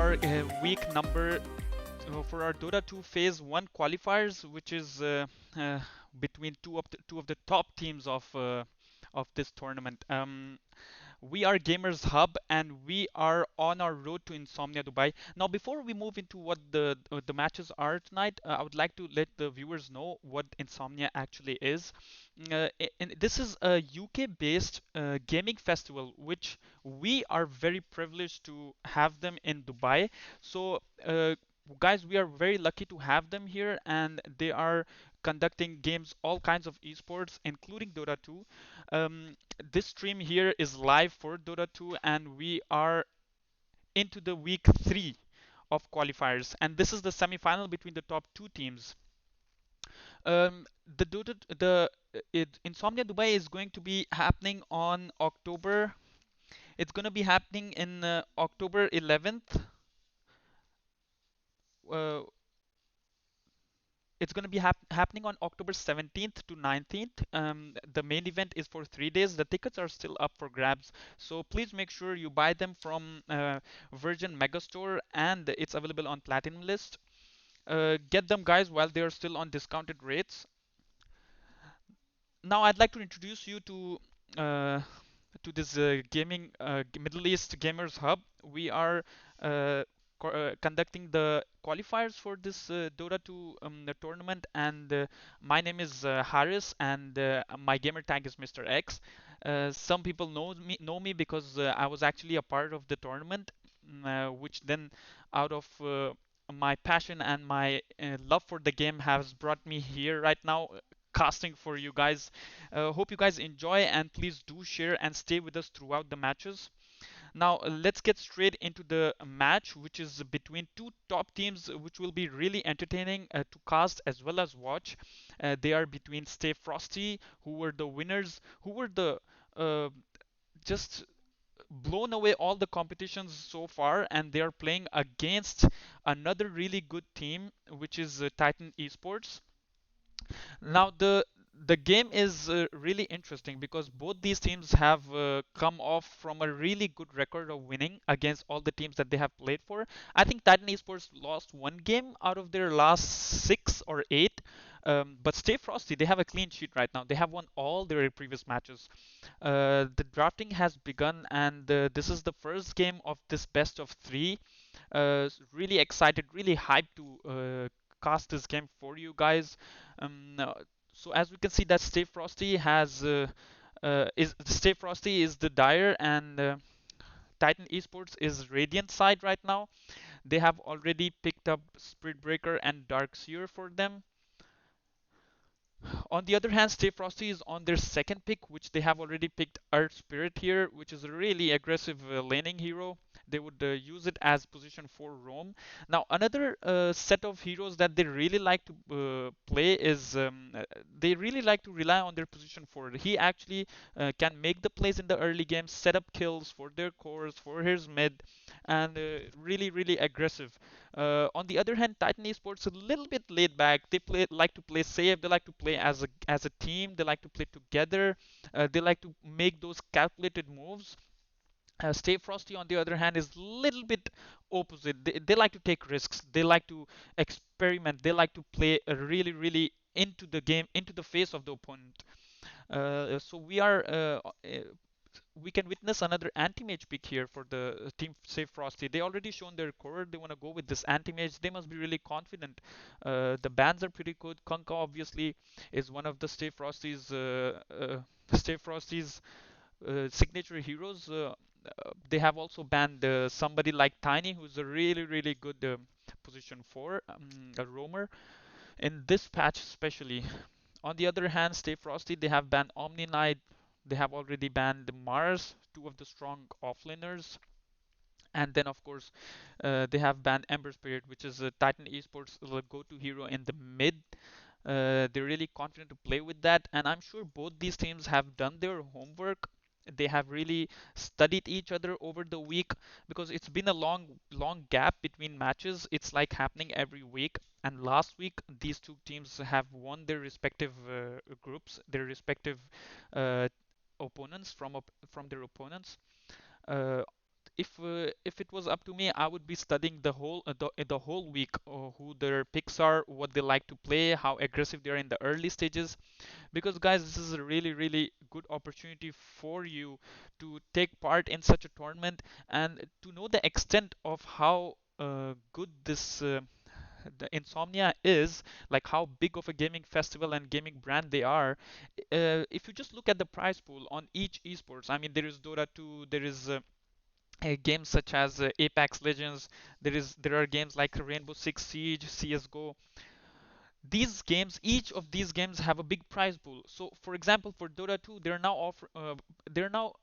our week number for our Dota 2 Phase 1 qualifiers, which is uh, between two of the top teams of this tournament. We are Gamers Hub, and we are on our road to Insomnia Dubai. Now, before we move into what the matches are tonight, I would like to let the viewers know what Insomnia actually is. And this is a UK-based gaming festival, which we are very privileged to have them in Dubai. So, guys, we are very lucky to have them here, and they are conducting games, all kinds of esports, including Dota 2. This stream here is live for Dota 2, and we are into the week 3 of qualifiers, and this is the semi-final between the top two teams. The Dota, Insomnia Dubai is going to be happening on October. It's going to be happening in October 11th. Uh, It's going to be happening on October 17th to 19th. The main event is for 3 days. The tickets are still up for grabs, so please make sure you buy them from Virgin Megastore, and it's available on Platinum List. Get them, guys, while they are still on discounted rates. Now, I'd like to introduce you uh, to this gaming Middle East Gamers Hub. We are conducting the qualifiers for this Dota 2 the tournament, and my name is Haris, and my gamer tag is Mr. X. Some people know me because I was actually a part of the tournament, which then, out of my passion and my love for the game, has brought me here right now, casting for you guys. Hope you guys enjoy, and please do share and stay with us throughout the matches. Now, let's get straight into the match, which is between two top teams, which will be really entertaining to cast as well as watch. They are between Stayfrosty, who were the winners, who were the uh, just blown away all the competitions so far, and they are playing against another really good team, which is Titan Esports. Now, the game is really interesting because both these teams have come off from a really good record of winning against all the teams that they have played for. I think Titan Esports lost one game out of their last 6 or 8. But Stay Frosty, they have a clean sheet right now. They have won all their previous matches. The drafting has begun, and this is the first game of this best of 3. Really excited, really hyped to cast this game for you guys. Uh, so as we can see, that Stay Frosty has is Stay Frosty is the Dire, and Titan Esports is Radiant side right now. They have already picked up Spirit Breaker and Dark Seer for them. On the other hand, Stay Frosty is on their second pick, which they have already picked Earth Spirit here, which is a really aggressive laning hero. They would use it as position 4 roam. Now, another set of heroes that they really like to play is they really like to rely on their position 4. He actually can make the plays in the early game, set up kills for their cores, for his mid, and really, really aggressive. On the other hand, Titan Esports a little bit laid back. They like to play safe. They like to play as a team. They like to play together. They like to make those calculated moves. Stay Frosty, on the other hand, is a little bit opposite. They like to take risks. They like to experiment. They like to play really, really into the game, into the face of the opponent. So we can witness another anti-mage pick here for the team Save Frosty. They already shown their core. They want to go with this anti-mage. They must be really confident. The bans are pretty good. Kunkka obviously is one of the Stay Frosty's signature heroes. They have also banned somebody like Tiny, who's a really, really good position for a roamer in this patch especially. On the other hand, Stay Frosty, they have banned Omni Knight. They have already banned Mars, two of the strong offlaners. And then, of course, they have banned Ember Spirit, which is a Titan Esports go-to hero in the mid. They're really confident to play with that, and I'm sure both these teams have done their homework. They have really studied each other over the week because it's been a long gap between matches. It's like happening every week. And last week, these two teams have won their respective groups, their respective uh, opponents from their opponents. Uh, if it was up to me, I would be studying the whole week, who their picks are, what they like to play, how aggressive they are in the early stages. Because guys, this is a really really good opportunity for you to take part in such a tournament and to know the extent of how good this the Insomnia is, like how big of a gaming festival and gaming brand they are. If you just look at the prize pool on each esports, I mean, there is Dota 2, there is games such as Apex Legends, there are games like Rainbow Six Siege, CS:GO. These games, each of these games have a big prize pool. So for example, for Dota 2, they're now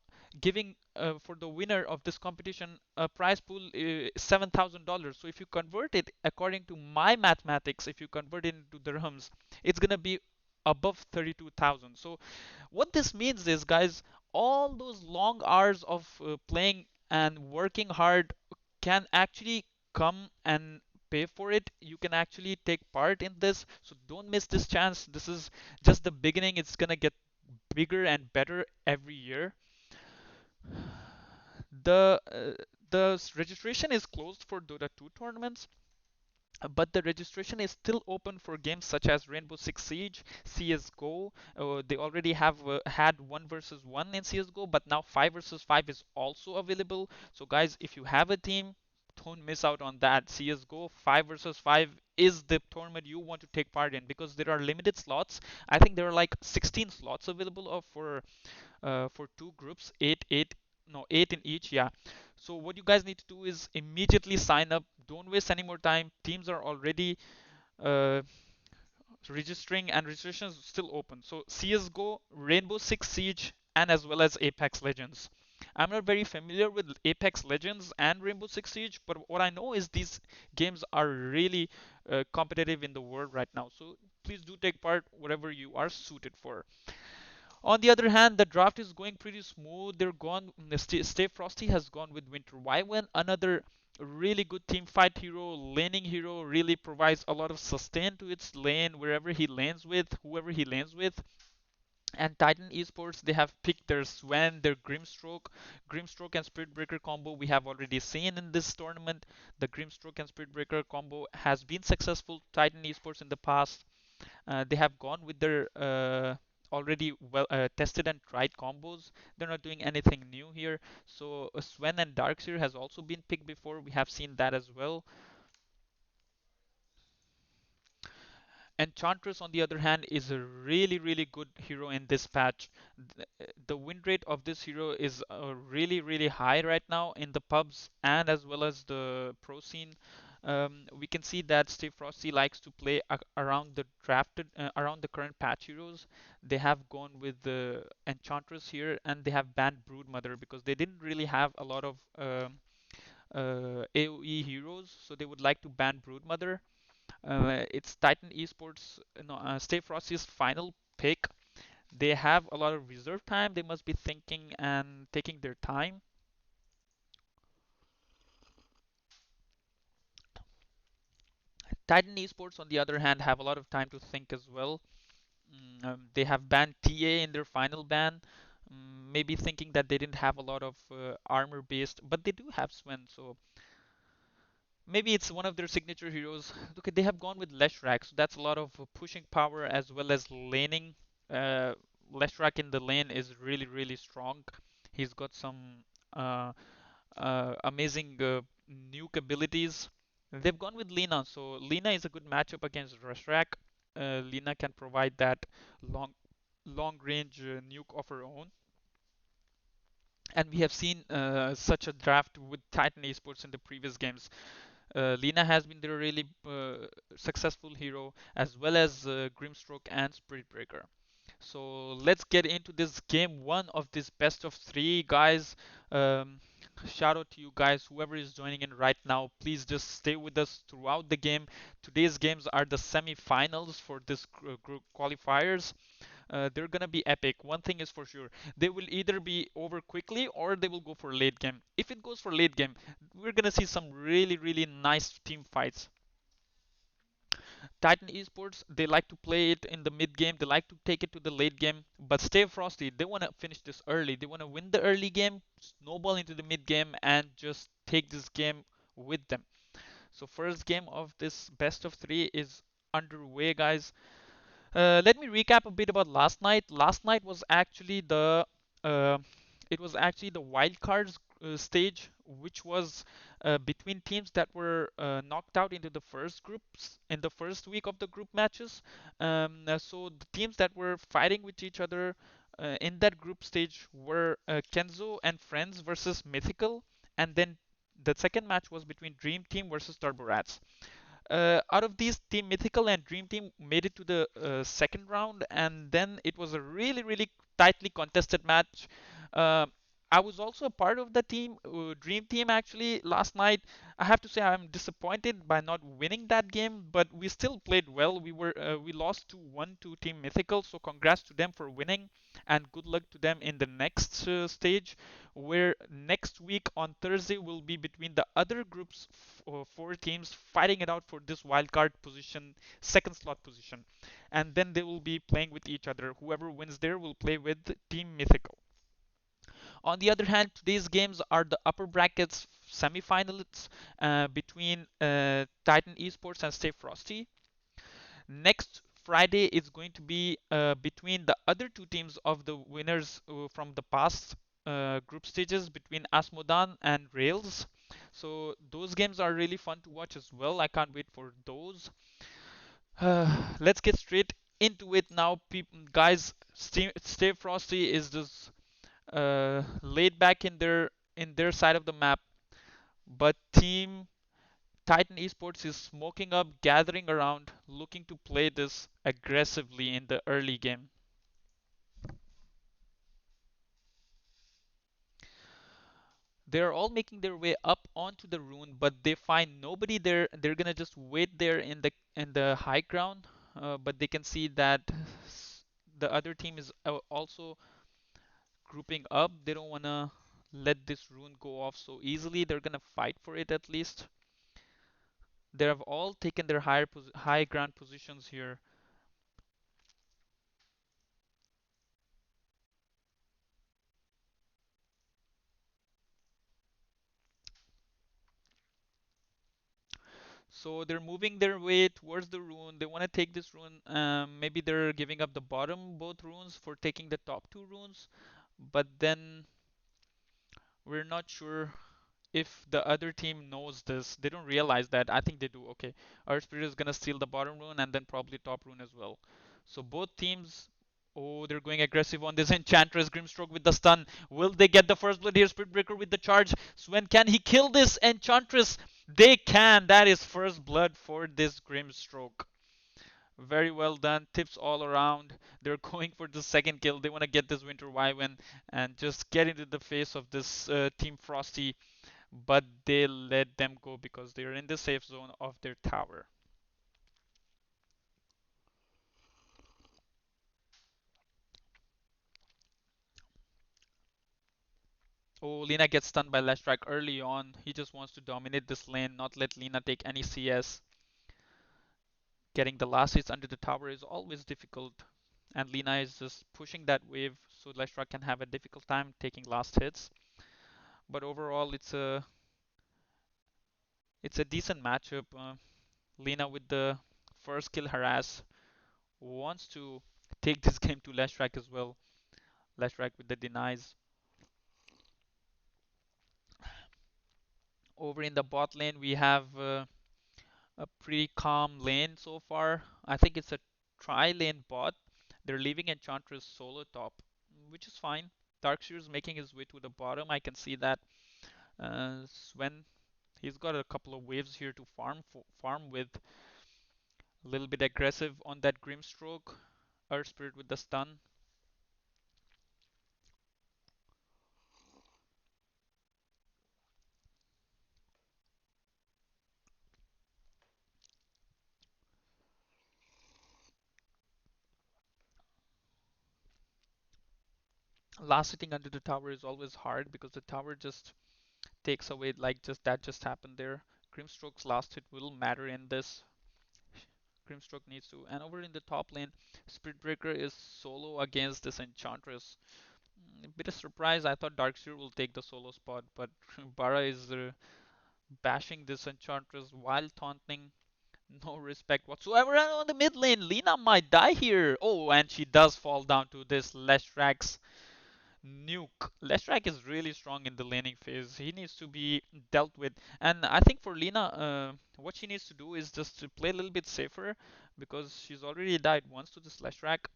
giving for the winner of this competition a prize pool $7,000. So if you convert it according to my mathematics, if you convert it into dirhams, it's gonna be above 32,000. So what this means is, guys, all those long hours of playing and working hard can actually come and pay for it. You can actually take part in this. So don't miss this chance. This is just the beginning. It's gonna get bigger and better every year. The registration is closed for Dota 2 tournaments, but the registration is still open for games such as Rainbow Six Siege, CS:GO. They already have had 1 versus 1 in CS:GO, but now 5 versus 5 is also available. So guys, if you have a team, don't miss out on that. CS:GO 5 versus 5 is the tournament you want to take part in, because there are limited slots. I think there are like 16 slots available for two groups, eight, no, eight in each. Yeah. So what you guys need to do is immediately sign up. Don't waste any more time. Teams are already uh, registering, and registration is still open. So CS:GO, Rainbow Six Siege, and as well as Apex Legends. I'm not very familiar with Apex Legends and Rainbow Six Siege, but what I know is these games are really competitive in the world right now. So please do take part whatever you are suited for. On the other hand, the draft is going pretty smooth. They're gone. Stayfrosty has gone with Winter Wyvern, another really good team fight hero, laning hero. Really provides a lot of sustain to its lane wherever he lanes with, whoever he lanes with. And Titan Esports, they have picked their Sven, their Grimstroke and Spiritbreaker combo. We have already seen in this tournament the Grimstroke and Spiritbreaker combo has been successful. Titan Esports in the past, they have gone with their already well tested and tried combos. They're not doing anything new here. So Sven and Darkseer has also been picked before. We have seen that as well. Enchantress, on the other hand, is a really, really good hero in this patch. The win rate of this hero is really, really high right now in the pubs and as well as the pro scene. We can see that Steve Frosty likes to play around the around the current patch heroes. They have gone with the Enchantress here, and they have banned Broodmother because they didn't really have a lot of AoE heroes, so they would like to ban Broodmother. It's Titan Esports, no, Stay Frosty's final pick. They have a lot of reserve time. They must be thinking and taking their time. Titan Esports, on the other hand, have a lot of time to think as well. They have banned TA in their final ban. Maybe thinking that they didn't have a lot of armor based, but they do have Sven, so maybe it's one of their signature heroes. Okay, they have gone with Leshrac, so that's a lot of pushing power as well as laning. Uh, Leshrac in the lane is really, really strong. He's got some amazing nuke abilities. They've gone with Lina, so Lina is a good matchup against Leshrac. Lina can provide that long, long range nuke of her own. And we have seen such a draft with Titan Esports in the previous games. Lina has been the really successful hero, as well as Grimstroke and Spiritbreaker. So let's get into this game one of this best of three, guys. Shout out to you guys, whoever is joining in right now. Please just stay with us throughout the game. Today's games are the semi-finals for this group qualifiers. They're gonna be epic. One thing is for sure, they will either be over quickly or they will go for late game. If it goes for late game, we're gonna see some really, really nice team fights. Titan Esports, they like to play it in the mid game, they like to take it to the late game, but Stayfrosty, they want to finish this early. They want to win the early game, snowball into the mid game, and just take this game with them. So, first game of this best of three is underway, guys. Let me recap a bit about last night. Last night was actually uh, the wild cards stage, which was between teams that were knocked out into the first groups in the first week of the group matches. So the teams that were fighting with each other in that group stage were Kenzo and Friends versus Mythical, and then the second match was between Dream Team versus Turbo Rats. Out of these, Team Mythical and Dream Team made it to the second round, and then it was a really, really tightly contested match. Uh, I was also a part of the team, Dream Team, actually last night. I have to say I'm disappointed by not winning that game, but we still played well. We lost 2-1 to Team Mythical, so congrats to them for winning, and good luck to them in the next stage, where next week on Thursday will be between the other groups, four teams fighting it out for this wildcard position, second slot position, and then they will be playing with each other. Whoever wins there will play with Team Mythical. On the other hand, today's games are the upper brackets semifinalists between Titan Esports and Stay Frosty. Next Friday is going to be between the other two teams of the winners from the past group stages, between Asmodan and Rails. So those games are really fun to watch as well. I can't wait for those. Let's get straight into it now, guys. Stay Frosty is just laid back in their side of the map, but Team Titan Esports is smoking up, gathering around, looking to play this aggressively in the early game. They're all making their way up onto the rune, but they find nobody there. They're gonna just wait there in the high ground, but they can see that the other team is also grouping up. They don't wanna let this rune go off so easily. They're gonna fight for it at least. They have all taken their high ground positions here. So they're moving their way towards the rune. They want to take this rune. Maybe they're giving up the bottom both runes for taking the top two runes. But then we're not sure if the other team knows this. They don't realize that. I think they do. Okay. Earth Spirit is gonna steal the bottom rune and then probably top rune as well. So both teams. Oh, they're going aggressive on this Enchantress. Grimstroke with the stun. Will they get the first blood here? Spirit Breaker with the charge. Sven, can he kill this Enchantress? They can. That is first blood for this Grimstroke. Very well done. Tips all around. They're going for the second kill. They want to get this Winter Wyvern and just get into the face of this Team Frosty, but they let them go because they're in the safe zone of their tower. Oh, Lina gets stunned by Leshrac early on. He just wants to dominate this lane, not let Lina take any CS. Getting the last hits under the tower is always difficult, and Lina is just pushing that wave so Leshrac can have a difficult time taking last hits. But overall, it's a decent matchup. Lina with the first kill harass wants to take this game to Leshrac as well. Leshrac with the denies. Over in the bot lane, we have a pretty calm lane so far. I think it's a tri-lane bot. They're leaving Enchantress solo top, which is fine. Darkseer's making his way to the bottom. I can see that. Sven, he's got a couple of waves here to farm with. A little bit aggressive on that Grimstroke. Earth Spirit with the stun. Last sitting under the tower is always hard because the tower just takes away, like just that just happened there. Grimstroke's last hit will matter in this. Grimstroke needs to. And over in the top lane, Spirit Breaker is solo against this Enchantress. A bit of surprise. I thought Darkseer will take the solo spot, but Bara is bashing this Enchantress while taunting. No respect whatsoever. And on the mid lane, Lina might die here. Oh, and she does fall down to this Leshrax's nuke. Leshrac is really strong in the laning phase. He needs to be dealt with. And I think for Lina, what she needs to do is just to play a little bit safer because she's already died once to this Leshrac.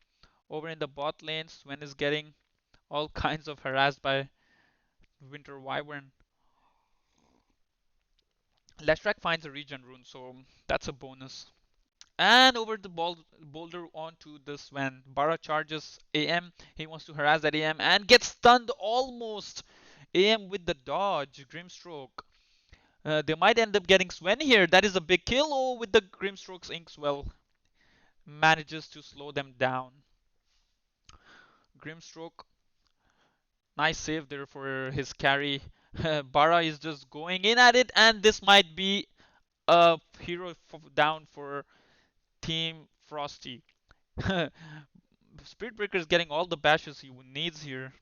Over in the bot lane, Sven is getting all kinds of harassed by Winter Wyvern. Leshrac finds a regen rune, so that's a bonus. And over the boulder onto the Sven. Bara charges AM. He wants to harass that AM and gets stunned almost. AM with the dodge. Grimstroke. They might end up getting Sven here. That is a big kill. Oh, with the Grimstroke's Inkswell. Manages to slow them down. Grimstroke. Nice save there for his carry. Bara is just going in at it, and this might be a hero down for Team Frosty. Spirit Breaker is getting all the bashes he needs here.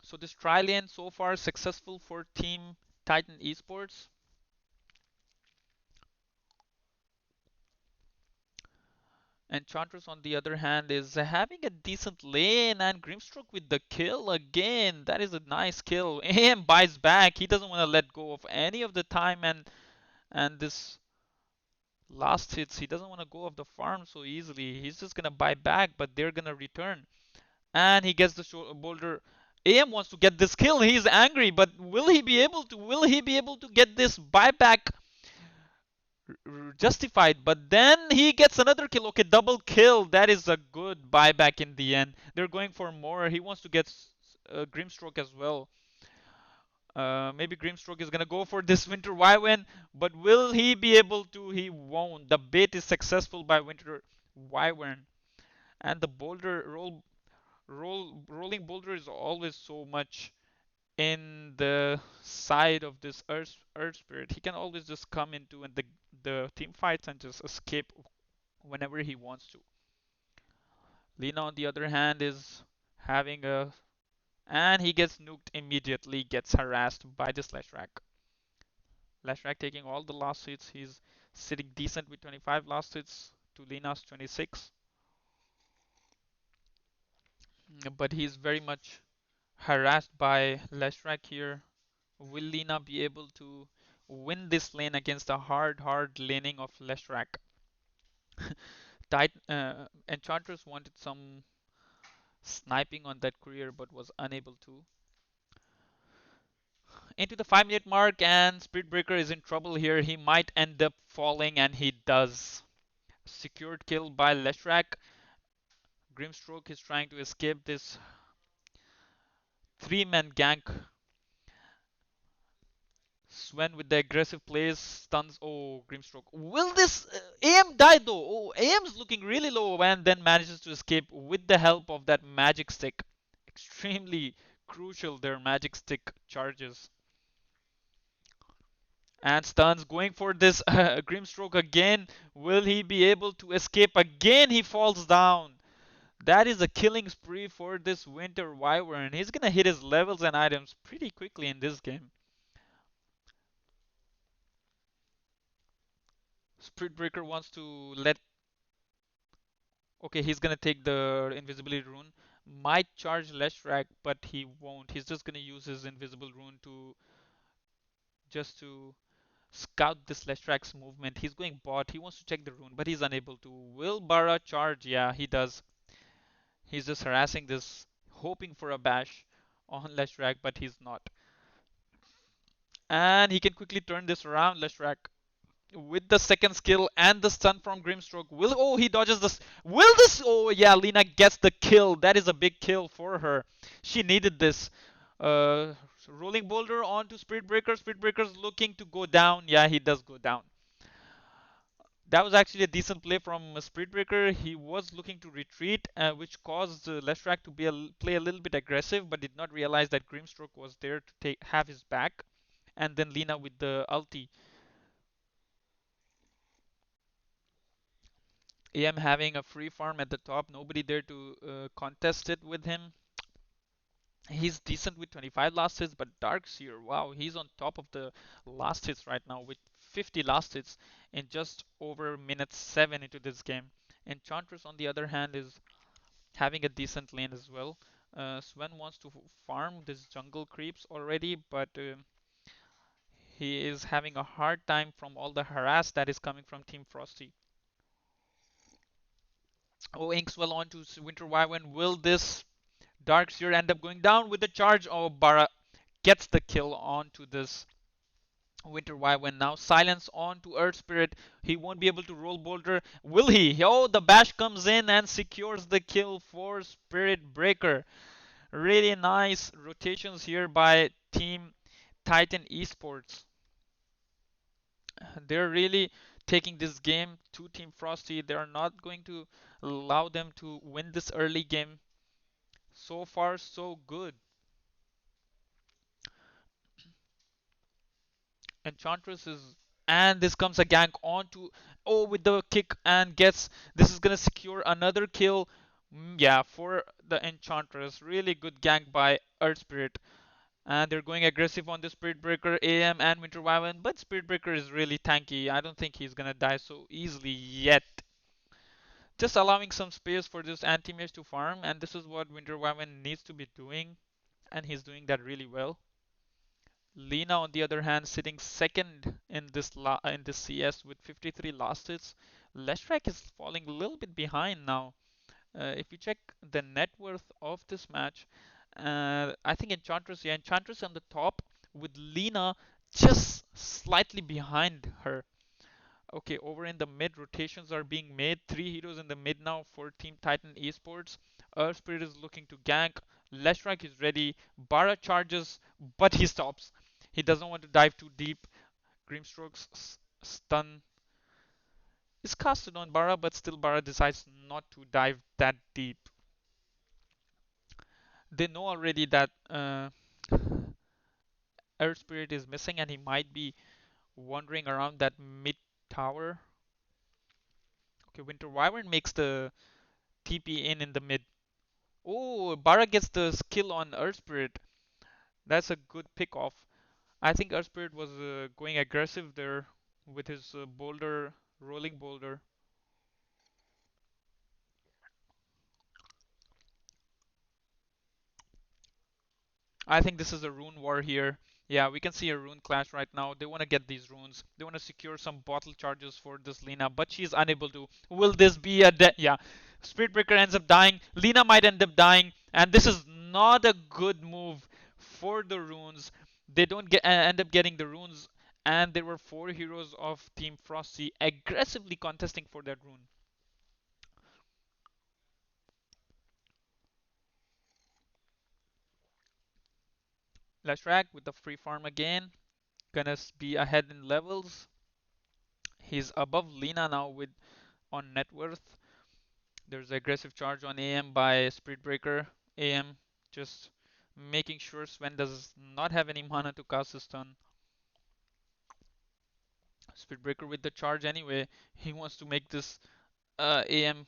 So this tri-lane so far successful for Team Titan Esports. Enchantress on the other hand is having a decent lane, and Grimstroke with the kill again. That is a nice kill. AM buys back. He doesn't want to let go of any of the time, and this last hits, he doesn't want to go off the farm so easily. He's just gonna buy back, but they're gonna return. And he gets the boulder. AM wants to get this kill. He's angry, but will he be able to? Will he be able to get this buyback justified? But then he gets another kill. Okay, double kill. That is a good buyback in the end. They're going for more. He wants to get Grimstroke as well. Maybe Grimstroke is gonna go for this Winter Wyvern, but will he be able to? He won't. The bait is successful by Winter Wyvern, and the boulder rolling boulder is always so much in the side of this earth spirit. He can always just come into and the team fights and just escape whenever he wants to. Lina on the other hand is having a and he gets nuked immediately, gets harassed by this Leshrac. Leshrac taking all the last hits. He's sitting decent with 25 last hits to Lina's 26. But he's very much harassed by Leshrac here. Will Lina be able to win this lane against the hard laning of Leshrac? Enchantress wanted some sniping on that courier but was unable to. Into the 5-minute mark, and Spirit Breaker is in trouble here. He might end up falling, and he does. Secured kill by Leshrac. Grimstroke is trying to escape this 3-man gank. Sven with the aggressive plays stuns. Oh, Grimstroke. Will this AM die though? Oh, AM's looking really low and then manages to escape with the help of that magic stick. Extremely crucial their magic stick charges. And stuns going for this Grimstroke again. Will he be able to escape again? He falls down. That is a killing spree for this Winter Wyvern. He's gonna hit his levels and items pretty quickly in this game. Spirit Breaker wants to let. Okay, he's gonna take the invisibility rune. Might charge Leshrac, but he won't. He's just gonna use his invisible rune to just to scout this Leshrac's movement. He's going bot. He wants to check the rune, but he's unable to. Will Bara charge? Yeah, he does. He's just harassing this, hoping for a bash on Leshrac, but he's not. And he can quickly turn this around, Leshrac. With the second skill and the stun from Grimstroke. Will he dodges this? Will this? Oh yeah, Lina gets the kill. That is a big kill for her. She needed this. Rolling boulder onto Spirit Breaker. Spirit Breaker's looking to go down. Yeah, he does go down. That was actually a decent play from Spirit Breaker. He was looking to retreat, which caused Leshrac to play a little bit aggressive, but did not realize that Grimstroke was there to have his back. And then Lina with the ulti AM having a free farm at the top, nobody there to contest it with him. He's decent with 25 last hits, but Darkseer, wow, he's on top of the last hits right now with 50 last hits in just over minute 7 into this game. Enchantress, on the other hand, is having a decent lane as well. Sven wants to farm this jungle creeps already, but he is having a hard time from all the harass that is coming from Team Frosty. Oh, Inkswell on to Winter Wyvern. Will this Darkseer end up going down with the charge? Oh, Bara gets the kill onto this Winter Wyvern. Now silence on to Earth Spirit. He won't be able to roll Boulder. Will he? Oh, the bash comes in and secures the kill for Spirit Breaker. Really nice rotations here by Team Titan Esports. They're really taking this game to Team Frosty. They're not going to allow them to win this early game. So far, so good. Enchantress is, and this comes a gank onto, oh, with the kick and gets, this is gonna secure another kill. Yeah, for the Enchantress. Really good gank by Earth Spirit. And they're going aggressive on the Spirit Breaker, AM and Winter Wyvern, but Spirit Breaker is really tanky. I don't think he's gonna die so easily yet. Just allowing some space for this anti-mage to farm, and this is what Winter Wyvern needs to be doing, and he's doing that really well. Lina, on the other hand, sitting second in this CS with 53 last hits. Leshrac is falling a little bit behind now. If you check the net worth of this match, I think Enchantress, yeah, Enchantress on the top with Lina just slightly behind her. Okay, over in the mid, rotations are being made. Three heroes in the mid now for Team Titan Esports. Earth Spirit is looking to gank. Leshrac is ready. Bara charges, but he stops. He doesn't want to dive too deep. Grimstroke's stun is casted on Bara, but still Bara decides not to dive that deep. They know already that Earth Spirit is missing and he might be wandering around that mid tower. Okay, Winter Wyvern makes the TP in the mid. Oh, Bara gets the skill on Earth Spirit. That's a good pick off. I think Earth Spirit was going aggressive there with his boulder, rolling boulder. I think this is a rune war here. Yeah, we can see a rune clash right now. They want to get these runes. They want to secure some bottle charges for this Lina, but she's unable to. Will this be a yeah? Spirit Breaker ends up dying. Lina might end up dying, and this is not a good move for the runes. They don't get end up getting the runes, and there were four heroes of Team Frosty aggressively contesting for that rune. Lashrak with the free farm again, gonna be ahead in levels. He's above Lina now with on net worth. There's aggressive charge on AM by Spirit Breaker. AM just making sure Sven does not have any mana to cast his stun. Spirit Breaker with the charge anyway. He wants to make this AM,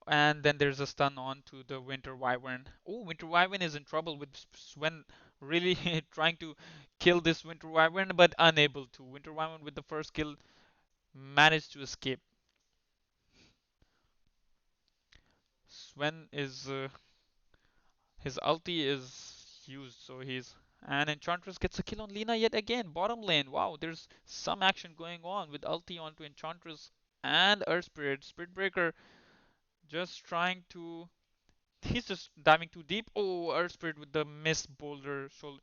and then there's a stun on to the Winter Wyvern. Oh, Winter Wyvern is in trouble with Sven really trying to kill this Winter Wyvern but unable to. Winter Wyvern with the first kill managed to escape. Sven is his ulti is used, so he's, and Enchantress gets a kill on Lina yet again. Bottom lane, wow, there's some action going on with ulti onto Enchantress and Earth Spirit. Spirit Breaker just trying to, he's just diving too deep. Oh, Earth Spirit with the miss boulder shoulder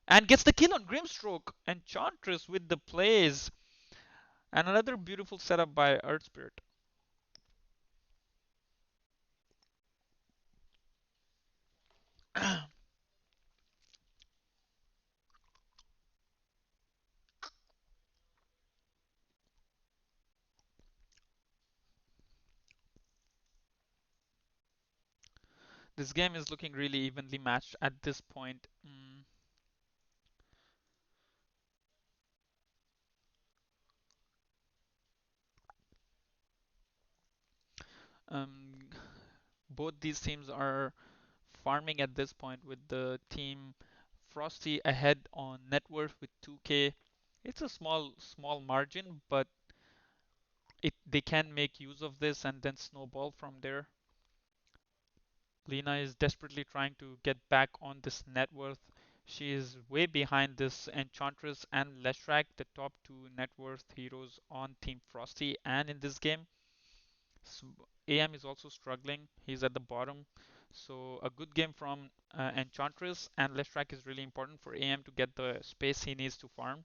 and gets the kill on Grimstroke. Enchantress with the plays and another beautiful setup by Earth Spirit. This game is looking really evenly matched at this point. Um, Both these teams are farming at this point with the team Frosty ahead on net worth with 2k. It's a small margin, but they can make use of this and then snowball from there. Lena is desperately trying to get back on this net worth. She is way behind this Enchantress and Leshrac, the top two net worth heroes on Team Frosty and in this game. So AM is also struggling. He's at the bottom. So a good game from Enchantress and Leshrac is really important for AM to get the space he needs to farm.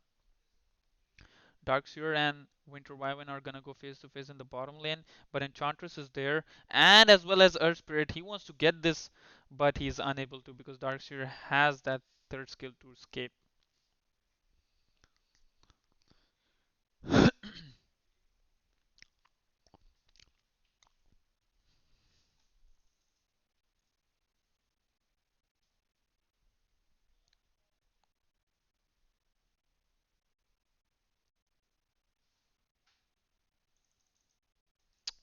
Darkseer and Winter Wyvern are gonna go face to face in the bottom lane, but Enchantress is there, and as well as Earth Spirit. He wants to get this, but he's unable to because Darkseer has that third skill to escape.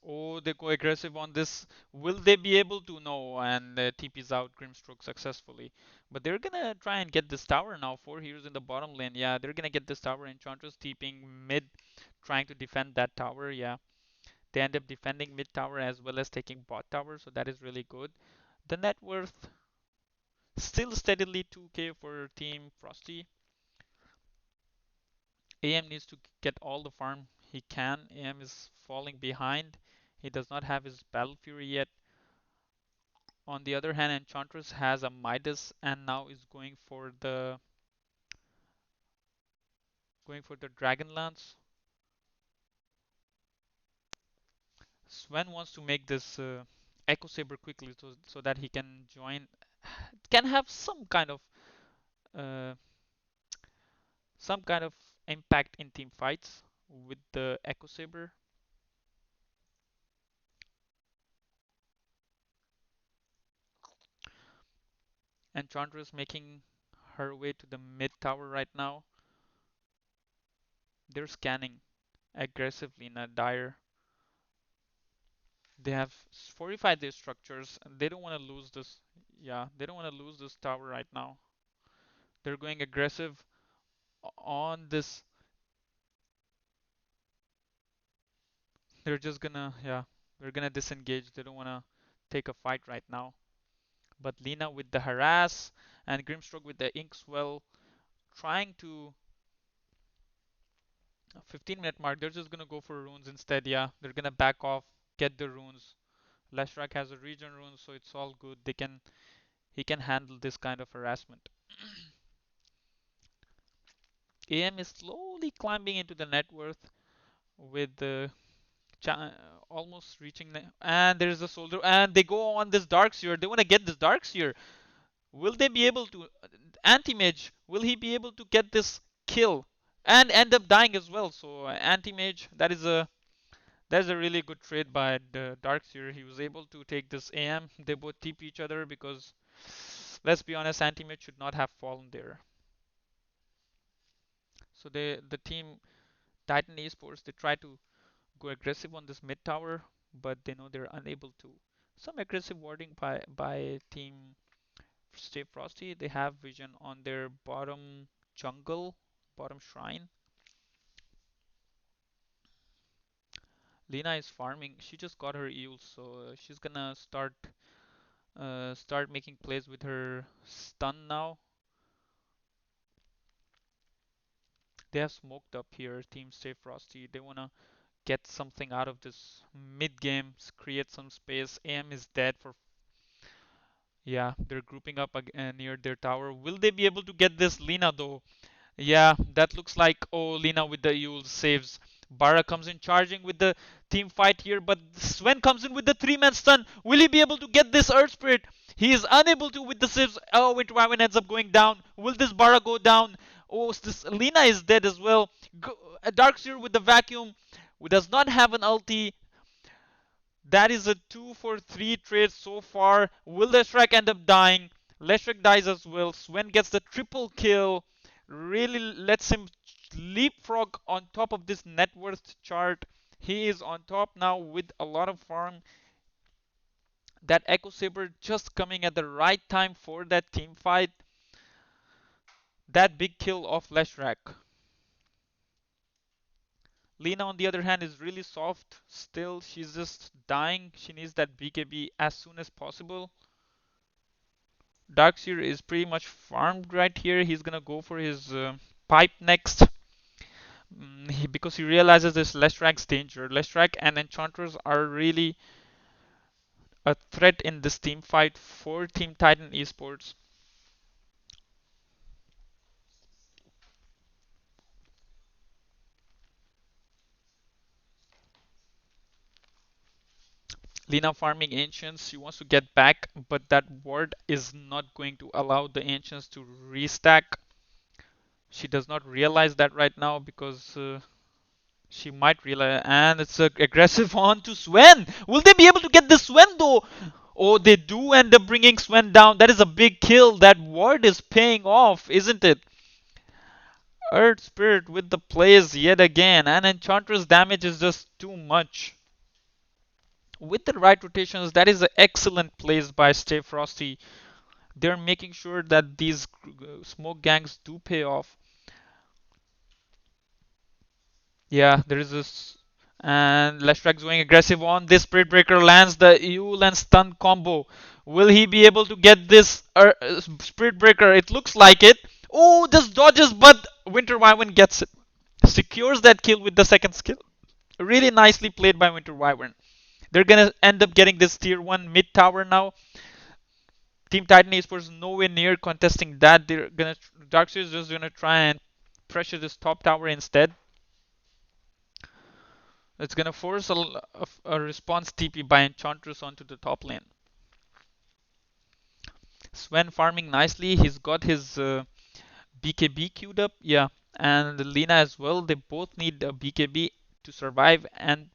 Oh, they go aggressive on this. Will they be able to? No, and TP's out Grimstroke successfully. But they're gonna try and get this tower now. Four heroes in the bottom lane. Yeah, they're gonna get this tower. Enchantress TPing mid, trying to defend that tower. Yeah, they end up defending mid tower as well as taking bot tower, so that is really good. The net worth still steadily 2k for Team Frosty. AM needs to get all the farm he can. AM is falling behind. He does not have his Battle Fury yet. On the other hand, Enchantress has a Midas and now is going for the Dragon Lance. Sven wants to make this Echo Saber quickly so that he can can have uh, some kind of impact in team fights with the Echo Saber. Enchantress making her way to the mid tower right now. They're scanning aggressively in a dire. They have fortified their structures and they don't want to lose this. Yeah, they don't want to lose this tower right now. They're going aggressive on this. They're just gonna, yeah, they're gonna disengage. They don't want to take a fight right now. But Lina with the harass and Grimstroke with the Inkswell trying to 15-minute mark. They're just gonna go for runes instead. Yeah, they're gonna back off, get the runes. Leshrac has a regen rune, so it's all good. He can handle this kind of harassment. AM is slowly climbing into the net worth with the almost reaching the, and there's a soldier and they go on this dark seer. They want to get this dark seer. Will they be able to anti-mage? Will he be able to get this kill and end up dying as well? So anti-mage, that's a really good trade by the Darkseer. He was able to take this AM. They both TP each other because, let's be honest, Anti-Mage should not have fallen there. So the team Titan Esports, they try to go aggressive on this mid tower, but they know they're unable to. Some aggressive warding by team Stayfrosty. They have vision on their bottom jungle, bottom shrine. Lina is farming. She just got her eels, so she's gonna start making plays with her stun now. They have smoked up here, Team Stayfrosty. They wanna get something out of this mid game, create some space. AM is dead for. Yeah, they're grouping up near their tower. Will they be able to get this Lina though? Yeah, that looks like, oh, Lina with the Yule saves. Bara comes in charging with the team fight here, but Sven comes in with the three-man stun. Will he be able to get this Earth Spirit? He is unable to with the saves. Oh, Winter Wyvern ends up going down. Will this Bara go down? Oh, this Lina is dead as well. Darkseer with the vacuum, who does not have an ulti. That is a 2 for 3 trade so far. Will Leshrac end up dying? Leshrac dies as well. Sven gets the triple kill. Really lets him leapfrog on top of this net worth chart. He is on top now with a lot of farm. That Echo Saber just coming at the right time for that team fight. That big kill of Leshrac. Lena, on the other hand, is really soft. Still, she's just dying. She needs that BKB as soon as possible. Darkseer is pretty much farmed right here. He's gonna go for his pipe next. Because he realizes this Leshrac's danger. Leshrac and Enchantress are really a threat in this team fight for Team Titan Esports. Lina farming Ancients. She wants to get back, but that ward is not going to allow the Ancients to restack. She does not realize that right now because she might realize. And it's aggressive on to Sven. Will they be able to get the Sven though? Oh, they do end up bringing Sven down. That is a big kill. That ward is paying off, isn't it? Earth Spirit with the plays yet again. And Enchantress damage is just too much. With the right rotations, that is an excellent plays by Stayfrosty. They're making sure that these smoke gangs do pay off. Yeah, there is this. And Leshrag's going aggressive on this. Spirit Breaker lands the Eul and stun combo. Will he be able to get this Spirit Breaker? It looks like it. Oh, just dodges, but Winter Wyvern gets it. Secures that kill with the second skill. Really nicely played by Winter Wyvern. They're gonna end up getting this tier 1 mid tower now. Team Titan Esports nowhere near contesting that. They're gonna Darkseer is just gonna try and pressure this top tower instead. It's gonna force a response TP by Enchantress onto the top lane. Sven farming nicely. He's got his BKB queued up. Yeah, and Lina as well. They both need a BKB to survive and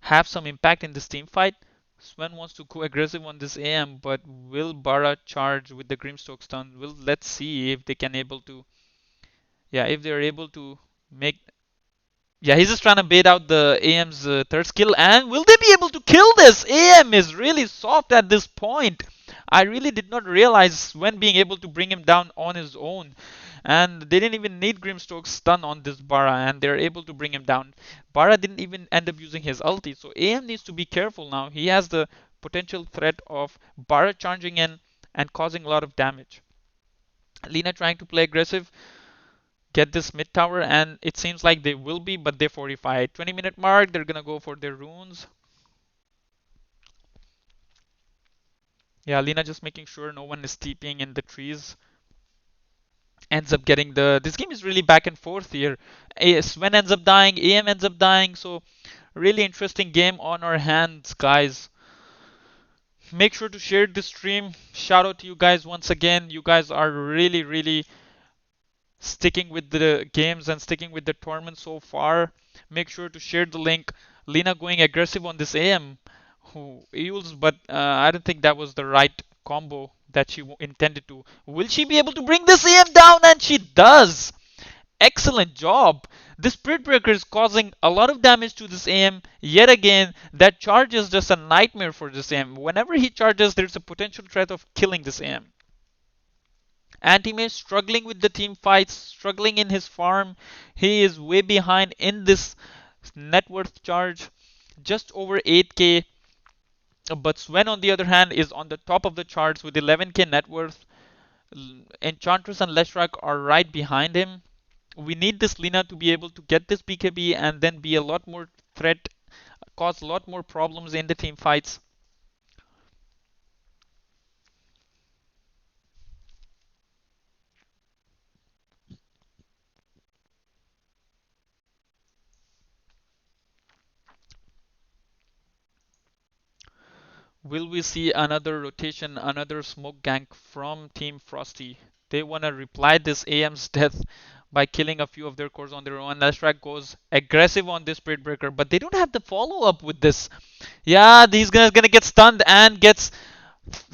have some impact in this team fight. Sven wants to go aggressive on this AM, but will Bara charge with the Grimstoke stun? Let's see if they can able to. Yeah, if they're able to make. Yeah, he's just trying to bait out the AM's third skill, and will they be able to kill this? AM is really soft at this point. I really did not realize when being able to bring him down on his own. And they didn't even need Grimstoke's stun on this Bara, and they're able to bring him down. Bara didn't even end up using his ulti, so AM needs to be careful now. He has the potential threat of Bara charging in and causing a lot of damage. Lina trying to play aggressive, get this mid tower, and it seems like they will be, but they fortify. 20-minute mark, they're gonna go for their runes. Yeah, Lina just making sure no one is TPing in the trees. Ends up getting the. This game is really back and forth here. Sven ends up dying, AM ends up dying, so really interesting game on our hands, guys. Make sure to share this stream. Shout out to you guys once again. You guys are really, really sticking with the games and sticking with the tournament so far. Make sure to share the link. Lina going aggressive on this AM who Eels, but I don't think that was the right combo that she intended to. Will she be able to bring this AM down? And she does. Excellent job. This Spirit Breaker is causing a lot of damage to this AM. Yet again, that charge is just a nightmare for this AM. Whenever he charges, there's a potential threat of killing this AM. Antime struggling with the team fights, struggling in his farm. He is way behind in this net worth charge, just over 8k. But Sven, on the other hand, is on the top of the charts with 11k net worth. Enchantress and Leshrac are right behind him. We need this Lina to be able to get this BKB and then be a lot more threat, cause a lot more problems in the team fights. Will we see another rotation, another smoke gank from Team Frosty? They want to reply this AM's death by killing a few of their cores on their own. Lashrak goes aggressive on this Spirit Breaker, but they don't have the follow up with this. Yeah, these guys gonna get stunned and gets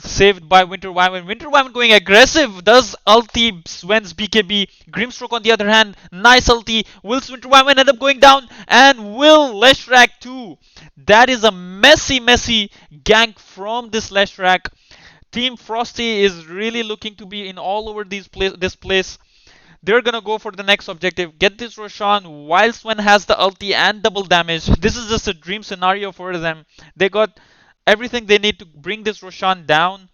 Saved by Winter Wyvern. Winter Wyvern going aggressive. Does ulti Sven's BKB. Grimstroke on the other hand. Nice ulti. Will Winter Wyvern end up going down? And will Leshrac too? That is a messy, messy gank from this Leshrac. Team Frosty is really looking to be in all over this place. They're gonna go for the next objective. Get this Roshan while Sven has the ulti and double damage. This is just a dream scenario for them. They got everything they need to bring this Roshan down.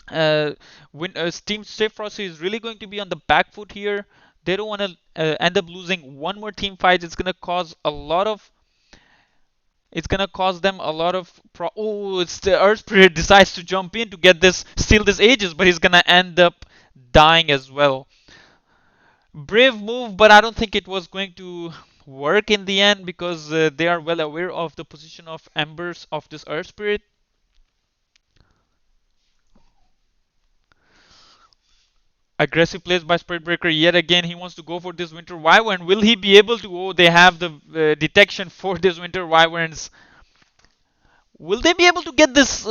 Team Stayfrosty is really going to be on the back foot here. They don't want to end up losing one more team fight. It's gonna cause a lot of. It's gonna cause them a lot of. Oh, it's the Earth Spirit decides to jump in to get this, steal this Aegis, but he's gonna end up dying as well. Brave move, but I don't think it was going to work in the end because they are well aware of the position of Embers of this Earth Spirit. Aggressive plays by Spirit Breaker yet again. He wants to go for this Winter Wyvern. Will he be able to? Oh, they have the detection for this Winter Wyverns. Will they be able to get this?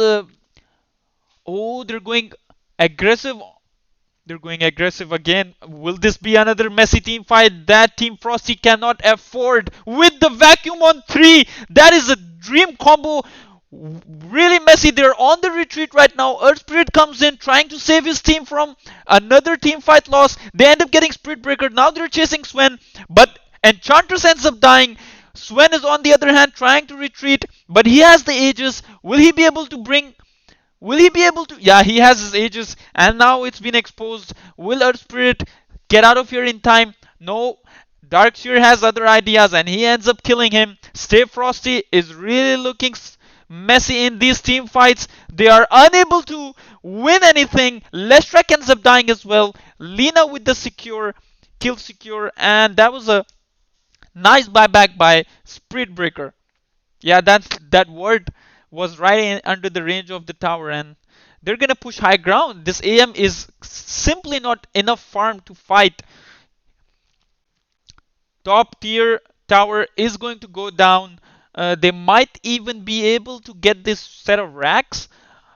Oh, they're going aggressive. They're going aggressive again. Will this be another messy team fight that Team Frosty cannot afford with the vacuum on 3? That is a dream combo. Really messy. They're on the retreat right now. Earth Spirit comes in trying to save his team from another team fight loss. They end up getting Spirit Breaker. Now they're chasing Sven, but Enchantress ends up dying. Sven is on the other hand trying to retreat, but he has the Aegis. Will he be able to bring? Will he be able to? Yeah, he has his Aegis, and now it's been exposed. Will Earth Spirit get out of here in time? No. Darkseer has other ideas, and he ends up killing him. Stay Frosty is really looking messy in these team fights. They are unable to win anything. Leshrac ends up dying as well. Lina with the secure, kill secure, and that was a nice buyback by Spirit Breaker. Yeah, that word was right under the range of the tower, and they're gonna push high ground. This AM is simply not enough farm to fight. Top tier tower is going to go down. They might even be able to get this set of racks.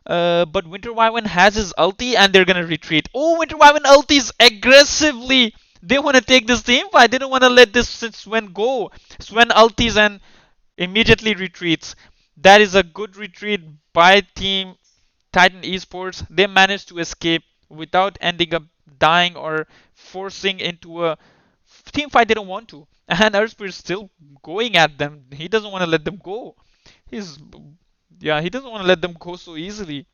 But Winter Wyvern has his ulti and they're gonna retreat. Oh, Winter Wyvern ultis aggressively. They want to take this team fight. They don't want to let this Sven go. Sven ultis and immediately retreats. That is a good retreat by Team Titan Esports. They managed to escape without ending up dying or forcing into a team fight they don't want to. And Earthspear is still going at them. He doesn't want to let them go. He's Yeah, he doesn't want to let them go so easily.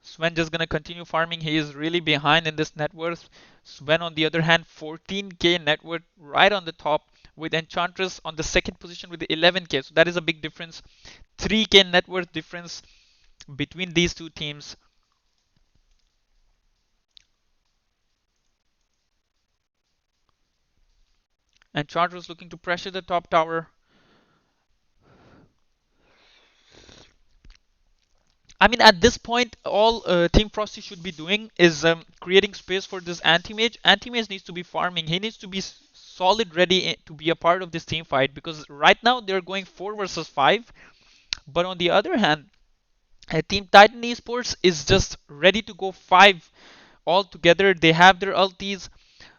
Sven just gonna continue farming. He is really behind in this net worth. Sven on the other hand, 14k net worth right on the top, with Enchantress on the second position with 11k. So that is a big difference. 3k net worth difference between these two teams. Enchantress looking to pressure the top tower. I mean, at this point, all Team Frosty should be doing is creating space for this anti-mage. Anti-mage needs to be farming. He needs to be solid ready to be a part of this team fight, because right now they're going 4 versus 5. But on the other hand, Team Titan Esports is just ready to go 5 all together. They have their ultis.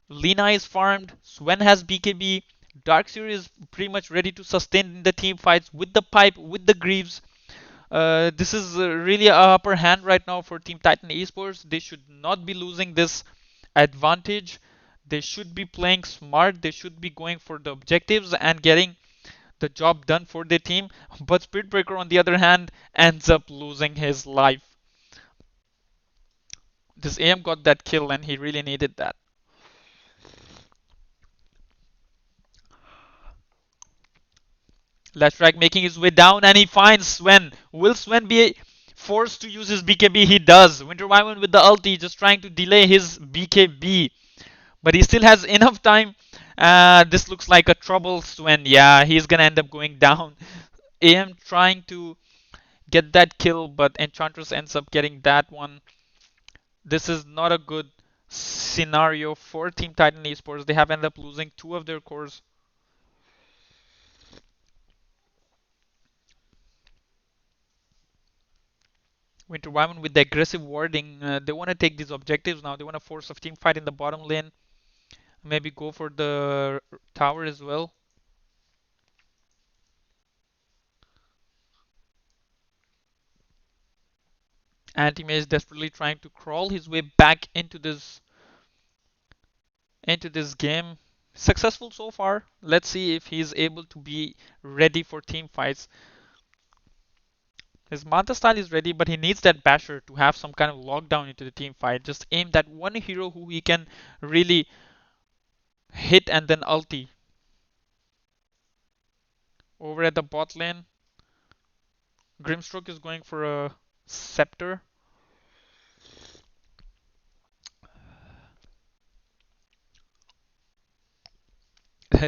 Lina is farmed. Sven has BKB. Darkseer is pretty much ready to sustain in the team fights with the pipe, with the Greaves. This is really a upper hand right now for Team Titan Esports. They should not be losing this advantage. They should be playing smart. They should be going for the objectives and getting the job done for their team. But Spirit Breaker, on the other hand, ends up losing his life. This AM got that kill and he really needed that. Leshrac making his way down and he finds Sven. Will Sven be forced to use his BKB? He does. Winter Wyvern with the ulti just trying to delay his BKB. But he still has enough time. This looks like a trouble Sven. Yeah, he's gonna end up going down. AM trying to get that kill, but Enchantress ends up getting that one. This is not a good scenario for Team Titan Esports. They have ended up losing two of their cores. Winter Wyvern with the aggressive warding, they want to take these objectives now. They want to force a team fight in the bottom lane. Maybe go for the tower as well. Anti-Mage is desperately trying to crawl his way back into this game. Successful so far. Let's see if he's able to be ready for team fights. His Manta style is ready, but he needs that basher to have some kind of lockdown into the team fight. Just aim that one hero who he can really hit and then ulti. Over at the bot lane, Grimstroke is going for a scepter.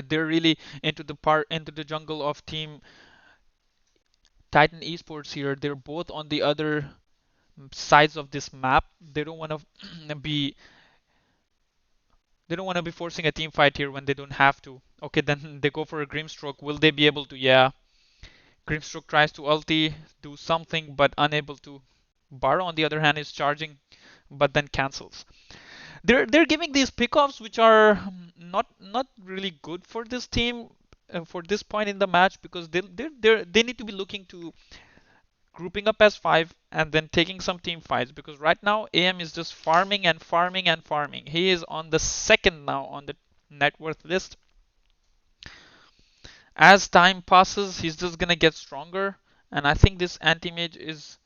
They're really into the jungle of Team Titan Esports here. They're both on the other sides of this map. They don't want to be forcing a team fight here when they don't have to. Okay, then they go for a Grimstroke. Will they be able to? Yeah. Grimstroke tries to ulti, do something, but unable to. Bara, on the other hand, is charging, but then cancels. They're giving these pickoffs which are not really good for this team for this point in the match, because they need to be looking to grouping up as five and then taking some team fights, because right now AM is just farming and farming and farming. He is on the second now on the net worth list. As time passes, he's just gonna get stronger, and I think this anti-mage is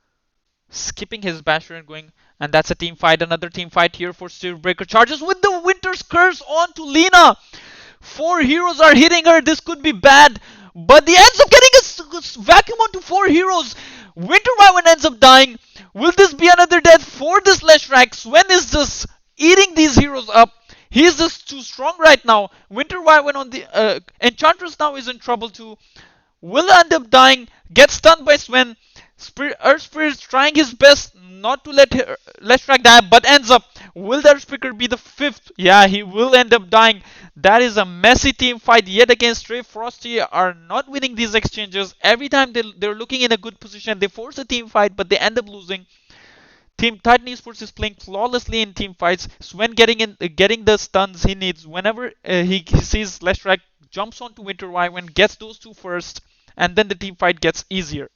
skipping his basher and going, and that's a team fight. Another team fight here for Steelbreaker. Charges with the Winter's Curse onto Lina. Four heroes are hitting her. This could be bad, but he ends up getting a vacuum onto four heroes. Winter Wyvern ends up dying. Will this be another death for this Leshrac? Sven is just eating these heroes up. He's just too strong right now. Winter Wyvern on the Enchantress now is in trouble too. Will end up dying. Gets stunned by Sven. Earth Spirit is trying his best not to let Leshrac die, but ends up. Will the Earth Speaker be the fifth? Yeah, he will end up dying. That is a messy team fight yet again. Stayfrosty are not winning these exchanges. Every time they're looking in a good position, they force a team fight, but they end up losing. Team Titan Esports is playing flawlessly in team fights. Sven getting the stuns he needs. Whenever he sees Leshrac, jumps onto Winter Wyvern, gets those two first, and then the team fight gets easier.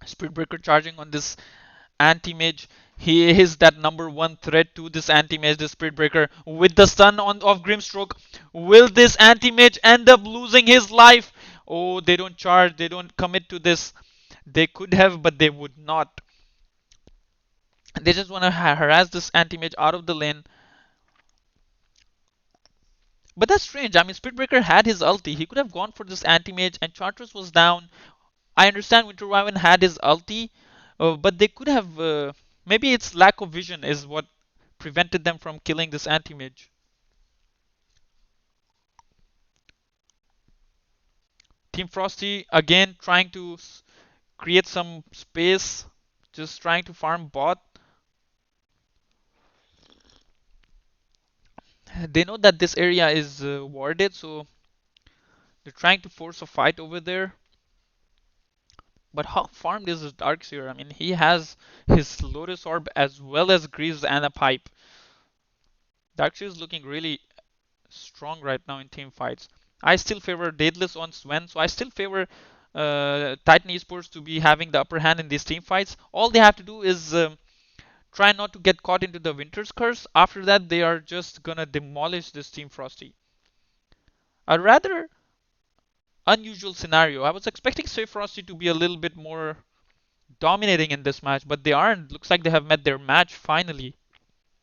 Speedbreaker charging on this anti-mage. He is that number one threat to this anti-mage, the Speedbreaker, with the stun on of Grimstroke. Will this anti-mage end up losing his life? Oh, they don't charge, they don't commit to this. They could have, but they would not. They just want to harass this anti-mage out of the lane. But that's strange. I mean, Speedbreaker had his ulti. He could have gone for this anti-mage, and Chartreuse was down. I understand Winter Wyvern had his ulti, but they could have. Maybe it's lack of vision is what prevented them from killing this anti-mage. Team Frosty again trying to create some space, just trying to farm bot. They know that this area is warded, so they're trying to force a fight over there. But how farmed is this Darkseer? I mean, he has his Lotus Orb as well as Greaves and a pipe. Darkseer is looking really strong right now in team fights. I still favor Daedalus on Sven, so I still favor Titan Esports to be having the upper hand in these team fights. All they have to do is try not to get caught into the Winter's Curse. After that, they are just gonna demolish this Team Frosty. A rather unusual scenario. I was expecting Stayfrosty to be a little bit more dominating in this match, but they aren't. Looks like they have met their match finally.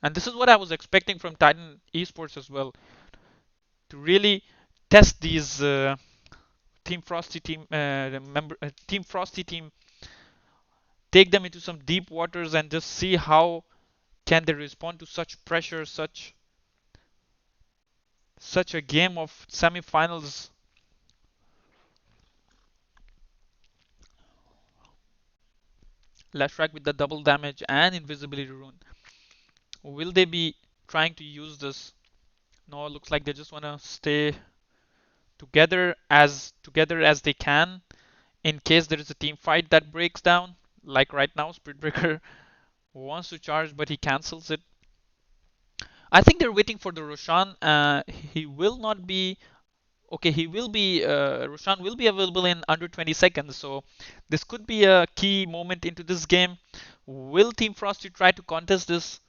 And this is what I was expecting from Titan Esports as well, to really test these Team Frosty team take them into some deep waters and just see how can they respond to such pressure, such a game of semifinals. Left with the double damage and invisibility rune. Will they be trying to use this? No, it looks like they just want to stay together as they can in case there is a team fight that breaks down. Like right now, Spiritbreaker wants to charge, but he cancels it. I think they're waiting for the Roshan. He will not be. Okay, he will be. Roshan will be available in under 20 seconds. So this could be a key moment into this game. Will Team Frosty try to contest this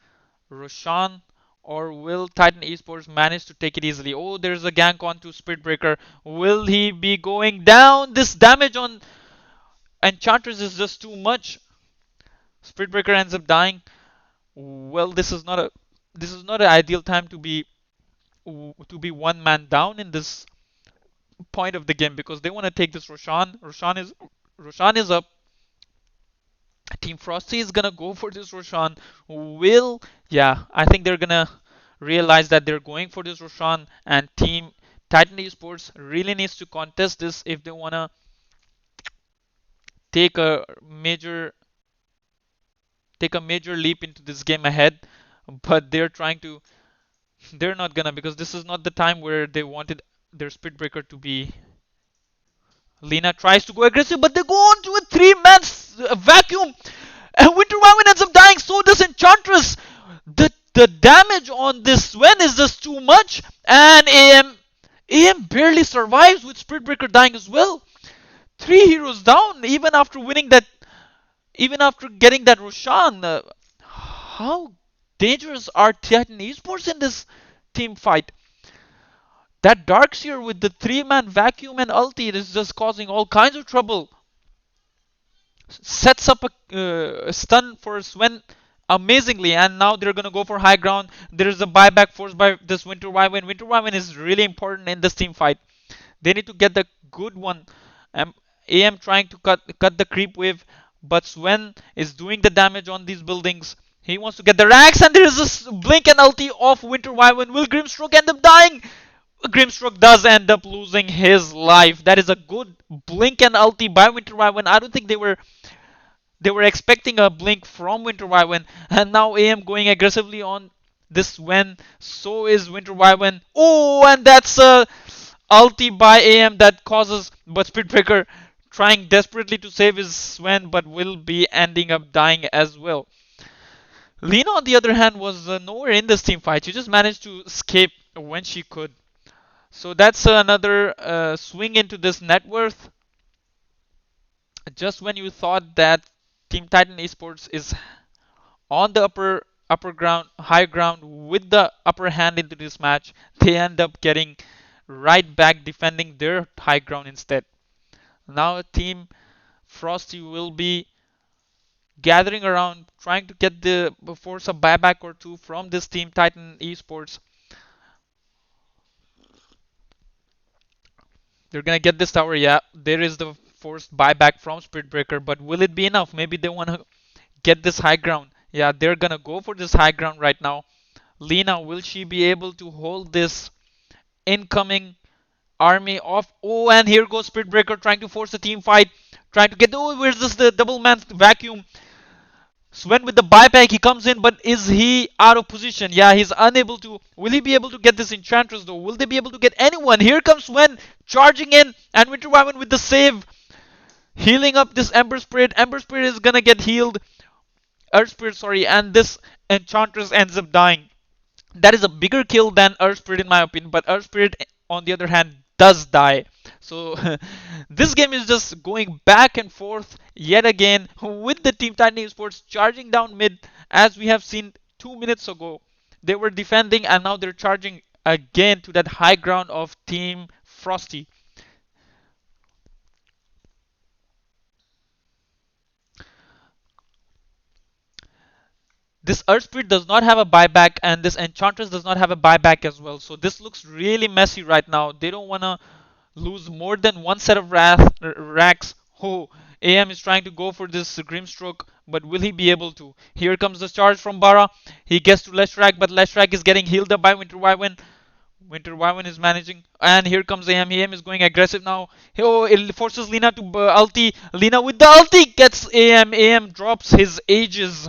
Roshan, or will Titan Esports manage to take it easily? Oh, there's a gank onto Spiritbreaker. Will he be going down? This damage on Enchantress is just too much. Spiritbreaker ends up dying. Well, this is not an ideal time to be one man down in this point of the game because they want to take this Roshan. Roshan is up. Team Frosty is gonna go for this Roshan. Will Yeah, I think they're gonna realize that they're going for this Roshan, and Team Titan Esports really needs to contest this if they wanna take a major take a major leap into this game ahead. But they're not gonna, because this is not the time where they wanted their Spiritbreaker to be. Lina tries to go aggressive, but they go on to a three-man vacuum, and Winter Wyvern ends up dying. So does Enchantress. The damage on this Sven is just too much, and AM barely survives with Spiritbreaker dying as well. Three heroes down, even after getting that Roshan. How dangerous are Titan Esports in this team fight? That Darkseer with the three-man vacuum and ulti is just causing all kinds of trouble. Sets up a stun for Sven amazingly, and now they're gonna go for high ground. There is a buyback forced by this Winter Wyvern. Winter Wyvern is really important in this team fight. They need to get the good one. Um, AM trying to cut the creep wave, but Sven is doing the damage on these buildings. He wants to get the racks, and there is a blink and ulti of Winter Wyvern. Will Grimstroke end up dying? Grimstroke does end up losing his life. That is a good blink and ulti by Winter Wyvern. I don't think they were expecting a blink from Winter Wyvern, and now AM going aggressively on this when so is Winter Wyvern. Oh, and that's a ulti by AM that causes, but Speedbreaker trying desperately to save his Sven, but will be ending up dying as well. Lena, on the other hand, was nowhere in this team fight. She just managed to escape when she could. So that's another swing into this net worth. Just when you thought that Team Titan Esports is on the upper ground, high ground with the upper hand into this match, they end up getting right back defending their high ground instead. Now Team Frosty will be gathering around, trying to get the force a buyback or two from this Team Titan Esports. They're gonna get this tower. Yeah, there is the forced buyback from Spiritbreaker, but will it be enough? Maybe they wanna get this high ground. Yeah, they're gonna go for this high ground right now. Lena, will she be able to hold this incoming army off? Oh, and here goes Spiritbreaker trying to force a team fight, trying to get. Oh, where's this the double man vacuum? Sven with the buyback, he comes in, but is he out of position? Yeah, he's unable to. Will he be able to get this Enchantress though? Will they be able to get anyone? Here comes Sven charging in, and Winter Wyvern with the save, healing up this Ember Spirit. Ember Spirit is gonna get healed. Earth Spirit, sorry, and this Enchantress ends up dying. That is a bigger kill than Earth Spirit in my opinion, but Earth Spirit on the other hand does die. So this game is just going back and forth yet again with the Team Titan Esports charging down mid, as we have seen 2 minutes ago. They were defending and now they're charging again to that high ground of Team Frosty. This Earth Spirit does not have a buyback, and this Enchantress does not have a buyback as well. So this looks really messy right now. They don't want to lose more than one set of racks. Oh, AM is trying to go for this Grimstroke, but will he be able to? Here comes the charge from Bara. He gets to Leshrac, but Leshrac is getting healed up by Winter Wyvern. Winter Wyvern is managing, and here comes AM. AM is going aggressive now. Oh, it forces Lina to ulti. Lina with the ulti gets AM. AM drops his ages.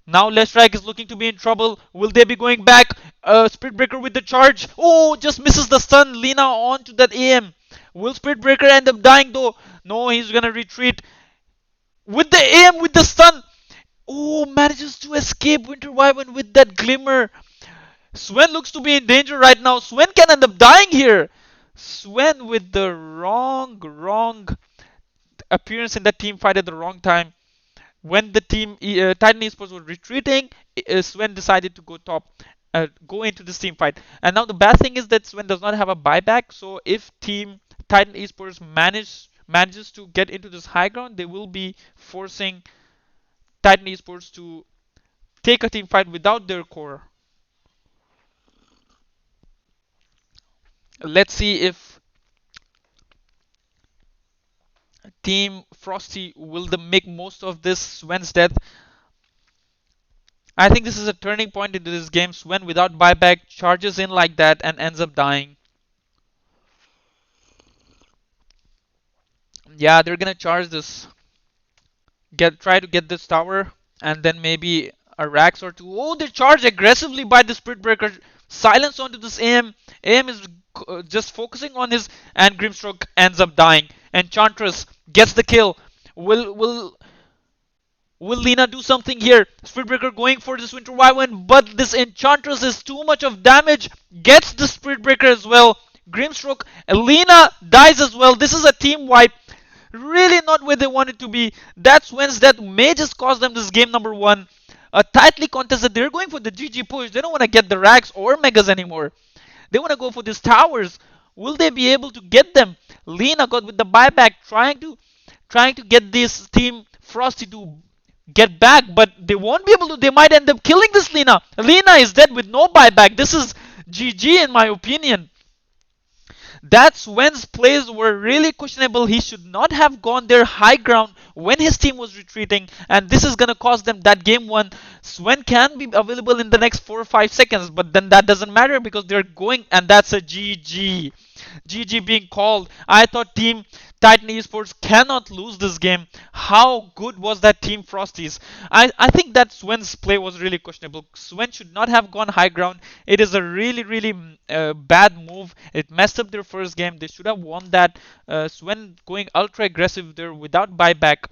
Now Leshrac is looking to be in trouble. Will they be going back? Spirit Breaker with the charge. Oh, just misses the stun. Lina onto that AM. Will Spirit Breaker end up dying though? No, he's gonna retreat. With the AM, with the stun. Oh, manages to escape Winter Wyvern with that glimmer. Sven looks to be in danger right now. Sven can end up dying here. Sven with the wrong appearance in that team fight at the wrong time. When the team Titan Esports was retreating, Sven decided to go go into this team fight. And now the bad thing is that Sven does not have a buyback. So if team Titan Esports manages to get into this high ground, they will be forcing Titan Esports to take a team fight without their core. Let's see if Team Frosty will make most of this Sven's death. I think this is a turning point into this game. Sven without buyback charges in like that and ends up dying. Yeah, they're gonna charge this. Try to get this tower and then maybe a Rax or two. Oh, they charge aggressively by the Spirit Breaker. Silence onto this AM. AM is just focusing on his, and Grimstroke ends up dying. Enchantress gets the kill. Will Lina do something here? Spiritbreaker going for this Winter Wyvern, but this Enchantress is too much of damage. Gets the Spiritbreaker as well. Grimstroke, Lina dies as well. This is a team wipe. Really not where they wanted to be. That's Sven's death may just cost them this game number 1. A tightly contested. They're going for the GG push. They don't want to get the Rags or Megas anymore. They want to go for these towers. Will they be able to get them? Lina got with the buyback, trying to get this team Frosty to get back, but they won't be able to. They might end up killing this Lina. Lina is dead with no buyback. This is GG in my opinion. That's Sven's plays were really questionable. He should not have gone there high ground when his team was retreating, and this is gonna cost them that game 1. Sven can be available in the next 4 or 5 seconds, but then that doesn't matter because they're going, and that's a GG. GG being called. I thought Team Titan Esports cannot lose this game. How good was that Team Frosties? I think that Sven's play was really questionable. Sven should not have gone high ground. It is a really bad move. It messed up their first game. They should have won that. Sven going ultra aggressive there without buyback.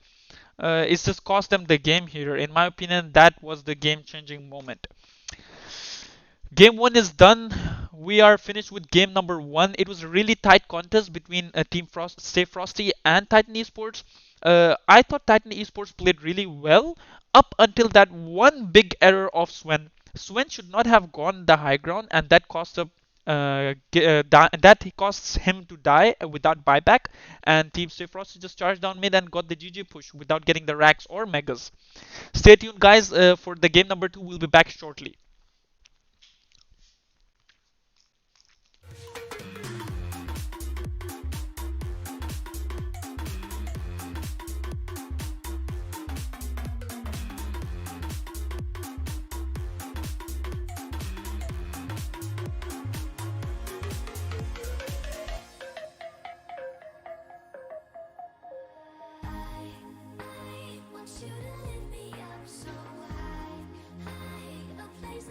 It's just cost them the game here. In my opinion, that was the game changing moment. Game 1 is done. We are finished with game number 1. It was a really tight contest between Team Stayfrosty and Titan Esports. I thought Titan Esports played really well up until that one big error of Sven. Sven should not have gone the high ground, and that costs him to die without buyback. And Team Stayfrosty just charged down mid and got the GG push without getting the racks or megas. Stay tuned, guys, for the game number 2. We'll be back shortly. Want you to lift me up so high, a place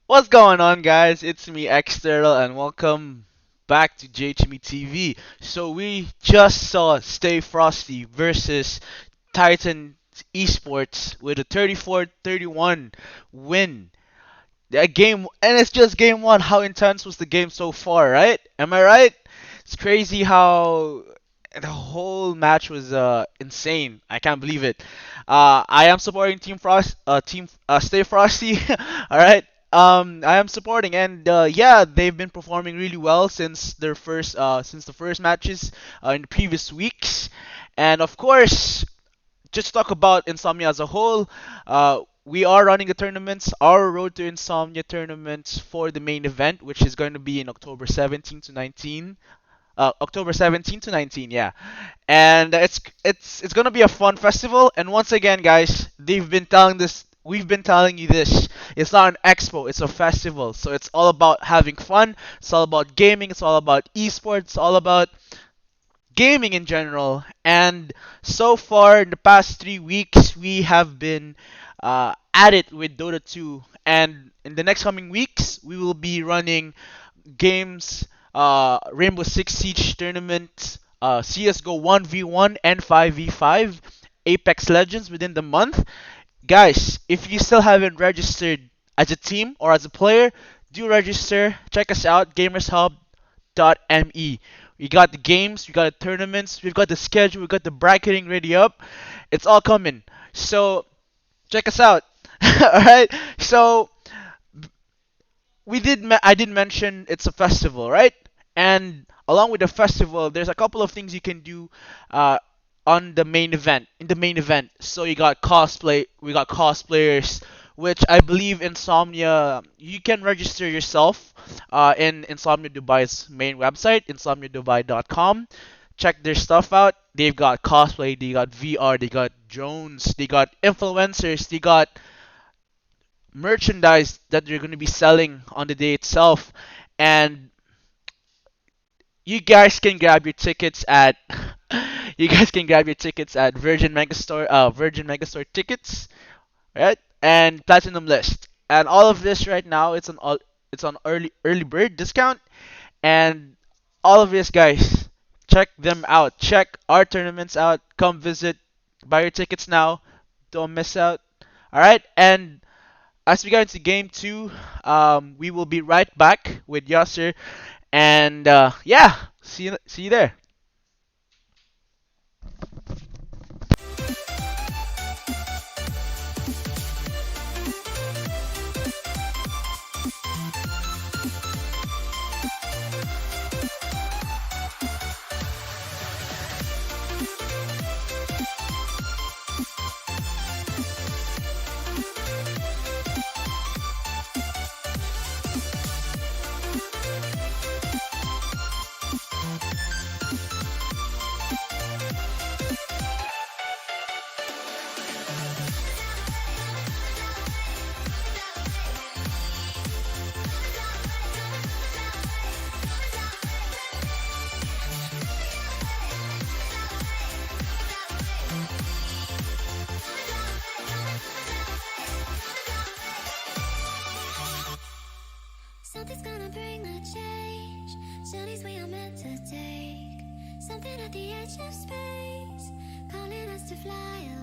What's going on, guys? It's me, External, and welcome back to JHME TV. So we just saw Stayfrosty versus Titan Esports with a 34-31 win. That game, and it's just game one. How intense was the game so far, right? Am I right? It's crazy how the whole match was insane. I can't believe it. I am supporting Stay Frosty. All right. I am supporting, and yeah, they've been performing really well since the first matches in the previous weeks, and of course, just talk about Insomnia as a whole. We are running the tournaments, our Road to Insomnia tournaments for the main event, which is going to be in October 17 to 19. October 17 to 19, yeah. And it's gonna be a fun festival. And once again, guys, we've been telling you this. It's not an expo, it's a festival. So it's all about having fun. It's all about gaming. It's all about esports. It's all about gaming in general. And so far, in the past 3 weeks, we have been at it with Dota 2. And in the next coming weeks, we will be running games, Rainbow Six Siege tournament, CS:GO 1v1 and 5v5, Apex Legends within the month. Guys, if you still haven't registered as a team or as a player, do register. Check us out, gamershub.me. We got the games, we got the tournaments, we've got the schedule, we got the bracketing ready up. It's all coming. So check us out. Alright? So I did mention it's a festival, right? And along with the festival, there's a couple of things you can do uh, on the main event. In the main event, so we got cosplayers, which I believe Insomnia. You can register yourself in Insomnia Dubai's main website, insomniadubai.com. Check their stuff out. They've got cosplay, they got VR, they got drones, they got influencers, they got merchandise that you're going to be selling on the day itself, and you guys can grab your tickets at you guys can grab your tickets at Virgin Megastore tickets, right? And Platinum List. And all of this right now, it's on early bird discount, and all of this, guys, check them out. Check our tournaments out. Come visit. Buy your tickets now. Don't miss out. All right, and as we get into game two, we will be right back with Yasser, and yeah, see you there. Something's gonna bring the change. Journeys we are meant to take. Something at the edge of space, calling us to fly away.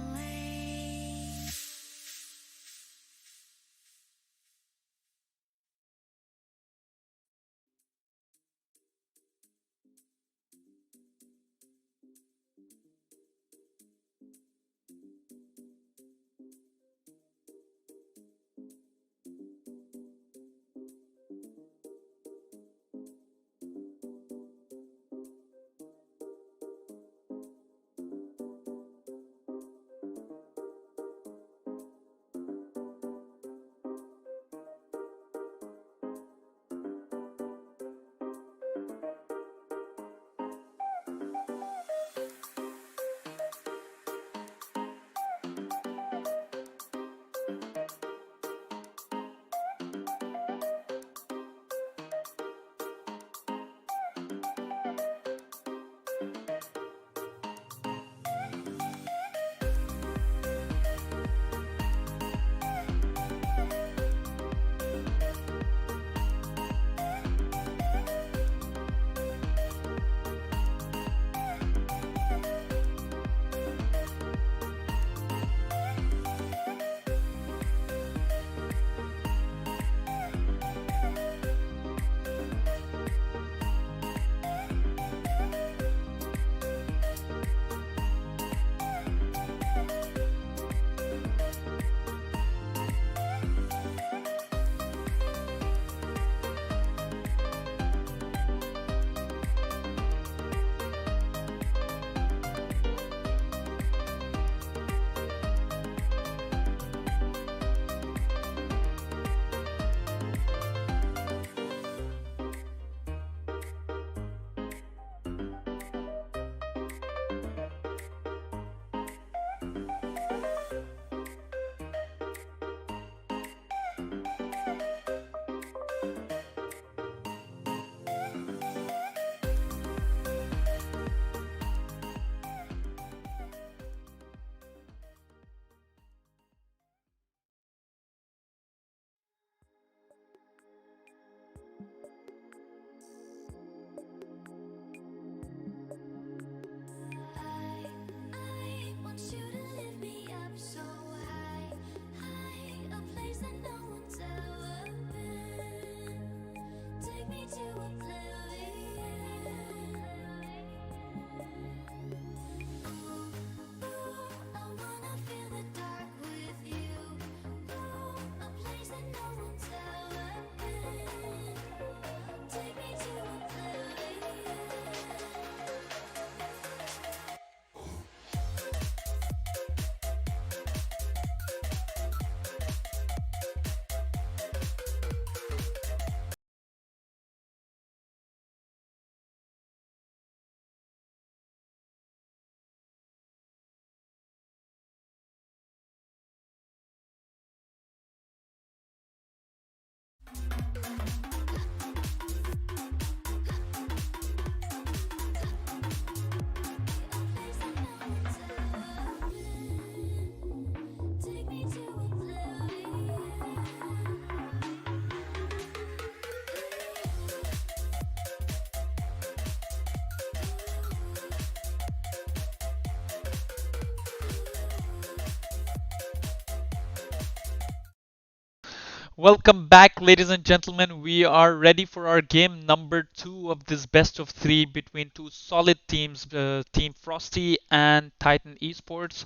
Welcome back, ladies and gentlemen. We are ready for our game number two of this best of three between two solid teams, Team Frosty and Titan Esports.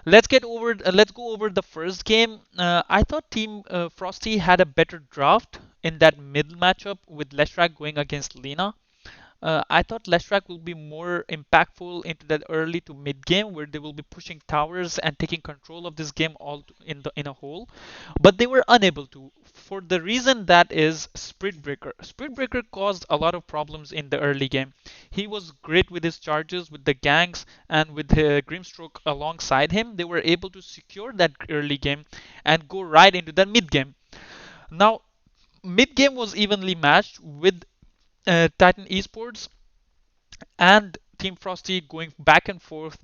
Let's go over the first game. I thought Team Frosty had a better draft in that middle matchup with Leshrak going against Lena. I thought Leshrak will be more impactful into that early to mid game where they will be pushing towers and taking control of this game in a whole, but they were unable to for the reason that is Spirit Breaker. Spirit Breaker caused a lot of problems in the early game. He was great with his charges, with the ganks, and with Grimstroke alongside him. They were able to secure that early game and go right into the mid game. Now, mid game was evenly matched with Titan Esports and Team Frosty going back and forth,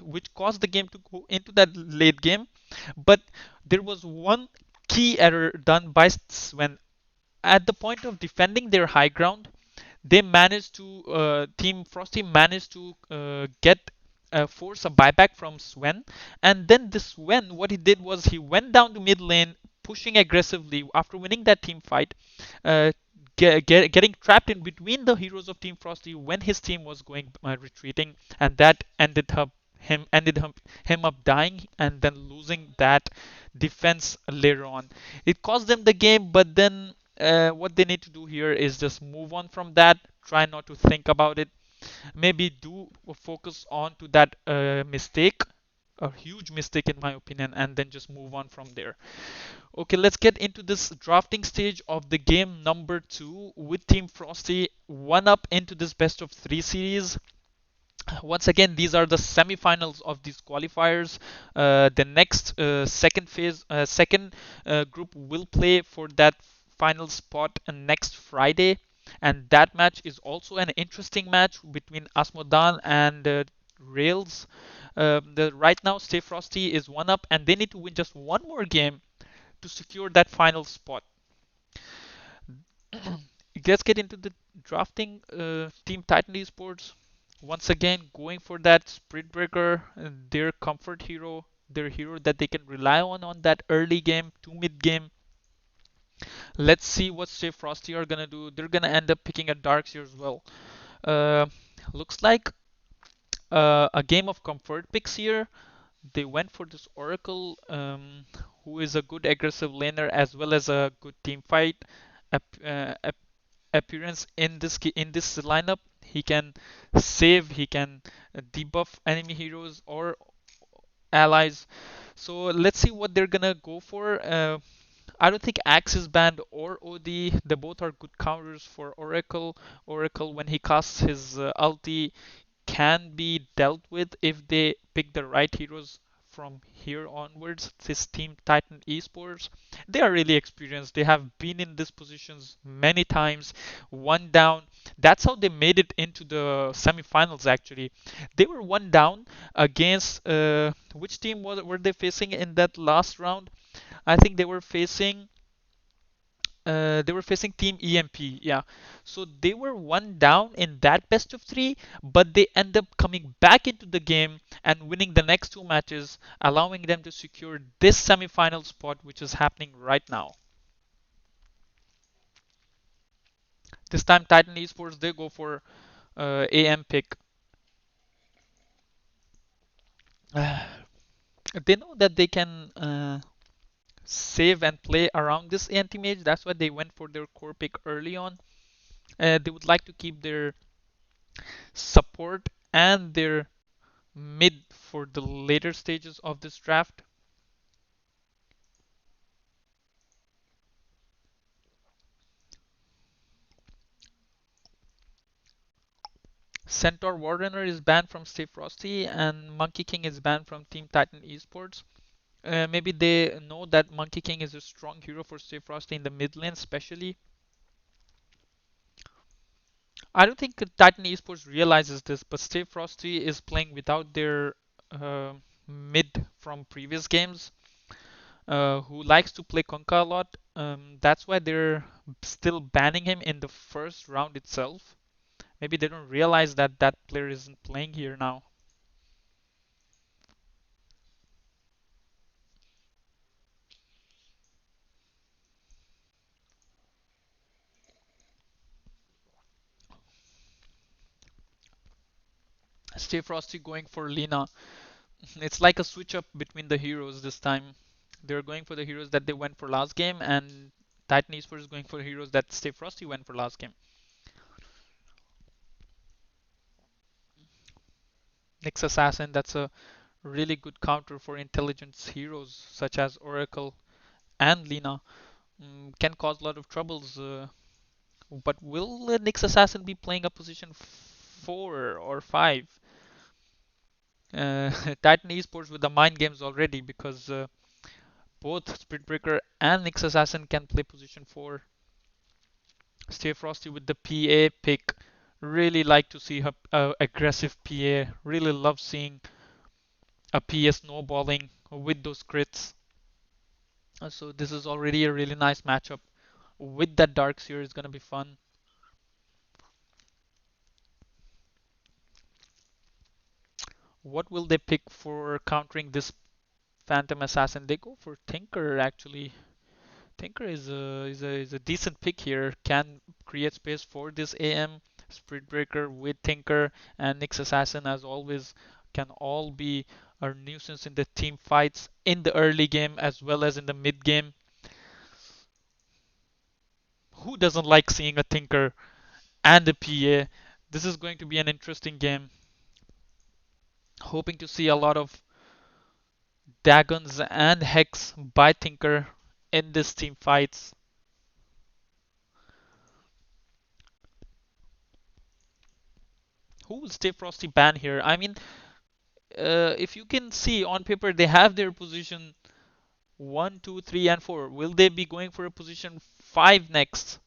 which caused the game to go into that late game. But there was one key error done by Sven. At the point of defending their high ground, Team Frosty managed to get force a buyback from Sven, and then this Sven, what he did was he went down to mid lane, pushing aggressively after winning that team fight, getting trapped in between the heroes of Team Frosty when his team was going retreating, and that ended him up dying and then losing that defense later on. It cost them the game, but then what they need to do here is just move on from that. Try not to think about it. Maybe do focus on to that mistake, a huge mistake in my opinion, and then just move on from there. Okay, let's get into this drafting stage of the game number two with Team Frosty one up into this best of three series. Once again, these are the semifinals of these qualifiers. The next second group will play for that final spot next Friday, and that match is also an interesting match between Asmodan and Rails. Right now, Stay Frosty is one up, and they need to win just one more game to secure that final spot. Let's get into the drafting. Team Titan Esports once again going for that Spirit Breaker, their comfort hero, their hero that they can rely on that early game to mid game. Let's see what Stay Frosty are gonna do. They're gonna end up picking a Darkseer as well. Uh, Looks like a game of comfort picks here. They went for this Oracle, who is a good aggressive laner as well as a good team fight appearance in this lineup. He can save, he can debuff enemy heroes or allies. So let's see what they're gonna go for. I don't think Axe is banned or OD. They both are good counters for Oracle. Oracle, when he casts his ulti, can be dealt with if they pick the right heroes from here onwards. This team Titan Esports, they are really experienced. They have been in these positions many times, one down. That's how they made it into the semifinals actually. They were one down against which team were they facing in that last round? I think they were facing Team EMP, yeah. So they were one down in that best of three, but they end up coming back into the game and winning the next two matches, allowing them to secure this semi-final spot, which is happening right now. This time, Titan Esports they go for AM pick. They know that they can save and play around this anti-mage. That's why they went for their core pick early on. They would like to keep their support and their mid for the later stages of this draft. Centaur Warrunner is banned from Stayfrosty and Monkey King is banned from Team Titan Esports. Maybe they know that Monkey King is a strong hero for Stayfrosty in the mid lane, especially. I don't think Titan Esports realizes this, but Stayfrosty is playing without their uh, mid from previous games, who likes to play Konka a lot. That's why they're still banning him in the first round itself. Maybe they don't realize that that player isn't playing here now. Stayfrosty going for Lina. It's like a switch up between the heroes this time. They're going for the heroes that they went for last game, and Titan Esports is going for the heroes that Stayfrosty went for last game. Nyx Assassin, that's a really good counter for intelligence heroes such as Oracle and Lina. Can cause a lot of troubles. But will Nyx Assassin be playing a position 4 or 5? Titan Esports with the mind games already because both Spirit Breaker and Nyx Assassin can play position 4. Stay Frosty with the PA pick. Really like to see her aggressive PA. Really love seeing a PA snowballing with those crits. So this is already a really nice matchup. With that Dark Seer is gonna be fun. What will they pick for countering this Phantom Assassin? They go for Tinker actually. Tinker is a decent pick here. Can create space for this AM. Spirit Breaker with Tinker and Nyx Assassin as always can all be a nuisance in the team fights in the early game as well as in the mid game. Who doesn't like seeing a Tinker and a PA? This is going to be an interesting game. Hoping to see a lot of Dagons and Hex by Tinker in this team fights. Who will stay Frosty ban here? I mean, if you can see on paper, they have their position 1, 2, 3, and 4. Will they be going for a position 5 next?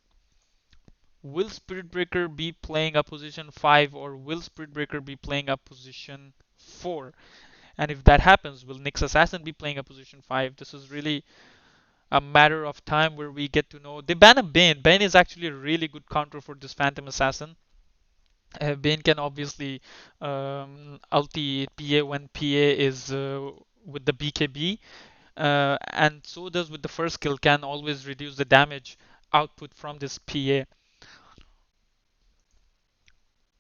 Will Spirit Breaker be playing a position 5 or will Spirit Breaker be playing a position 4? And if that happens, will Nyx Assassin be playing a position 5? This is really a matter of time where we get to know. They ban a Bane. Bane is actually a really good counter for this Phantom Assassin. Bane can obviously ulti PA when PA is with the BKB, and so does with the first skill, can always reduce the damage output from this PA.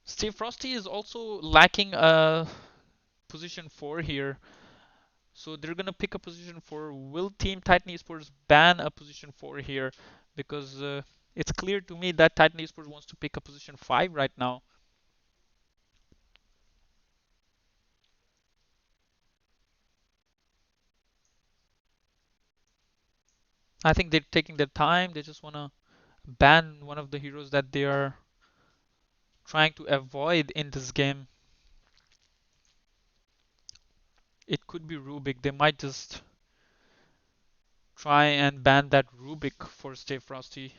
Steve Frosty is also lacking a position 4 here. So they're gonna pick a position 4. Will Team Titan Esports ban a position 4 here? Because it's clear to me that Titan Esports wants to pick a position 5 right now. I think they're taking their time. They just wanna ban one of the heroes that they are trying to avoid in this game. It could be Rubik. They might just try and ban that Rubik for Stay Frosty.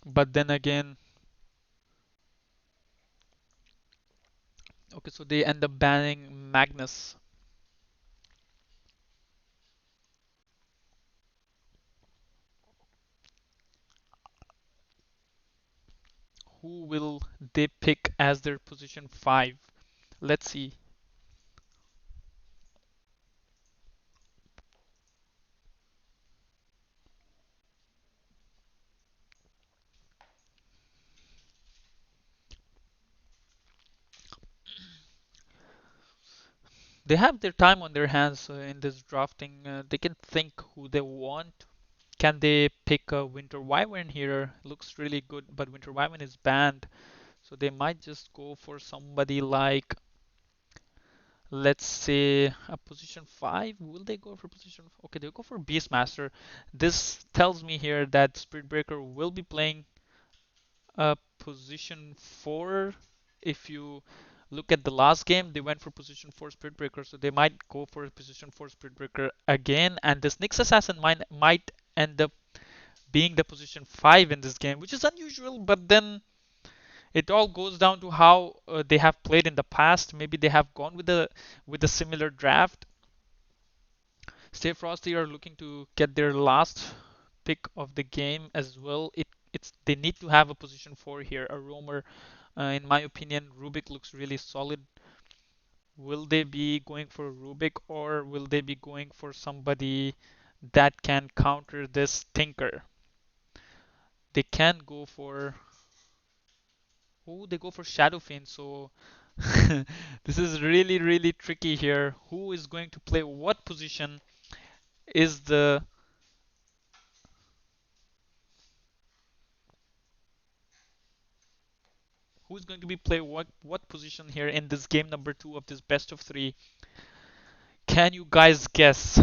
But then again, okay, so they end up banning Magnus. Who will they pick as their position 5? Let's see. They have their time on their hands in this drafting. They can think who they want. Can they pick a Winter Wyvern here? Looks really good, but Winter Wyvern is banned. So they might just go for somebody like, let's say, a position 5. Will they go for position? Okay, they'll go for Beastmaster. This tells me here that Spirit Breaker will be playing a position 4. If you look at the last game, they went for position 4 Spirit Breaker, so they might go for position 4 Spirit Breaker again. And this Nyx Assassin might end up being the position 5 in this game, which is unusual, but then it all goes down to how they have played in the past. Maybe they have gone with a similar draft. Stay Frosty are looking to get their last pick of the game as well. It's they need to have a position 4 here, a roamer. In my opinion, Rubik looks really solid. Will they be going for Rubik or will they be going for somebody that can counter this Tinker? They can go for. Oh, they go for Shadow Fiend. So this is really, really tricky here. Who is going to play what position? Is the Who's going to be play what position here in this game number 2 of this best of 3? Can you guys guess?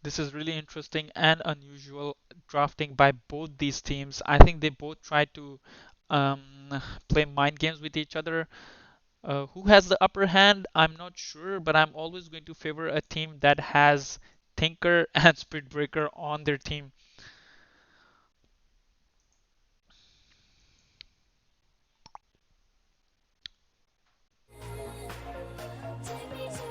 This is really interesting and unusual drafting by both these teams. I think they both try to play mind games with each other. Who has the upper hand? I'm not sure, but I'm always going to favor a team that has Tinker and Spiritbreaker on their team. Take me to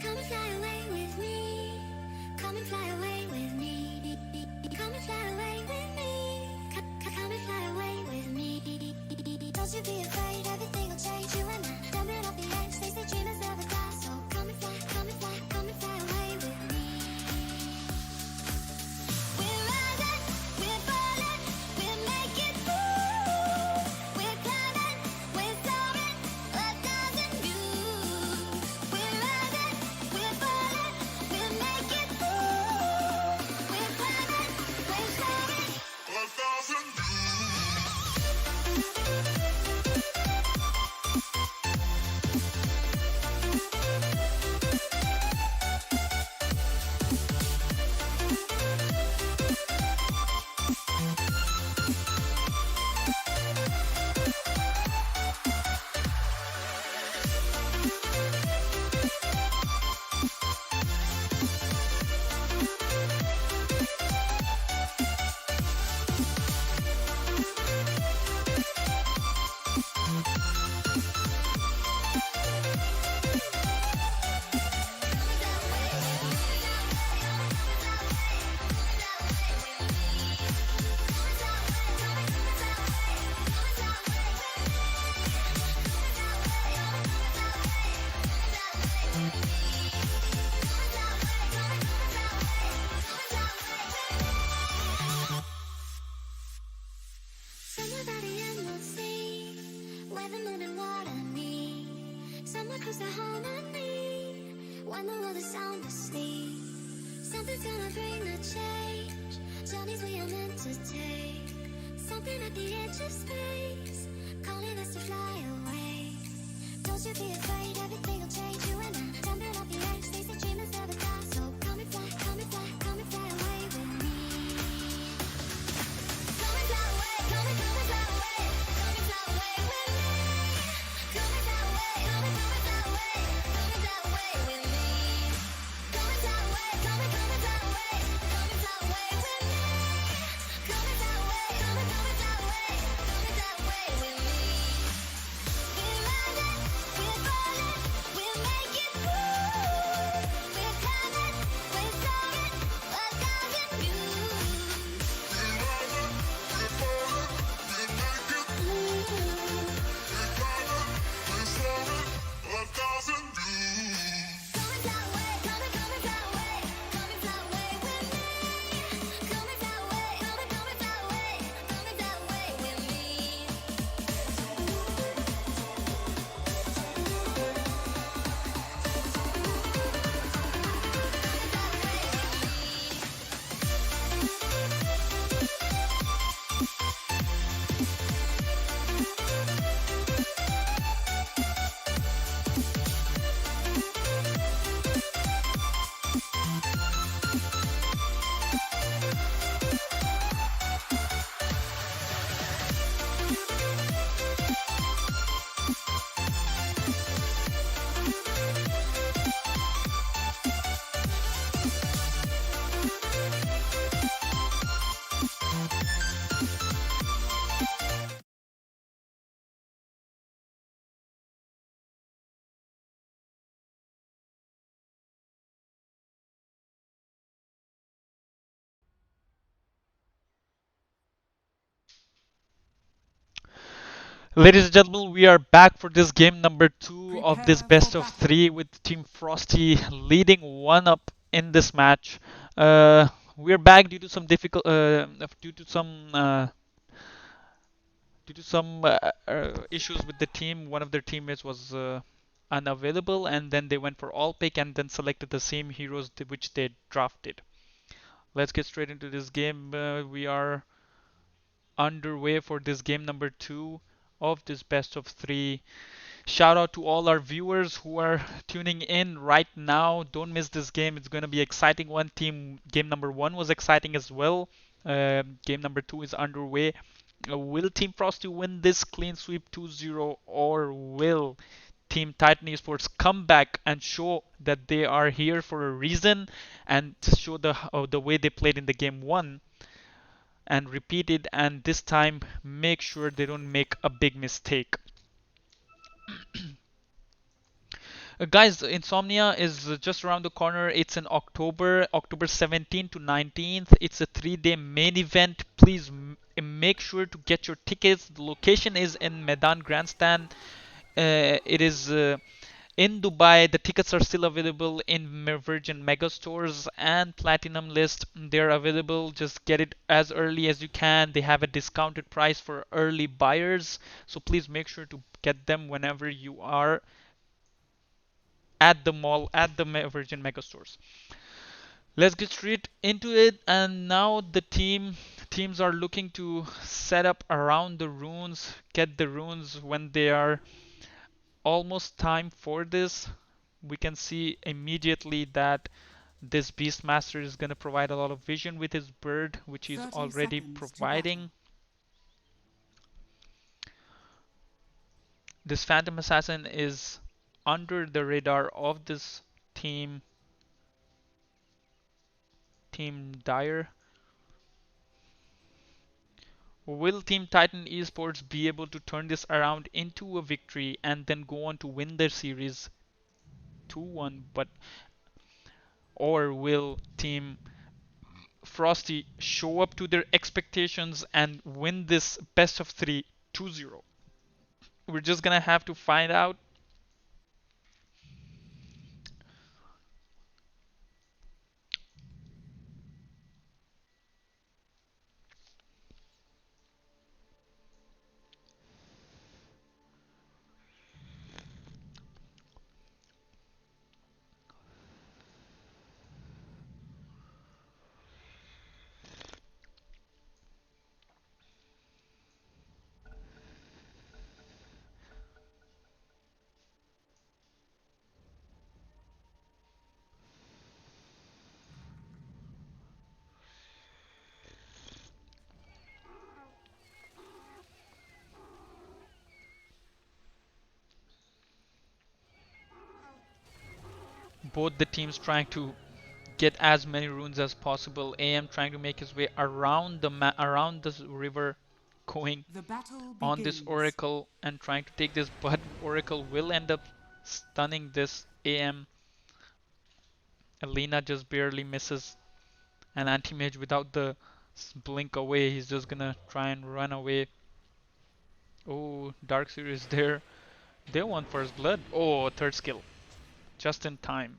come and fly away with me. Come and fly away with me. Come and fly away with me. Come and fly away with me. Don't you be afraid, everything will change. You and I, jumping off the edge. They say dreamers never die, so come and fly, come and fly, come and fly away with me. We're rising, we're falling, we'll make it through. We're climbing, we're soaring, 1,000 views. We're rising, we're falling, we'll make it through. We're climbing, we're soaring, 1,000 Somewhere by the emerald sea, where the moon and water meet. Somewhere close to harmony, when the world is sound asleep. Something's gonna bring the change, journeys we are meant to take. Something at the edge of space, calling us to fly away. Don't you be afraid, everything will change. You and I, jumping off the edge. They say dreamers never die, so come and fly, come and fly, come and fly away with me. Come and fly away, come and fly away, come and fly away with me. Come and fly away, come and fly away, come and fly away with me. Come and fly away, come and fly away, come and fly away with me. Come and fly away, come and fly away, come and fly away with me. We're rising, we're falling, we'll make it Ladies and gentlemen, we are back for this game number 2 of this Prepare for best of battle. 3 with Team Frosty leading 1 up in this match. We're back due to some difficult, due to some issues with the team. One of their teammates was unavailable, and then they went for all pick and then selected the same heroes which they drafted. Let's get straight into this game. We are underway for this game number 2 of this best of 3. Shout out to all our viewers who are tuning in right now. Don't miss this game. It's going to be an exciting one. Team game number 1 was exciting as well. Game number 2 is underway. Will Team Frosty win this clean sweep 2-0, or will Team Titan Esports come back and show that they are here for a reason and show the way they played in the game 1 and repeat it, and this time make sure they don't make a big mistake. Guys, Insomnia is just around the corner. It's in October 17th to 19th. It's a 3-day main event. Please make sure to get your tickets. The location is in Meydan Grandstand. It is in Dubai. The tickets are still available in Virgin Mega Stores and Platinum List. They're available. Just get it as early as you can. They have a discounted price for early buyers. So please make sure to get them whenever you are at the mall, at the Virgin Mega Stores. Let's get straight into it. And now the teams are looking to set up around the runes, get the runes when they are almost time for this. We can see immediately that this Beastmaster is going to provide a lot of vision with his bird, which he's 30 already seconds to battle. providing. This Phantom Assassin is under the radar of this team, Team Dire. Will Team Titan Esports be able to turn this around into a victory and then go on to win their series 2-1? Or will Team Frosty show up to their expectations and win this best of 3 2-0? We're just gonna have to find out. Both the teams trying to get as many runes as possible. AM trying to make his way around around this river, going The battle on this begins. Oracle and trying to take this, but Oracle will end up stunning this AM. Alina just barely misses an anti-mage without the blink away. He's just gonna try and run away. Oh, Darkseer is there. They want first blood. Oh, third skill. Just in time.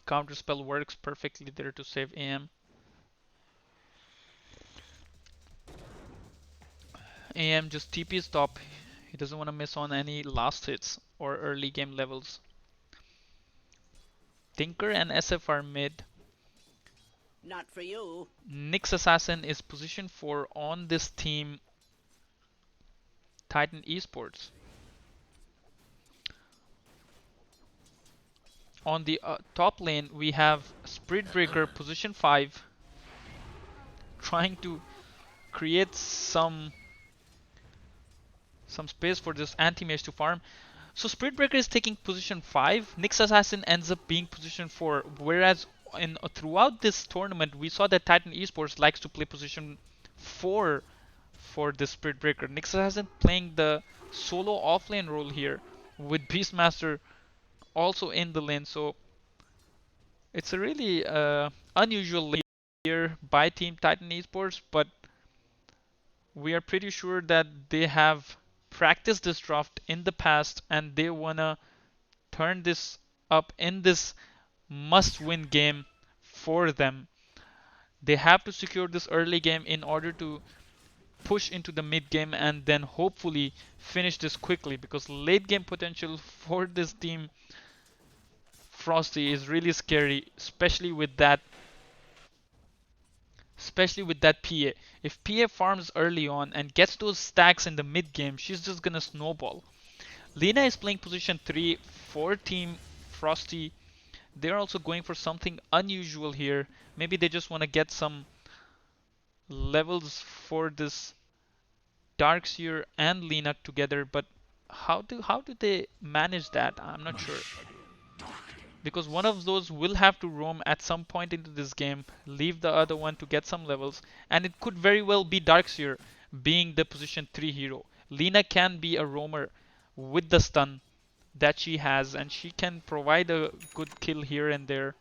Counter spell works perfectly there to save AM. AM just TP stop. He doesn't want to miss on any last hits or early game levels. Tinker and SF are mid. Not for you. Nyx Assassin is position 4 on this team Titan Esports. On the top lane we have Spirit Breaker position 5 trying to create some space for this anti-mage to farm. So Spirit Breaker is taking position 5, Nyx Assassin ends up being position 4, whereas throughout this tournament we saw that Titan Esports likes to play position 4 for the Spirit Breaker. Nyx Assassin playing the solo offlane role here with Beastmaster also in the lane, so it's a really unusual lane here by Team Titan Esports, but we are pretty sure that they have practiced this draft in the past and they wanna turn this up in this must-win game for them. They have to secure this early game in order to push into the mid game and then hopefully finish this quickly, because late game potential for this team Frosty is really scary, especially with that PA. If PA farms early on and gets those stacks in the mid game, she's just gonna snowball. Lena is playing position 3 for Team Frosty. They're also going for something unusual here. Maybe they just want to get some levels for this Darkseer and Lena together, but how do they manage that? I'm not sure. Because one of those will have to roam at some point into this game, leave the other one to get some levels, and it could very well be Darkseer being the position 3 hero. Lena can be a roamer with the stun that she has, and she can provide a good kill here and there.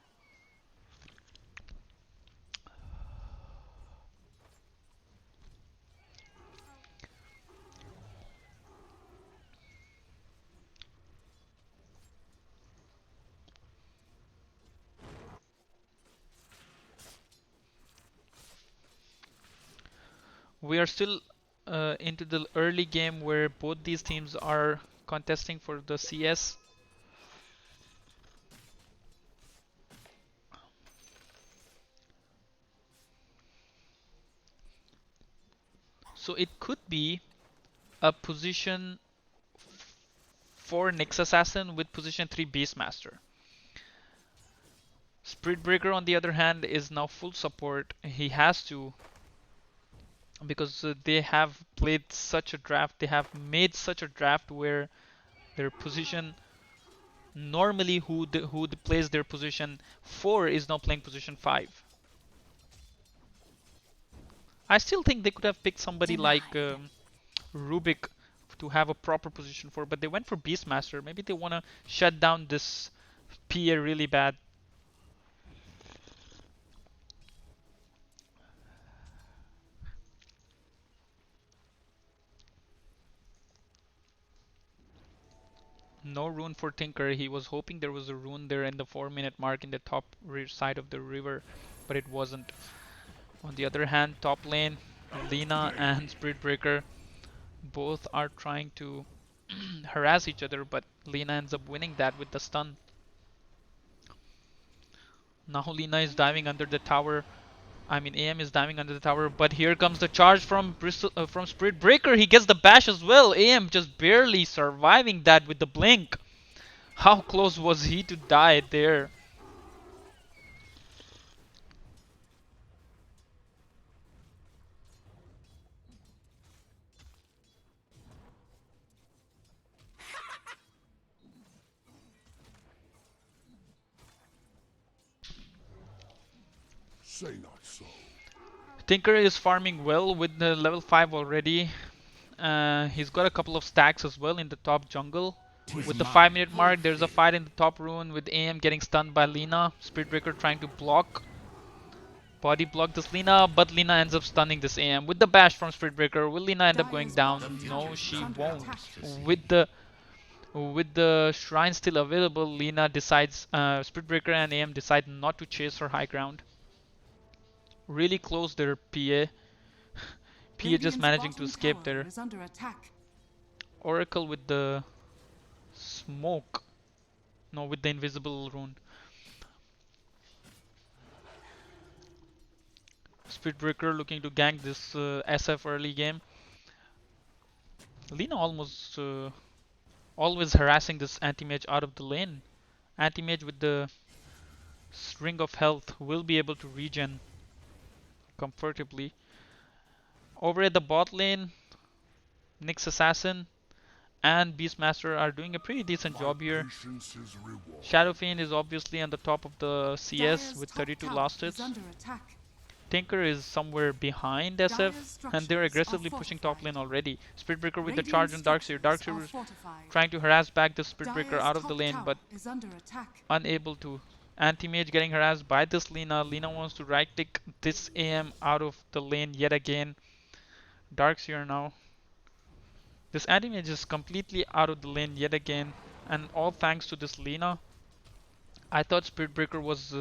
We are still into the early game where both these teams are contesting for the CS. So it could be a position 4 Nyx Assassin with position 3 Beastmaster. Spirit Breaker on the other hand is now full support. He has to, because they have played such a draft, they have made such a draft where their position normally who plays their position 4 is now playing position 5. I still think they could have picked somebody like Rubik to have a proper position 4, but they went for Beastmaster. Maybe they want to shut down this PA really bad. No rune for Tinker. He was hoping there was a rune there in the 4-minute mark in the top rear side of the river, but it wasn't. On the other hand, top lane, Lina and Spirit Breaker both are trying to harass each other, but Lina ends up winning that with the stun. Now Lina is diving under the tower. I mean, AM is diving under the tower, but here comes the charge from from Spirit Breaker. He gets the bash as well. AM just barely surviving that with the blink. How close was he to die there? Say not so. Tinker is farming well with the level 5 already. He's got a couple of stacks as well in the top jungle. With the 5-minute mark, there's a fight in the top rune with AM getting stunned by Lina. Spirit Breaker trying to block. Body block this Lina, but Lina ends up stunning this AM. With the bash from Spirit Breaker, will Lina end up going down? No, she won't. With the shrine still available, Lina decides, Spirit Breaker and AM decide not to chase her high ground. Really close there, PA. PA just managing to escape there. Oracle with the smoke. No, with the invisible rune. Spirit Breaker looking to gank this SF early game. Lina almost always harassing this anti-mage out of the lane. Anti-mage with the ring of health will be able to regen comfortably. Over at the bot lane, Nyx Assassin and Beastmaster are doing a pretty decent job here. Shadow Fiend is obviously on the top of the CS with 32 last hits. Tinker is somewhere behind SF, and they're aggressively pushing top lane already. Spirit Breaker with the charge on Darkseer. Darkseer is trying to harass back the Spirit Breaker out of the lane, but unable to. Anti-mage getting harassed by this Lina. Lina wants to right click this AM out of the lane yet again. Darkseer now This anti-mage is completely out of the lane yet again, and all thanks to this Lina. I thought Spirit Breaker was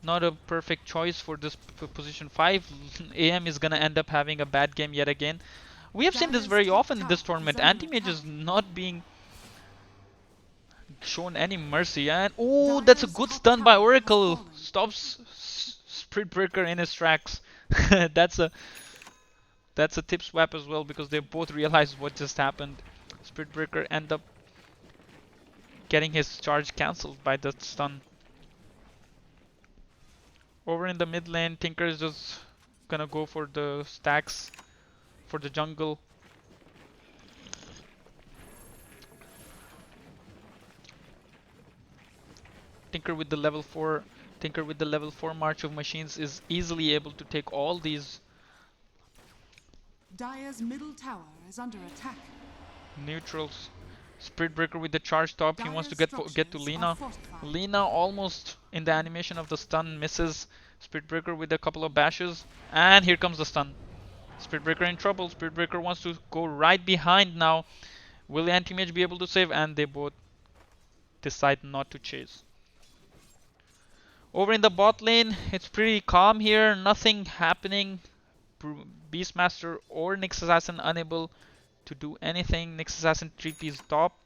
not a perfect choice for this position 5. AM is gonna end up having a bad game yet again. We have seen this Dire's very top often in tower this is tournament. under Anti-mage attack. is not being shown any mercy, and oh, that's a Dire's good top stun by tower has Oracle. fallen. Stops Spirit Breaker in his tracks. that's a that's a tip swap as well because they both realized what just happened. Spirit Breaker end up getting his charge cancelled by the stun. Over in the mid lane, Tinker is just gonna go for the stacks for the jungle. Tinker with the level 4 Tinker with the level 4 March of Machines is easily able to take all these Dire's middle tower is under attack. neutrals. Spirit Breaker with the charge top, he wants to Dire's get to structures are Lina. fortified. Lina almost in the animation of the stun misses Spirit Breaker with a couple of bashes, and here comes the stun. Spirit Breaker in trouble. Spirit Breaker wants to go right behind now. Will the anti-mage be able to save? And they both decide not to chase. Over in the bot lane, it's pretty calm here. Nothing happening. Beastmaster or Nyx Assassin unable to do anything. Nyx Assassin 3P's top,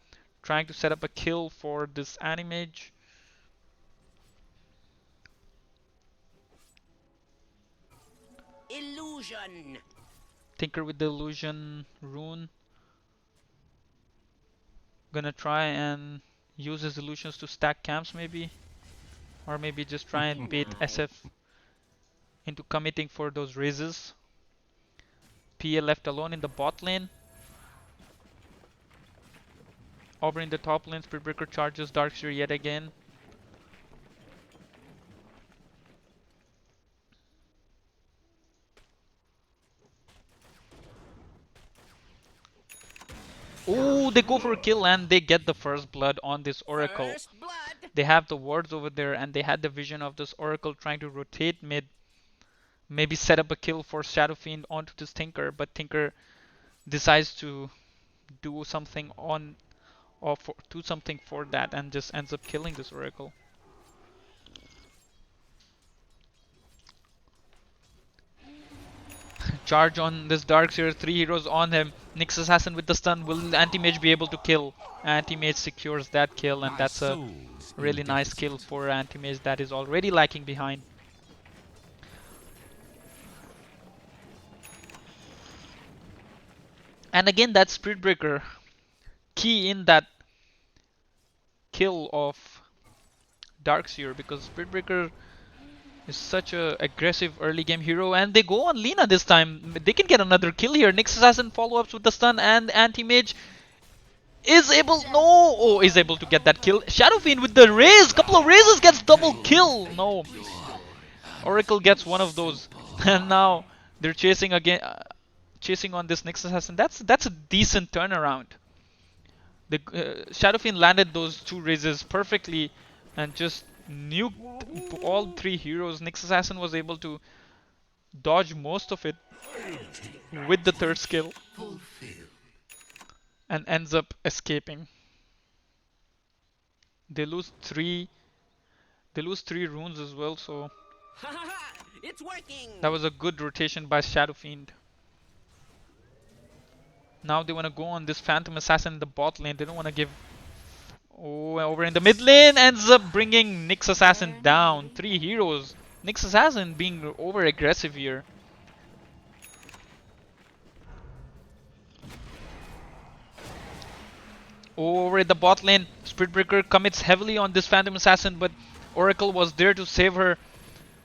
trying to set up a kill for this Animage. Illusion. Tinker with the illusion rune. Gonna try and use his illusions to stack camps maybe. Or maybe just try and bait SF into committing for those raises. PA left alone in the bot lane. Over in the top lane, Spirit Breaker charges Darkseer yet again. Oh, they go for a kill and they get the first blood on this Oracle. First blood. They have the wards over there and they had the vision of this Oracle trying to rotate mid. Maybe set up a kill for Shadow Fiend onto this Tinker, but Tinker decides to do something on or do something for that and just ends up killing this Oracle. Charge on this Darkseer, 3 heroes on him. Nyx Assassin with the stun. Will Anti-Mage be able to kill? Anti-Mage secures that kill, and that's a really nice kill for Anti-Mage that is already lagging behind. And again, that Spirit Breaker key in that kill of Darkseer, because Spirit Breaker is such a aggressive early game hero, and they go on Lina this time. They can get another kill here. Nyx Assassin follow-ups with the stun, and Anti-Mage is able is able to get that kill. Shadow Fiend with the raise, couple of raises, gets double kill. No, Oracle gets one of those, and now they're chasing again, chasing on this Nyx Assassin. That's a decent turnaround. The Shadow Fiend landed those 2 raises perfectly, and just nuked all 3 heroes. Nyx Assassin was able to dodge most of it with the 3rd skill and ends up escaping. They lose 3 runes as well, so Ha ha ha! It's working. that was a good rotation by Shadow Fiend. Now they want to go on this Phantom Assassin in the bot lane. They don't want to give. Oh, over in the mid lane ends up bringing Nyx Assassin down. 3 heroes. Nyx Assassin being over aggressive here. Over at the bot lane, Spirit Breaker commits heavily on this Phantom Assassin, but Oracle was there to save her.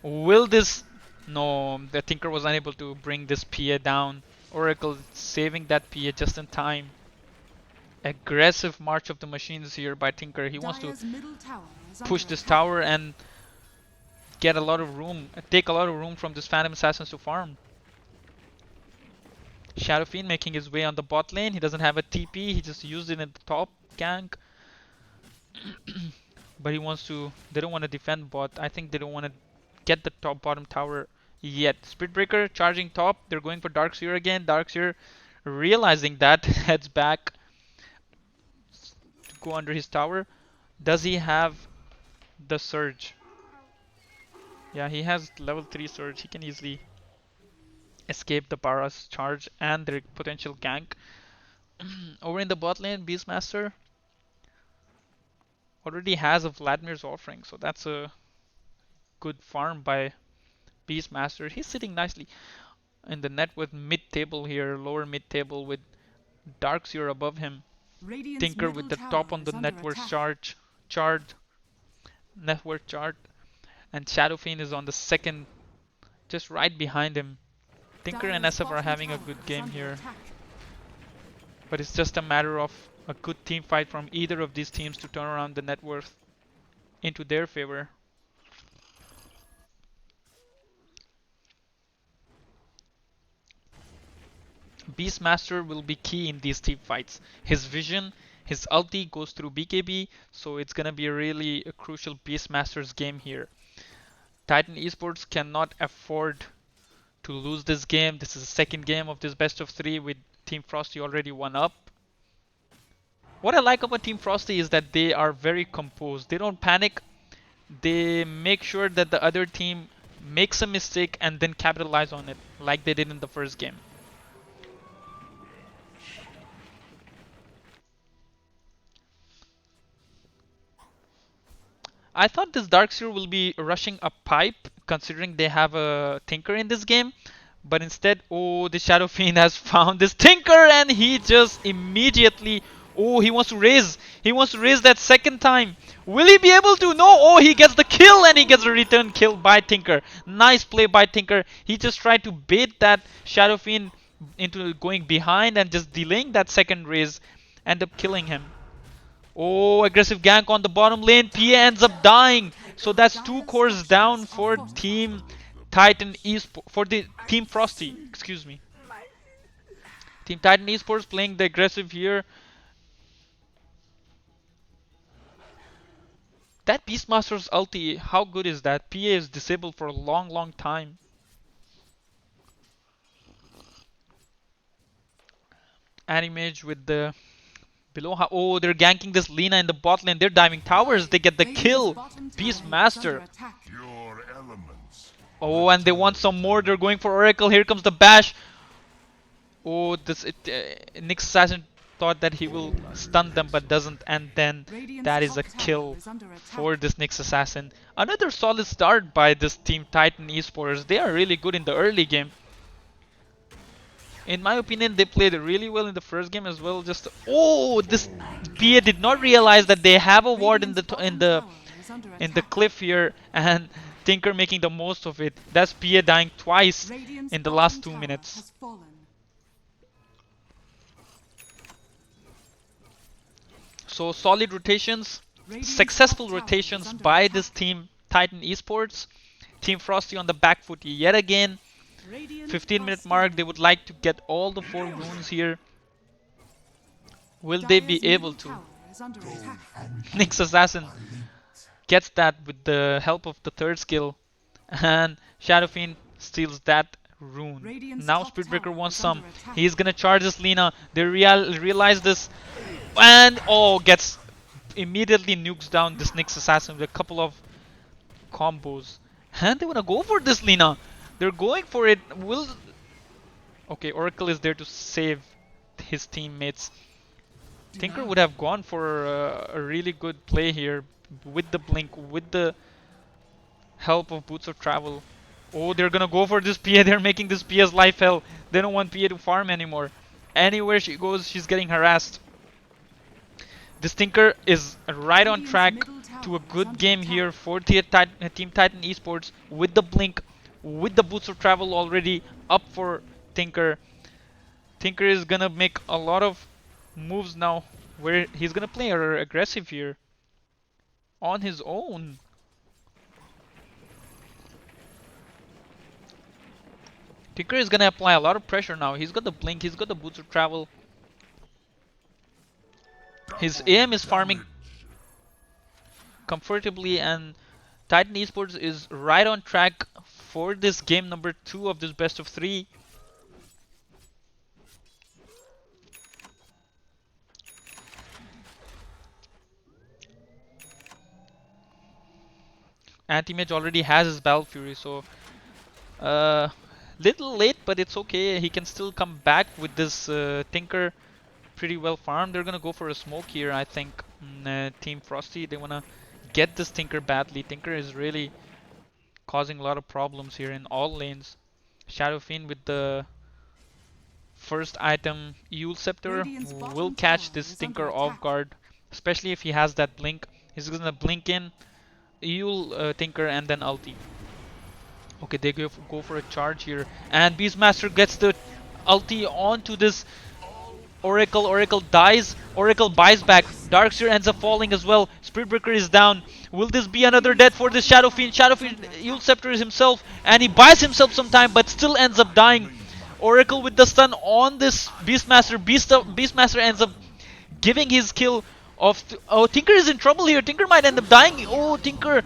Will this... No, the Tinker was unable to bring this PA down. Oracle saving that PA just in time. Aggressive March of the Machines here by Tinker. He wants to push this tower and get a lot of room, take a lot of room from this Phantom Assassins to farm. Shadow Fiend making his way on the bot lane. He doesn't have a TP. He just used it in the top gank. But he wants to... They don't want to defend bot. I think they don't want to get the top bottom tower yet. Spirit Breaker charging top. They're going for Darkseer again. Darkseer realizing that, heads back to go under his tower. Does he have the surge? Yeah, he has level 3 surge. He can easily escape the Bara's charge and their potential gank. Over in the bot lane, Beastmaster already has a Vladimir's offering, so that's a good farm by Beastmaster. He's sitting nicely in the net with mid table here, lower mid table with Darkseer above him. Radiant's Tinker with middle the tower top on the is under network attack. network chart, and Shadow Fiend is on the second, just right behind him. Tinker and Dire's SF are bottom having a tower good is game under here, attack. but it's just a matter of a good team fight from either of these teams to turn around the net worth into their favor. Beastmaster will be key in these team fights. His vision, his ulti goes through BKB, so it's gonna be really a crucial Beastmaster's game here. Titan Esports cannot afford to lose this game. This is the second game of this best of 3 with Team Frosty already one up. What I like about Team Frosty is that they are very composed. They don't panic. They make sure that the other team makes a mistake and then capitalize on it, like they did in the first game. I thought this Darkseer will be rushing a pipe, considering they have a Tinker in this game. But instead, oh, the Shadow Fiend has found this Tinker, and he just immediately, oh, he wants to raise. He wants to raise that second time. Will he be able to? No. Oh, he gets the kill, and he gets a return kill by Tinker. Nice play by Tinker. He just tried to bait that Shadow Fiend into going behind and just delaying that second raise. End up killing him. Oh, aggressive gank on the bottom lane. PA ends up dying. So that's 2 cores down for Team Titan Esports, for the Team Frosty, excuse me. Team Titan Esports playing the aggressive here. That Beastmaster's ulti, how good is that? PA is disabled for a long time. Animage with the below. Oh, they're ganking this Lina in the bot lane. They're diving towers. They get the Radiant's kill. bottom tower is Beastmaster. under attack. Your elements. Oh, and they want some more. They're going for Oracle. Here comes the bash. Oh, Nyx Assassin thought that he will stun them, but doesn't. And then Radiant's that is a top tower kill is under attack. for this Nyx Assassin. Another solid start by this Team Titan Esports. They are really good in the early game. In my opinion, they played really well in the first game as well. Just this PA did not realize that they have a ward in the cliff here, and Tinker making the most of it. That's PA dying twice in the last 2 minutes. So solid rotations, successful rotations by this Team Titan Esports. Team Frosty on the back foot yet again. 15-minute mark, they would like to get all the 4 wounds here. Will they be able to? Nyx Assassin gets that with the help of the third skill, and Shadow Fiend steals that rune. Now Spiritbreaker wants some. He's gonna charge this Lina. They realize this, and gets immediately nukes down this Nyx Assassin with a couple of combos. And they wanna go for this Lina. They're going for it. Okay, Oracle is there to save his teammates. Tinker would have gone for a really good play here with the blink, with the help of Boots of Travel. Oh, they're gonna go for this PA. They're making this PA's life hell. They don't want PA to farm anymore. Anywhere she goes, she's getting harassed. This Tinker is right on track to a good game here for Team Titan Esports with the blink, with the Boots of Travel already up for Tinker. Tinker is gonna make a lot of moves now where he's gonna play aggressive here on his own. Tinker is gonna apply a lot of pressure now. He's got the blink, he's got the Boots of Travel. His AM is farming comfortably, and Titan Esports is right on track for this game number 2 of this best of 3. Anti-Mage already has his Battle Fury, so little late, but it's okay. He can still come back with this Tinker pretty well farmed. They're gonna go for a smoke here, I think. Team Frosty, they wanna get this Tinker badly. Tinker is really causing a lot of problems here in all lanes. Shadow Fiend with the first item, Eul Scepter, Radiant's will bottom catch tower this is under Tinker off attack. guard, especially if he has that blink. He's gonna blink in, Eul Tinker, and then ulti. Okay, they go for a charge here, and Beastmaster gets the ulti onto this Oracle. Oracle dies. Oracle buys back. Darkseer ends up falling as well. Spiritbreaker is down. Will this be another death for this Shadow Fiend? Shadow Fiend, Eul Scepter is himself, and he buys himself some time, but still ends up dying. Oracle with the stun on this Beastmaster. Beastmaster ends up giving his kill of. Oh, Tinker is in trouble here. Tinker might end up dying. Oh, Tinker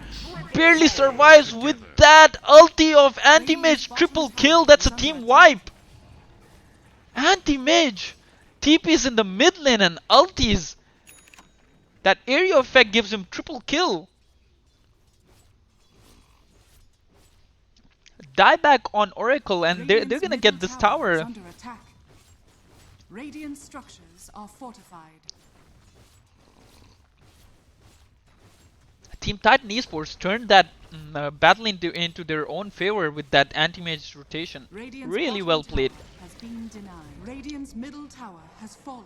barely survives with that ulti of Anti-Mage. Triple kill. That's a team wipe. Anti-Mage TP's in the mid lane and ultis. That area effect gives him triple kill. Die back on Oracle, and they're gonna get this tower. Is under attack. Radiant structures are fortified. Team Titan Esports turned that battle into their own favor with that anti-mage rotation. Radiant's Really bottom well played. tower has been denied. Radiant's middle tower has fallen.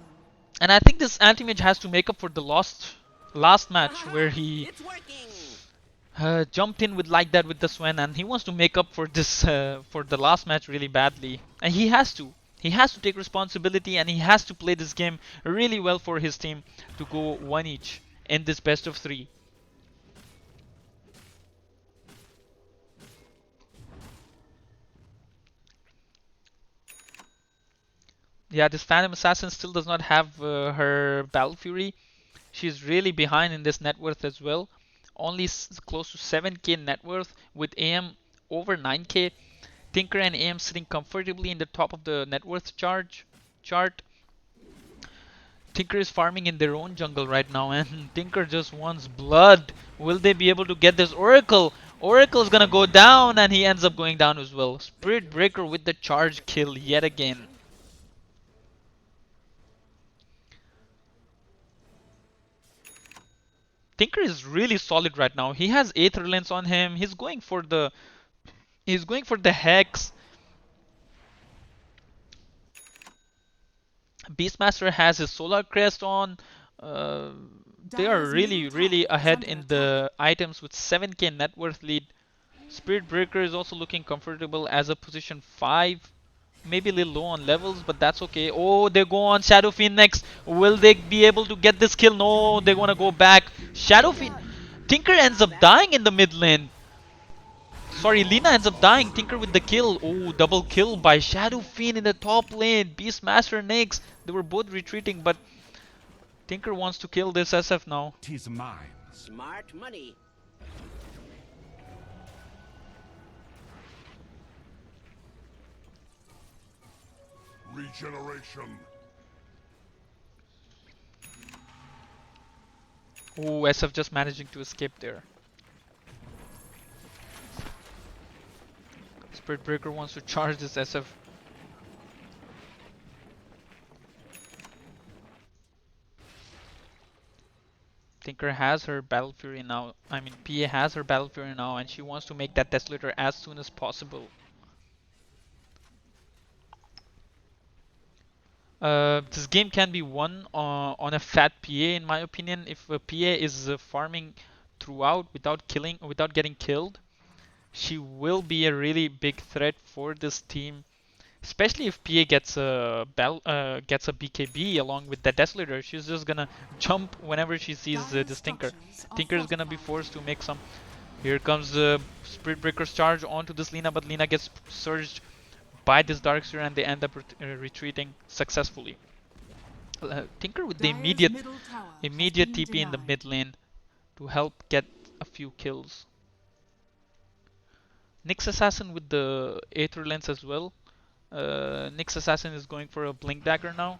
And I think this anti-mage has to make up for the last match where he It's working. jumped in with like that with the Sven, and he wants to make up for this for the last match really badly. And he has to. He has to take responsibility, and he has to play this game really well for his team to go one each in this best of 3. Yeah, this Phantom Assassin still does not have her Battle Fury. She's really behind in this net worth as well. Only close to 7k net worth with AM over 9k. Tinker and AM sitting comfortably in the top of the net worth chart. Tinker is farming in their own jungle right now, and Tinker just wants blood. Will they be able to get this Oracle? Oracle's gonna go down, and he ends up going down as well. Spirit Breaker with the charge kill yet again. Tinker is really solid right now. He has Aether Lens on him. He's going for the Hex. Beastmaster has his Solar Crest on. They are Dire's really, middle really tower is ahead under in attack. the items with 7k net worth lead. Spirit Breaker is also looking comfortable as a position 5. Maybe a little low on levels, but that's okay. Oh, they go on Shadow Fiend next. Will they be able to get this kill? No, they want to go back. Shadow Fiend. Tinker ends up dying in the mid lane. Sorry, Lina ends up dying. Tinker with the kill. Oh, double kill by Shadow Fiend in the top lane. Beastmaster and Nyx. They were both retreating, but Tinker wants to kill this SF now. Tis mine. Smart money. Regeneration. Oh, SF just managing to escape there. Spirit Breaker wants to charge this SF. Tinker has her Battle Fury now. I mean, PA has her Battle Fury now, and she wants to make that Desolator as soon as possible. This game can be won on a fat PA, in my opinion. If a PA is farming throughout without getting killed, she will be a really big threat for this team. Especially if PA gets a BKB along with the Desolator, she's just gonna jump whenever she sees Dire's this Tinker. structures are Tinker is gonna be fortified. forced to make some. Here comes the Spirit Breaker's charge onto this Lina, but Lina gets surged by this Darkseer, and they end up retreating successfully. Tinker with the Dire's middle tower has immediate been TP in the denied. mid lane to help get a few kills. Nyx Assassin with the Aether Lens as well. Nyx Assassin is going for a Blink Dagger now.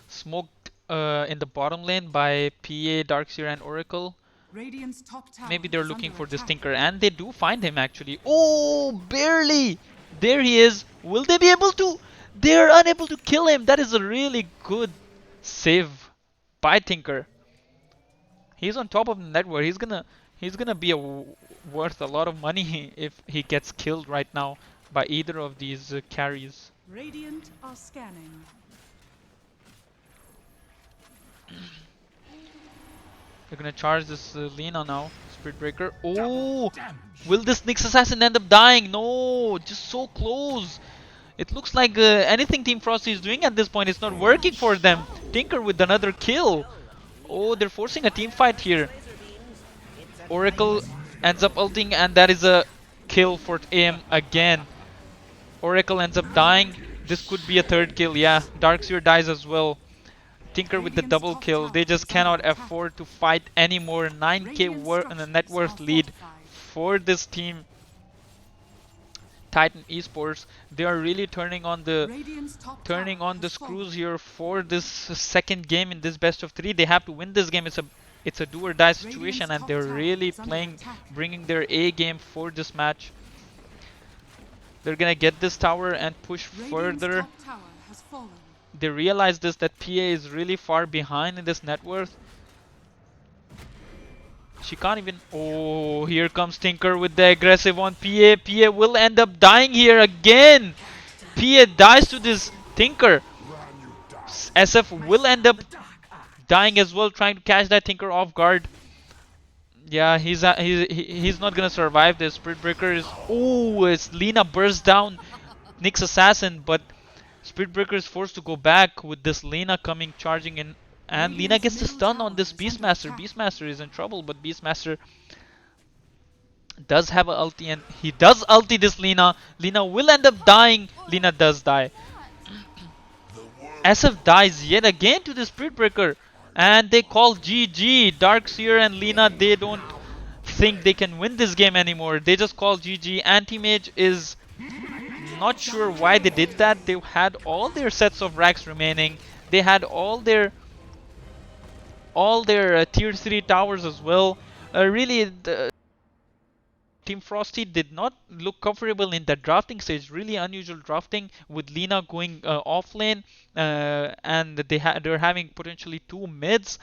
Smoked in the bottom lane by PA, Darkseer, and Oracle. Radiant's top tower Maybe they're is looking under for this attack. Tinker, and they do find him actually. Oh, barely! There he is. Will they be able to? They're unable to kill him. That is a really good save by Tinker. He's on top of the network. He's gonna be worth a lot of money if he gets killed right now by either of these carries. Radiant are scanning. They're gonna charge this Lina now. Spirit Breaker. Oh! Will this Nyx Assassin end up dying? No! Just so close! It looks like anything Team Frosty is doing at this point is not working for them. Tinker with another kill. Oh, they're forcing a team fight here. Oracle ends up ulting, and that is a kill for AM again. Oracle ends up dying. This could be a third kill, yeah. Darkseer dies as well. Tinker with the Radiant's double top kill. They tower just is under cannot attack. afford to fight anymore. 9k Radiant net worth structures are lead fortified. for this team. Titan Esports. They are really turning on the Radiant's top tower the has screws fallen. here for this second game in this best of 3. They have to win this game. It's a do or die situation, Radiant's and top they're tower really is under playing, attack. bringing their A game for this match. They're gonna get this tower and push Radiant's further. top tower has fallen. They realize this, that PA is really far behind in this net worth. She can't even. Oh, here comes Tinker with the aggressive on PA. PA will end up dying here again. PA dies to this Tinker. SF will end up dying as well, trying to catch that Tinker off guard. Yeah, he's not gonna survive this. Spirit Breaker is. Oh, it's Lina bursts down Nyx Assassin, but Spirit Breaker is forced to go back with this Lina coming charging in. And Lina Radiant's gets the middle stun on tower this is under Beastmaster. attack. Beastmaster is in trouble, but Beastmaster does have a ulti, and he does ulti this Lina. Lina will end up dying. Lina does die. SF dies yet again to the Spirit Breaker. And they call GG. Darkseer and Lina, they don't think they can win this game anymore. They just call GG. Anti-Mage is not sure why they did that. They had all their sets of racks remaining. They had all their tier 3 towers as well. Really, Team Frosty did not look comfortable in the drafting stage. Really unusual drafting with Lina going off lane, and they're having potentially 2 mids.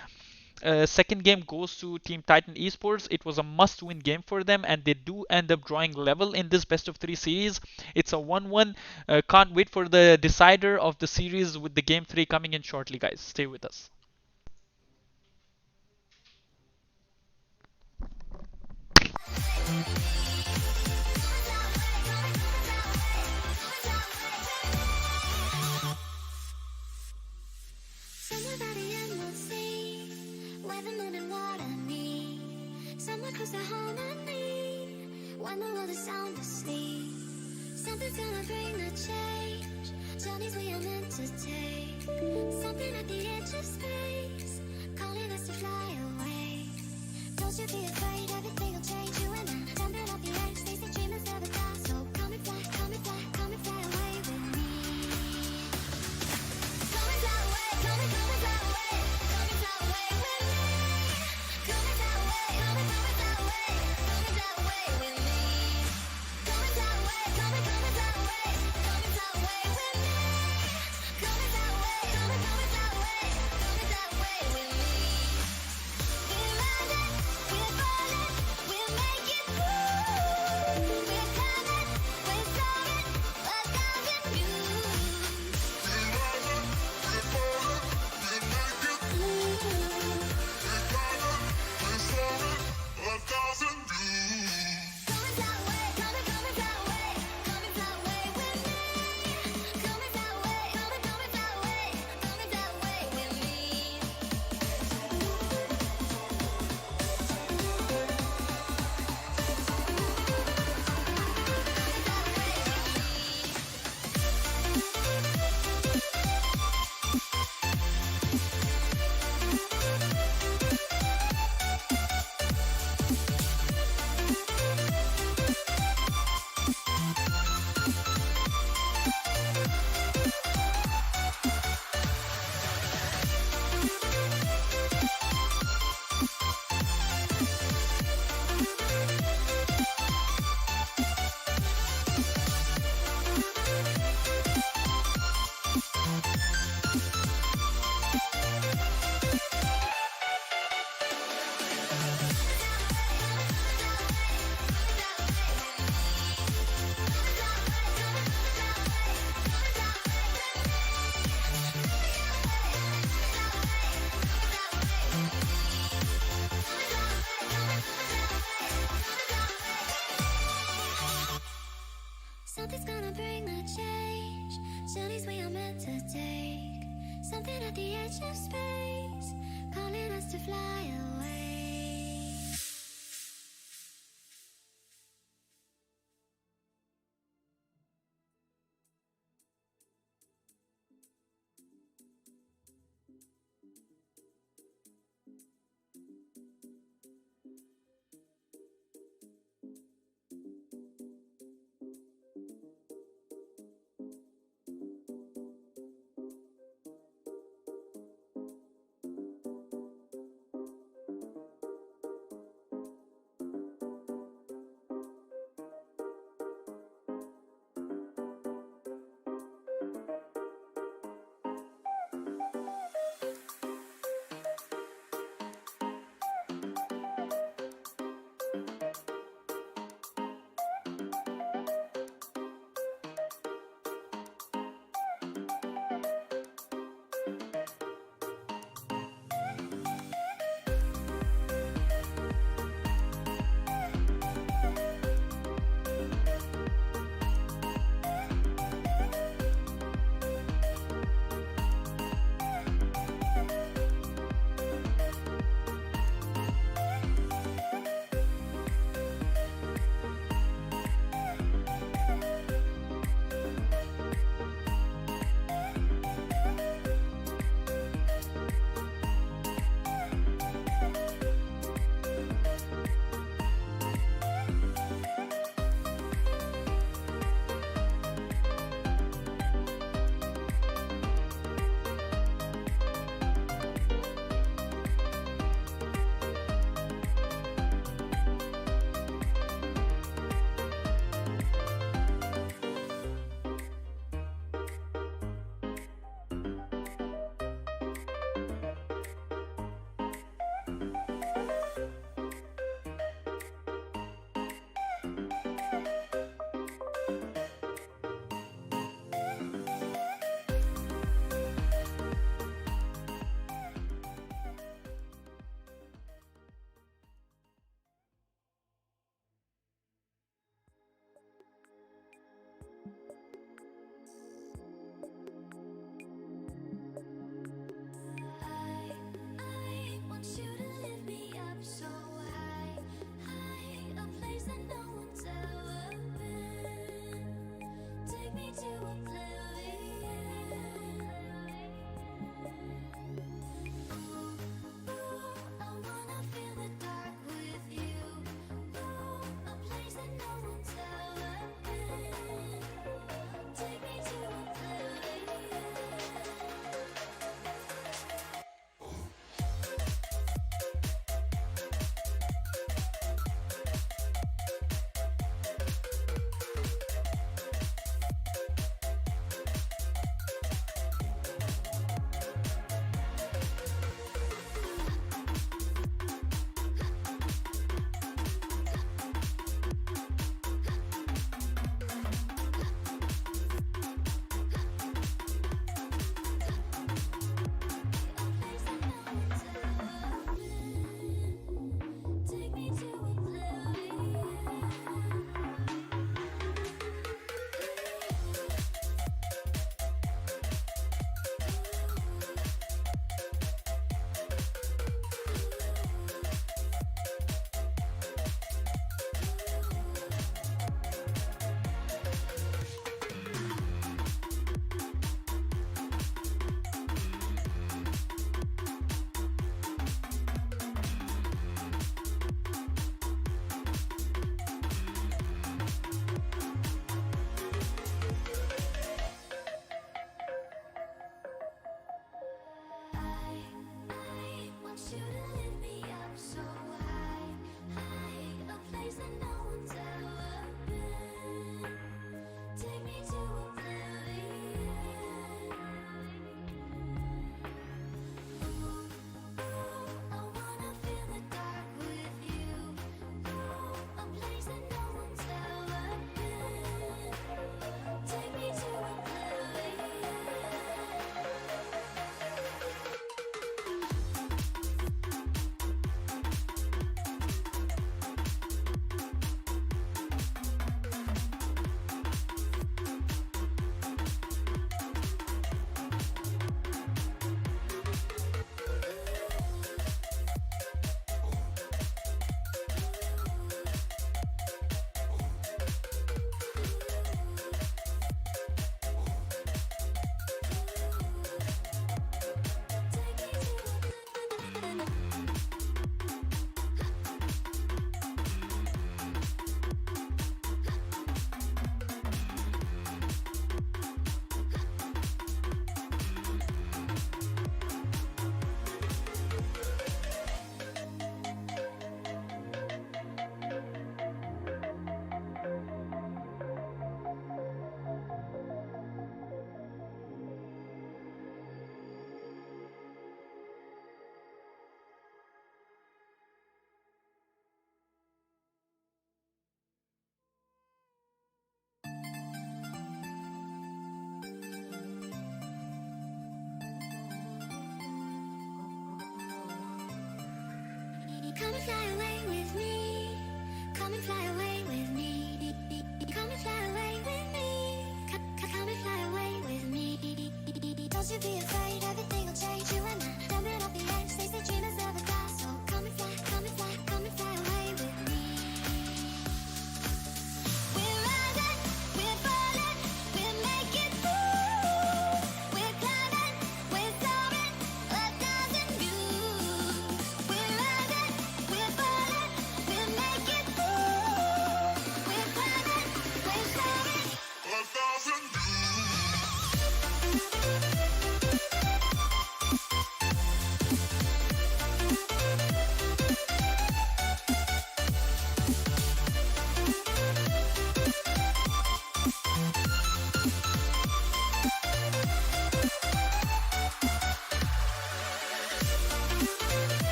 Second game goes to Team Titan Esports. It was a must-win game for them, and they do end up drawing level in this best of 3 series. It's a 1-1. Can't wait for the decider of the series with the game 3 coming in shortly, guys. Stay with us. Somewhere by the emerald sea, where the moon and water meet. Somewhere close to harmony, when the world is sound asleep. Something's gonna bring the change, journeys we are meant to take. Something at the edge of space, calling us to fly away. Don't you be afraid, everything will change. You and I, jumping off the edge, they say dreamers never die. So come and fly, come and fly, come and fly away with me. Come and fly away, come and fly away, come and fly away with me. Come and fly away, come and fly away, come and fly away with me. Come and fly away, come and fly away, come and fly away with me. Come and fly away, come and fly away, come and fly away with me. We're running, we're falling, we're at the edge of space, calling us to fly away.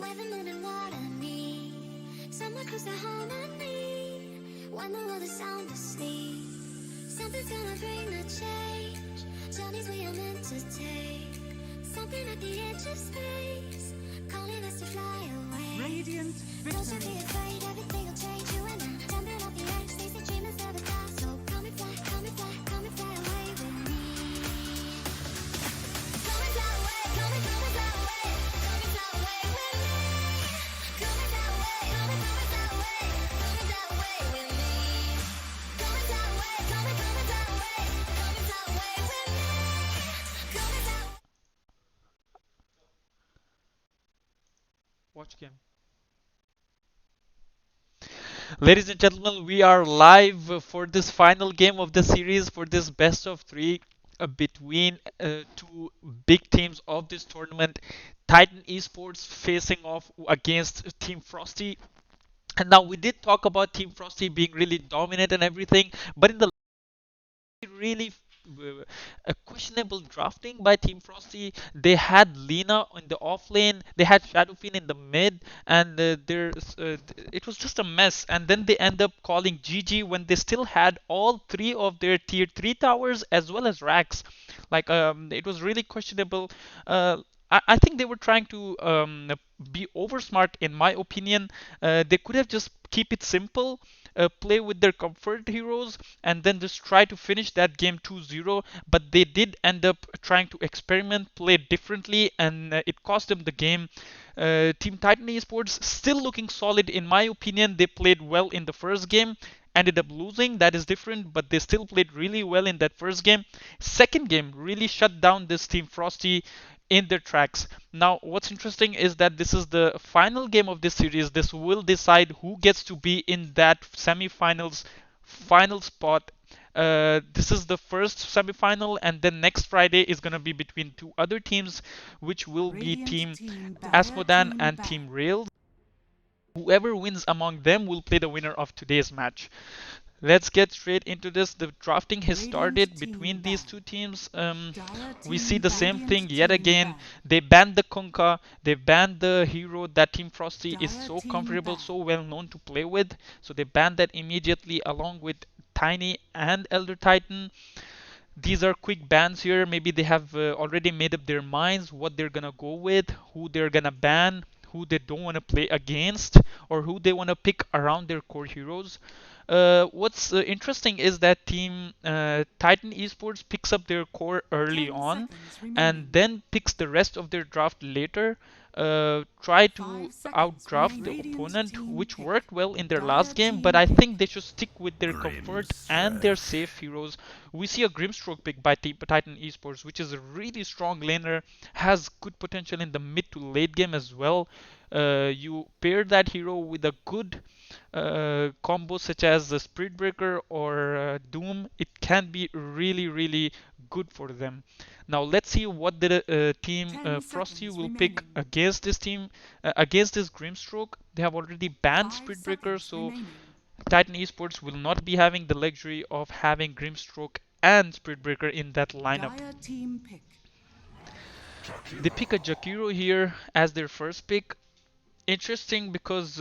where the moon and water meet. Someone close to home on me. When the world is sound asleep, something's gonna bring the change. Journeys we are meant to take. Something at the edge of space, calling us to fly away. Radiant Don't you victory. be afraid, everything will change. You and I, jumping off the edge, they say dreamers never die. So come and fly, come and fly, come and fly away with me. Come and fly away, come and fly away, come and fly away with me. Come and fly away, come and fly away, come and fly away with me. Come and fly away, come and fly away, come and fly away with me. Come and fly. Watch game. Ladies and gentlemen, we are live for this final game of the series for this best of three between two big teams of this tournament. Titan Esports facing off against Team Frosty. And now we did talk about Team Frosty being really dominant and everything, but in the really a questionable drafting by Team Frosty. They had Lina in the off lane, they had Shadowfiend in the mid, and it was just a mess. And then they end up calling GG when they still had all three of their tier 3 towers as well as racks. Like it was really questionable. I think they were trying to be over smart, in my opinion. They could have just keep it simple, play with their comfort heroes, and then just try to finish that game 2-0. But they did end up trying to experiment, play differently, and it cost them the game. Team Titan Esports still looking solid, in my opinion. They played well in the first game, ended up losing. That is different, but they still played really well in that first game. Second game really shut down this Team Frosty in their tracks. Now, what's interesting is that this is the final game of this series. This will decide who gets to be in that semi-finals final spot. This is the first semi-final, and then next Friday is gonna be between two other teams, which will be Radiant Team team back. Asmodan Team and back. Team Rails. Whoever wins among them will play the winner of today's match. Let's get straight into this. The drafting has Radiant started team between these back. two teams. Dire We team see the back. same thing Radiant yet team again. back. They banned the Kunkka. They banned the hero that Team Frosty is Dire so team comfortable, back. so well known to play with. So they banned that immediately along with Tiny and Elder Titan. These are quick bans here. Maybe they have already made up their minds what they're gonna go with, who they're gonna ban, who they don't want to play against, or who they want to pick around their core heroes. What's interesting is that Team Titan Esports picks up their core early 10 on seconds and remaining. then picks the rest of their draft later. Try to 5 seconds outdraft remaining. the Radiant opponent, team which pick. worked well in their Dire last game, but team I pick. think they should stick with their comfort and their Grimseth. safe heroes. We see a Grimstroke pick by Titan Esports, which is a really strong laner, has good potential in the mid to late game as well. You pair that hero with a good combo such as the Spirit Breaker or Doom, it can be really, really good for them. Now let's see what the team 10 Frosty seconds will pick remaining. against this team, against this Grimstroke. They have already banned 5 Spirit Breaker, seconds so remaining. Titan Esports will not be having the luxury of having Grimstroke and Spirit Breaker in that lineup. Dire team pick. They pick a Jakiro here as their first pick. Interesting because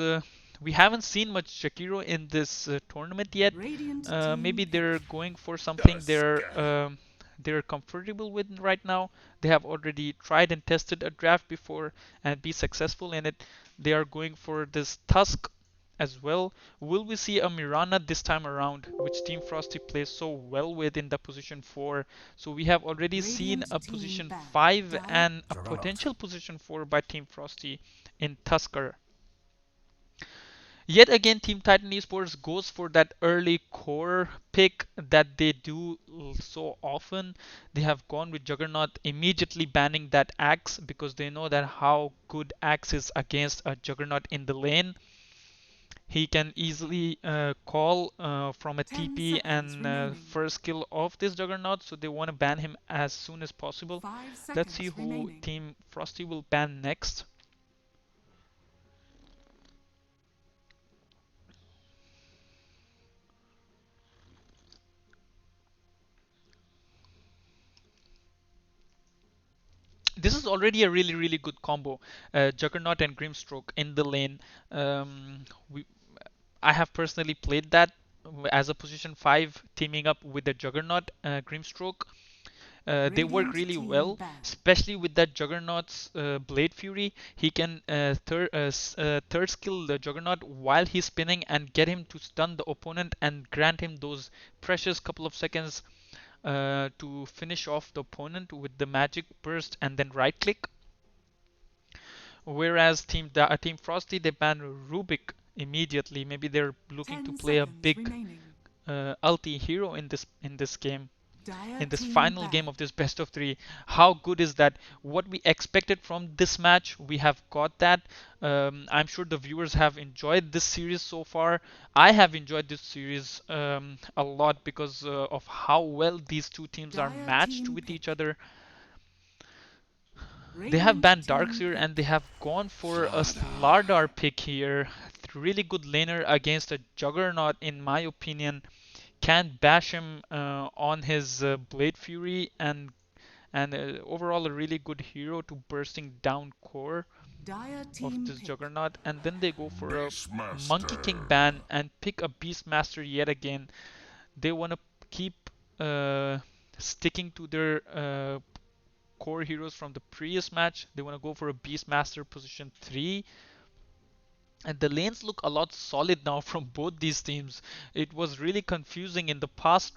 we haven't seen much Shakiro in this tournament yet. Radiant team Maybe pick. they're going for something Tuskar. they're comfortable with right now. They have already tried and tested a draft before and be successful in it. They are going for this Tusk as well. Will we see a Mirana this time around, which Team Frosty plays so well with in the position 4? So we have already seen Radiant a team position back. 5 Dire and a Juggernaut. potential position 4 by Team Frosty in Tusker. Yet again, Team Titan Esports goes for that early core pick that they do so often. They have gone with Juggernaut, immediately banning that Axe because they know that how good Axe is against a Juggernaut in the lane. He can easily call from a 10 TP seconds and remaining. first kill of this Juggernaut, so they want to ban him as soon as possible. 5 Let's see seconds who remaining. Team Frosty will ban next. this is already a really, really good combo. Juggernaut and Grimstroke in the lane. We, I have personally played that as a position 5, teaming up with the Juggernaut, Grimstroke. They work Radiant really team well, ban. especially with that Juggernaut's Blade Fury. He can third skill the Juggernaut while he's spinning and get him to stun the opponent and grant him those precious couple of seconds to finish off the opponent with the magic burst and then right click. Whereas Team Frosty, they ban Rubik immediately. Maybe they're looking to 10 play a seconds big remaining. ulti hero in this game, Dire in this team final ban. game of this best of 3. How good is that? What we expected from this match, we have got that. I'm sure the viewers have enjoyed this series so far. I have enjoyed this series a lot because of how well these two teams are Dire matched team with each pick. other. They have Radiant banned team Darkseer and they pick. have gone for a Slardar pick here. Really good laner against a Juggernaut, in my opinion. Can bash him on his Blade Fury, and overall a really good hero to bursting down core Dire of team this pick. Juggernaut. And then they go for a Monkey King Beastmaster. ban and pick a Beastmaster yet again. They want to keep sticking to their core heroes from the previous match. They want to go for a Beastmaster position 3. And the lanes look a lot solid now from both these teams. It was really confusing in the past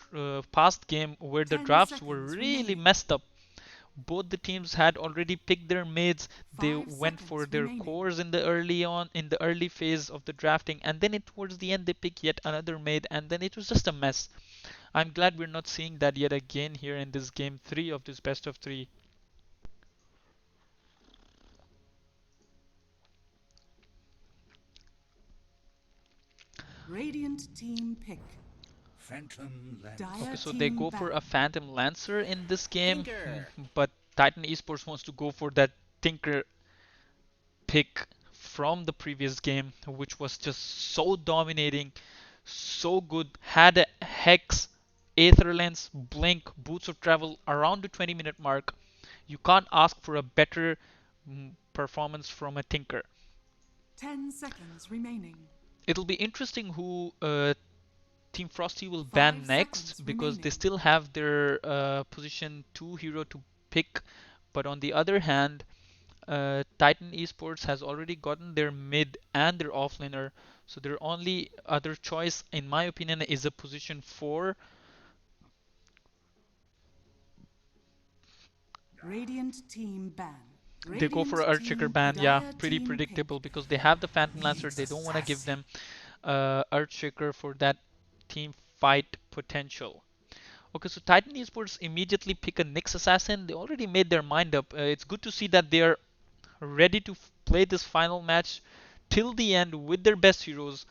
game where the 10 drafts were seconds really remaining. messed up. Both the teams had already picked their mids. They 5 went for seconds their remaining. cores in the early phase of the drafting, and then towards the end they pick yet another mid, and then it was just a mess. I'm glad we're not seeing that yet again here in this game 3 of this best of 3. Radiant team pick. Phantom Lance. Okay, Dire so they team go for ban. a Phantom Lancer in this game, Tinker. but Titan Esports wants to go for that Tinker pick from the previous game, which was just so dominating, so good. Had a Hex, Aether Lens, Blink, Boots of Travel around the 20-minute mark. You can't ask for a better performance from a Tinker. 10 seconds remaining. It'll be interesting who Team Frosty will 5 ban seconds next because they remaining. still have their position 2 hero to pick. But on the other hand, Titan Esports has already gotten their mid and their offlaner, so their only other choice, in my opinion, is a position 4. Radiant team ban. They go for Radiant a Earthshaker team ban, yeah, dire pretty team predictable pick. because they have the Phantom Lancer. They don't want to give them Earthshaker for that team fight potential. Okay, so Titan Esports immediately pick a Nyx Assassin. They already made their mind up. It's good to see that they are ready to play this final match till the end with their best heroes.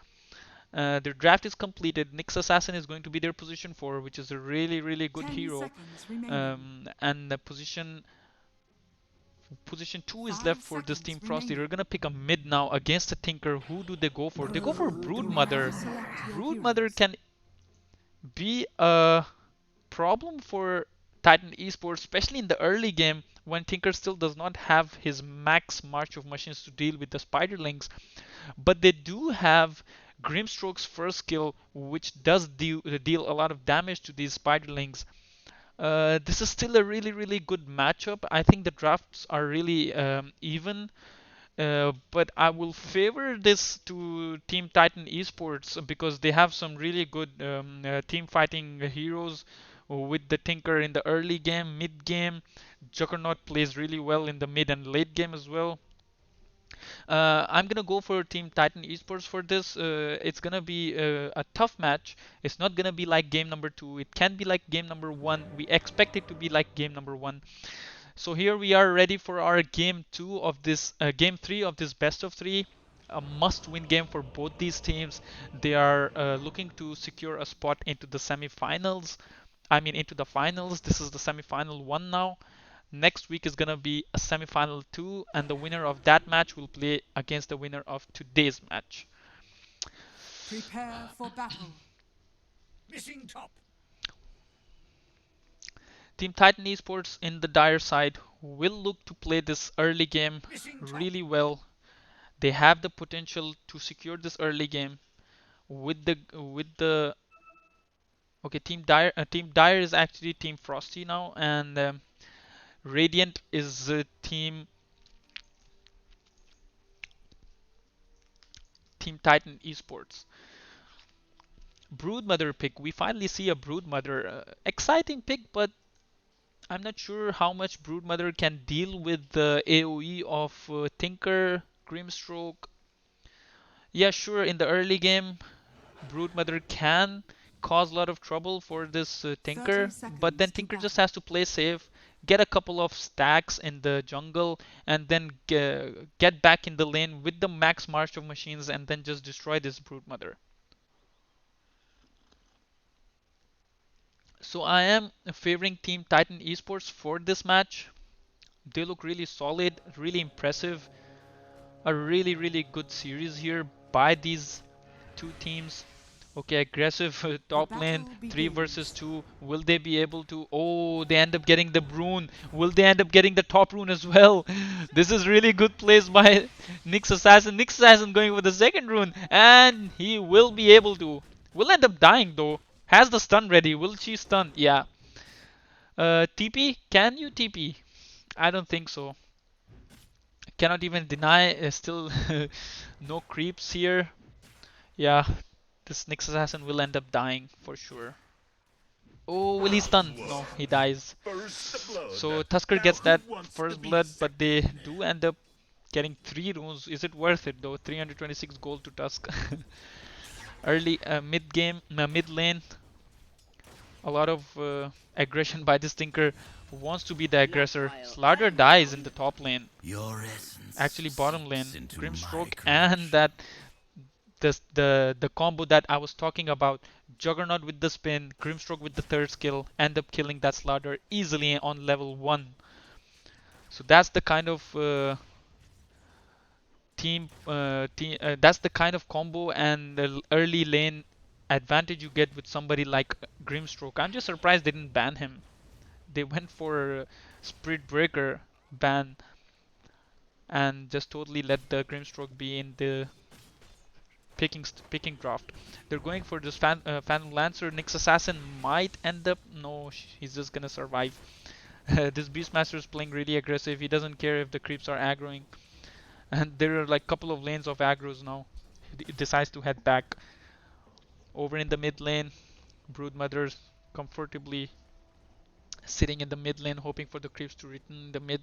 Their draft is completed. Nyx Assassin is going to be their position 4, which is a really, really good 10 hero. seconds remaining. And the position 2 is 5 left for this seconds Team Frosty. They're remaining. gonna pick a mid now against a Tinker. Who do they go for? They go for Prepare to Broodmother. select your Broodmother heroes. can be a problem for Titan Esports, especially in the early game when Tinker still does not have his max March of Machines to deal with the Spiderlings. But they do have Grimstroke's first skill, which does deal a lot of damage to these Spiderlings. This is still a really, really good matchup. I think the drafts are really even. But I will favor this to Team Titan Esports because they have some really good team fighting heroes with the Tinker in the early game, mid game. Juggernaut plays really well in the mid and late game as well. I'm gonna go for Team Titan Esports for this. It's gonna be a tough match. It's not gonna be like game number 2. It can be like game number 1. We expect it to be like game number 1. So here we are ready for our game 2 of this game 3 of this best of 3. A must-win game for both these teams. They are looking to secure a spot into the semi-finals. I mean into the finals. This is the semi-final 1 now. Next week is gonna be a semi-final 2, and the winner of that match will play against the winner of today's match. Prepare for battle. Missing top. Team Titan Esports in the dire side. will look to play this early game Missing top. really well. They have the potential to secure this early game with the okay, Team Dire is actually Team Frosty now, and Radiant is Team Titan Esports. Broodmother pick. We finally see a Broodmother. Exciting pick, but I'm not sure how much Broodmother can deal with the AoE of Tinker, Grimstroke. Yeah, sure, in the early game, Broodmother can cause a lot of trouble for this 30 Tinker, but then seconds to Tinker go. just has to play safe, get a couple of stacks in the jungle, and then get back in the lane with the max march of machines and then just destroy this Broodmother. So I am favoring Team Titan Esports for this match. They look really solid, really impressive. A really, really good series here by these two teams. Okay, aggressive The top lane, battle 3 versus begins. 2. Will they be able to? Oh, they end up getting the rune. Will they end up getting the top rune as well? This is really good plays by Nyx Assassin. Nyx Assassin going for the second rune, and he will be able to. Will end up dying though. Has the stun ready. Will she stun? Yeah. TP? Can you TP? I don't think so. Cannot even deny. Still no creeps here. Yeah, this Nyx Assassin will end up dying for sure. Oh, will he stun? No, he dies. First blood. So Tusker Now gets who that wants to first be blood, but second? they do end up getting 3 runes. Is it worth it though? 326 gold to Tusk. Early mid game, mid lane, a lot of aggression by this Tinker who wants to be the Not aggressor. while Slardar I'm dies in around. the top lane. Your essence Actually, bottom seeps lane, into my Grimstroke and creation. that the combo that I was talking about, Juggernaut with the spin, Grimstroke with the third skill, end up killing that Slaughter easily on level 1. So that's the kind of that's the kind of combo and the early lane advantage you get with somebody like Grimstroke. I'm just surprised they didn't ban him. They went for Spirit Breaker ban and just totally let the Grimstroke be in the picking draft. They're going for this Phantom Lancer. Nyx Assassin might end up. No, he's just gonna survive. This Beastmaster is playing really aggressive. He doesn't care if the creeps are aggroing. And there are like couple of lanes of aggros now. He decides to head back over in the mid lane. Broodmother's comfortably sitting in the mid lane, hoping for the creeps to return in the mid.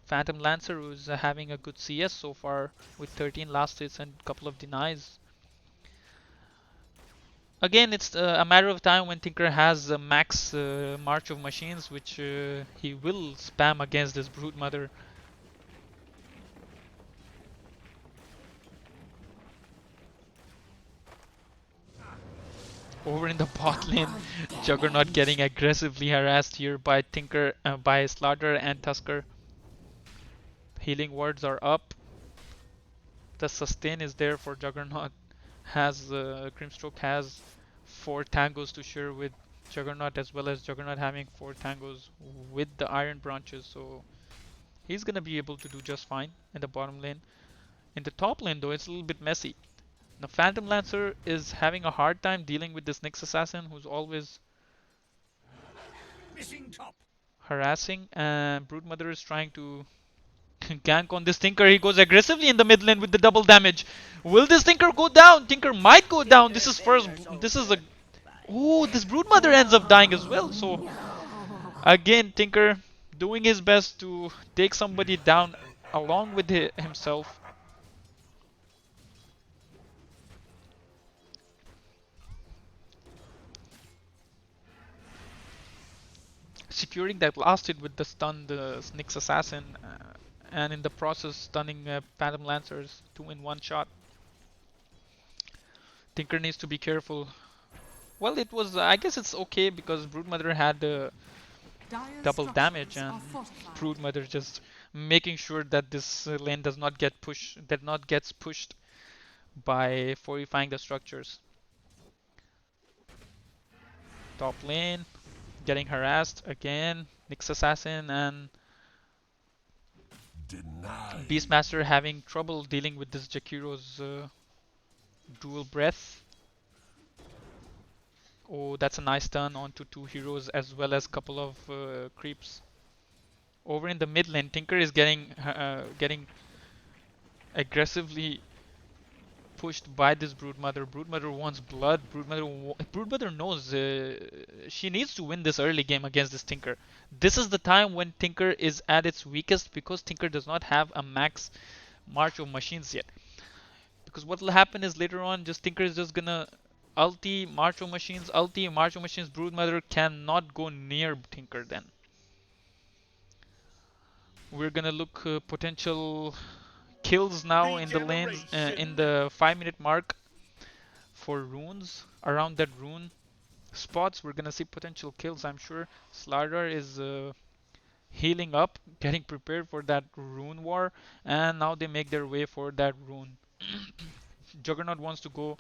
Phantom Lancer, who's having a good CS so far with 13 last hits and a couple of denies. Again, it's a matter of time when Tinker has a max March of Machines, which he will spam against this Broodmother. Over in the bot lane, Juggernaut getting aggressively harassed here by Tinker, by Slaughter and Tusker. Healing wards are up. The sustain is there for Juggernaut. Has Grimstroke has 4 tangos to share with Juggernaut, as well as Juggernaut having 4 tangos with the iron branches, so he's gonna be able to do just fine in the bottom lane. In the top lane though, it's a little bit messy. Now Phantom Lancer is having a hard time dealing with this Nyx Assassin who's always Missing top. harassing, and Broodmother is trying to gank on this Tinker. He goes aggressively in the mid lane with the double damage. Will this Tinker go down? Tinker might go down. This is first. Defenders This is a. over. Bye. Oh, this Broodmother ends up dying as well. So again, Tinker doing his best to take somebody down along with himself. Securing that last hit with the stun, the Nyx Assassin, and in the process stunning Phantom Lancers 2 in 1 shot. Tinker needs to be careful. Well, it was. I guess it's okay because Broodmother had Dire double damage, structures and are fortified. Broodmother just making sure that this lane does not get pushed, that not gets pushed by fortifying the structures. Top lane getting harassed again. Nyx Assassin and Denied. Beastmaster having trouble dealing with this Jakiro's dual breath. Oh, that's a nice turn onto two heroes as well as couple of creeps. Over in the mid lane, Tinker is getting aggressively pushed by this Broodmother. Broodmother wants blood. Broodmother knows she needs to win this early game against this Tinker. This is the time when Tinker is at its weakest because Tinker does not have a max March of Machines yet. Because what will happen is later on, just Tinker is just gonna ulti March of Machines, ulti March of Machines. Broodmother cannot go near Tinker then. We're gonna look potential kills now in the lanes in the 5 minute mark for runes around that rune spots. We're gonna see potential kills, I'm sure. Slardar is healing up, getting prepared for that rune war, and now they make their way for that rune. Juggernaut wants to go.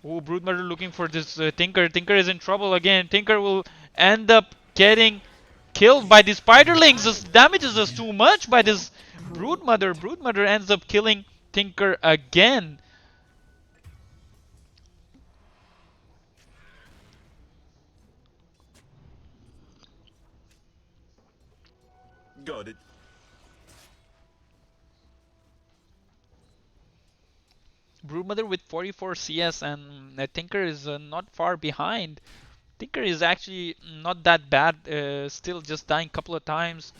Oh, Broodmother looking for this Tinker. Tinker is in trouble again. Tinker will end up getting killed by the spiderlings. This damage is just too much by this Broodmother. Broodmother ends up killing Tinker again. Got it. Broodmother with 44 CS and Tinker is not far behind. Tinker is actually not that bad, still just dying a couple of times.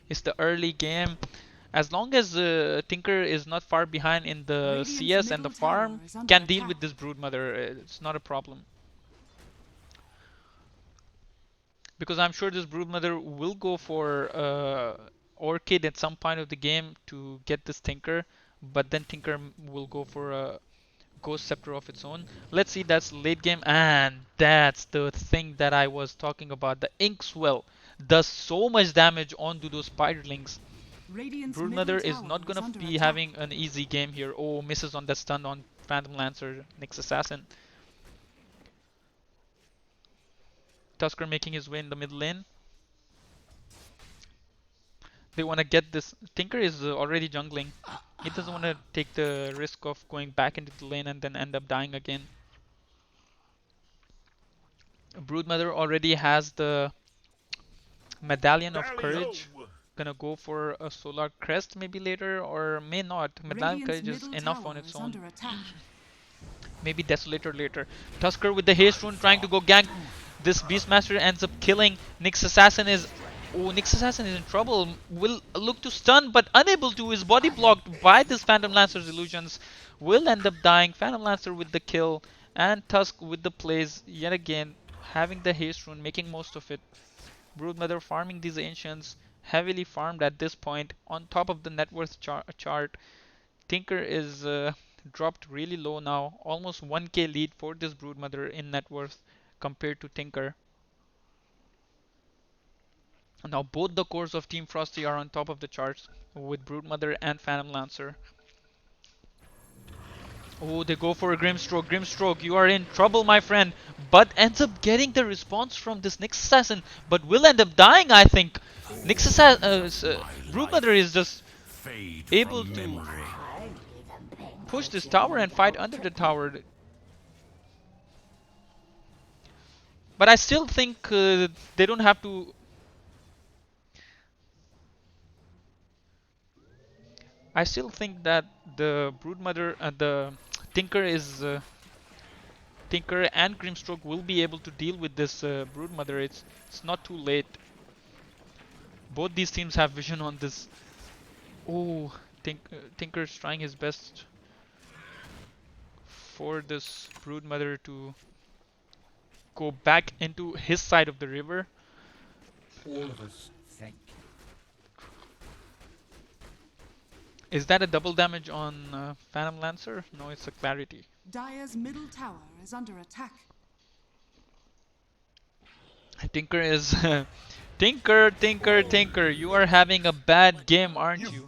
It's the early game. As long as Tinker is not far behind in the Radiant's CS and the middle tower farm, is under can deal with attack. this Broodmother. It's not a problem. Because I'm sure this Broodmother will go for Orchid at some point of the game to get this Tinker, but then Tinker will go for a Ghost Scepter of its own. Let's see, that's late game, and that's the thing that I was talking about. The Inkswell does so much damage onto those spiderlings. Radiant's middle Broodmother is tower not is gonna under be attack. having an easy game here. Oh, misses on that stun on Phantom Lancer, Nyx Assassin. Tusker making his way in the mid lane. They want to get this. Tinker is already jungling. He doesn't want to take the risk of going back into the lane and then end up dying again. Broodmother already has the Medallion of Tally ho! Courage. Gonna go for a Solar Crest maybe later, or may not. Medallion of Radiant's Courage is middle enough tower on its is own. under attack. Maybe Desolator later. Tusker with the haste rune trying to go gank. This Beastmaster ends up killing. Nyx Assassin is. Oh, Nyx Assassin is in trouble. Will look to stun, but unable to. Is body blocked by this Phantom Lancer's illusions. Will end up dying. Phantom Lancer with the kill. And Tusk with the plays yet again. Having the haste rune, making most of it. Broodmother farming these ancients. Heavily farmed at this point. On top of the net worth chart. Tinker is dropped really low now. Almost 1k lead for this Broodmother in net worth compared to Tinker. Now both the cores of Team Frosty are on top of the charts with Broodmother and Phantom Lancer. Oh, they go for a Grimstroke. Grimstroke, you are in trouble, my friend. But ends up getting the response from this Nyx Assassin, but will end up dying, I think. Nyx Assassin, Broodmother is just Fade able from to memory. push this tower and fight under the tower. But I still think they don't have to. I still think that the Broodmother, the Tinker is Tinker and Grimstroke will be able to deal with this Broodmother. It's not too late. Both these teams have vision on this. Oh, Tinker's trying his best for this Broodmother to go back into his side of the river. All of us thank you. Is that a double damage on Phantom Lancer? No, it's a clarity. Dire's middle tower is under attack. Tinker is Tinker, you are having a bad game, aren't you?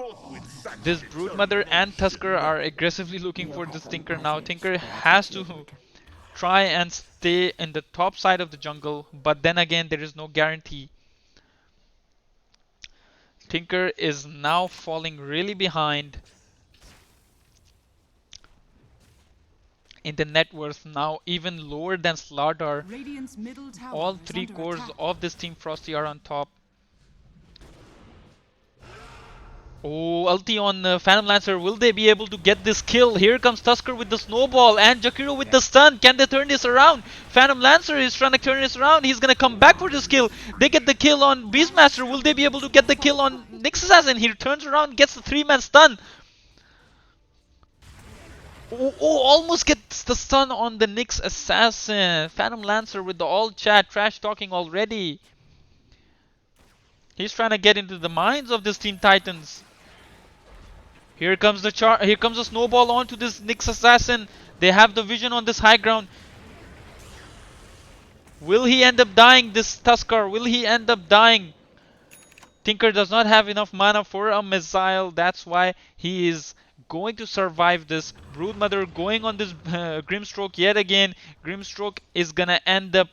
This Broodmother and Tusker are aggressively looking for this Tinker now. Tinker has to try and stay in the top side of the jungle, but then again there is no guarantee. Tinker is now falling really behind in the net worth, now even lower than Slardar. Radiant's middle tower All is three under cores attack. of this Team Frosty are on top. Oh, ulti on Phantom Lancer. Will they be able to get this kill? Here comes Tusker with the snowball and Jakiro with the stun. Can they turn this around? Phantom Lancer is trying to turn this around. He's gonna come back for this kill. They get the kill on Beastmaster. Will they be able to get the kill on Nyx Assassin? He turns around, gets the 3-man stun. Oh, almost gets the stun on the Nyx Assassin. Phantom Lancer with the all chat trash talking already. He's trying to get into the minds of this Team Titans. Here comes the snowball onto this Nyx Assassin. They have the vision on this high ground. Will he end up dying, this Tusker? Will he end up dying? Tinker does not have enough mana for a missile. That's why he is going to survive this. Broodmother going on this Grimstroke yet again. Grimstroke is gonna end up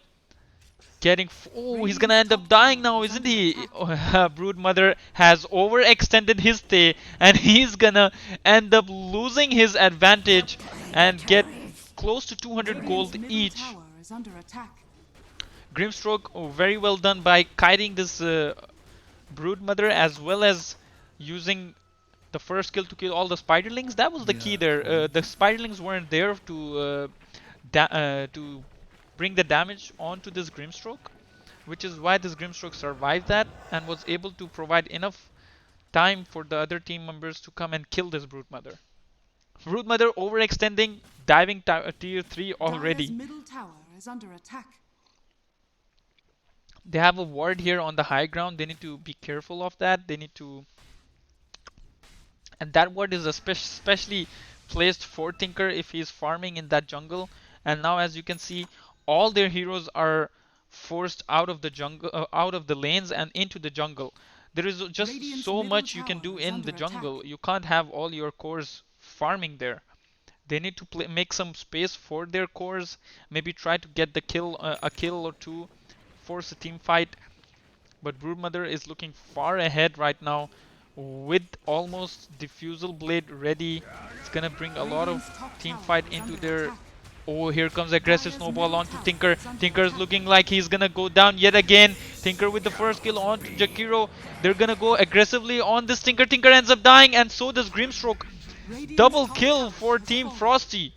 getting. Oh, he's gonna end up dying now, isn't he? Broodmother has overextended his stay, and he's gonna end up losing his advantage and get close to 200 gold Radiant's middle each. tower is under attack. Grimstroke, very well done by kiting this Broodmother, as well as using the first kill to kill all the spiderlings. That was the key there. The spiderlings weren't there to bring the damage onto this Grimstroke, which is why this Grimstroke survived that and was able to provide enough time for the other team members to come and kill this Broodmother. Broodmother overextending, diving tier 3 Dire's already. middle tower is under attack. They have a ward here on the high ground. They need to be careful of that. They need to... And that ward is especially placed for Tinker if he's farming in that jungle. And now, as you can see, all their heroes are forced out of the jungle, out of the lanes and into the jungle. There is just Radiant's so middle much you can tower do is in under the jungle. attack. You can't have all your cores farming there. They need to make some space for their cores. Maybe try to get the kill, a kill or two, force a team fight. But Broodmother is looking far ahead right now with almost Diffusal Blade ready. It's gonna bring a lot of Radiant's top team tower fight is into under their... attack. Oh, here comes aggressive Dire's snowball middle onto tower Tinker. is under Tinker's attack. looking like he's gonna go down yet again. Tinker with the first kill onto Jakiro. They're gonna go aggressively on this Tinker. Tinker ends up dying, and so does Grimstroke. Radiant's Double top kill tower for has Team fallen. Frosty.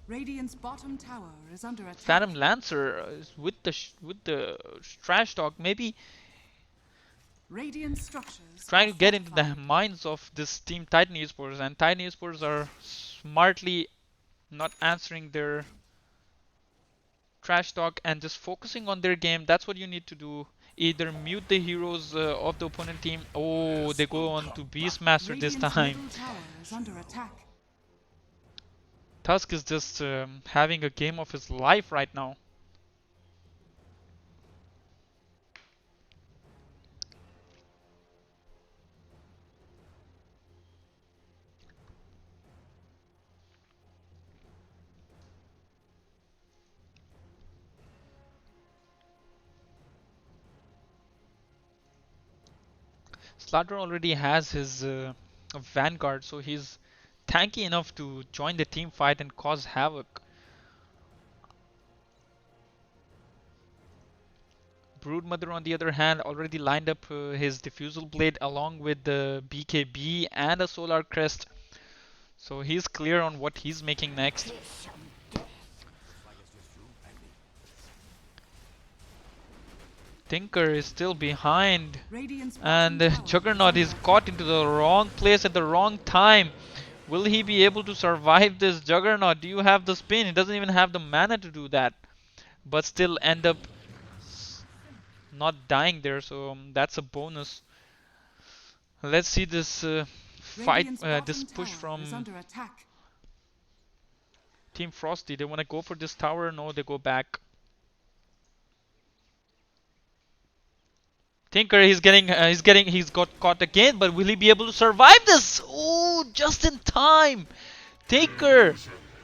Radiant's bottom tower is under attack. Phantom Lancer is with the trash talk, maybe Radiant structures trying are to get into the fortified. minds of this Team Titan Esports, and Titan Esports are smartly not answering their trash talk and just focusing on their game. That's what you need to do. Either mute the heroes of the opponent team. Oh, they go on to Beastmaster this Radiant's time. middle tower is under attack. Tusk is just having a game of his life right now. Slaughter already has his Vanguard, so he's tanky enough to join the team fight and cause havoc. Broodmother, on the other hand, already lined up his Diffusal Blade along with the BKB and a Solar Crest. So he's clear on what he's making next. Tinker is still behind, Radiant's and bottom tower Juggernaut is is under caught attack. into the wrong place at the wrong time. Will he be able to survive this Juggernaut? Do you have the spin? He doesn't even have the mana to do that, but still end up not dying there, so that's a bonus. Let's see this fight, Radiant's this bottom push tower from is under attack. Team Frosty. They want to go for this tower. No, they go back. Tinker, he's got caught again, but will he be able to survive this? Oh, just in time. Tinker,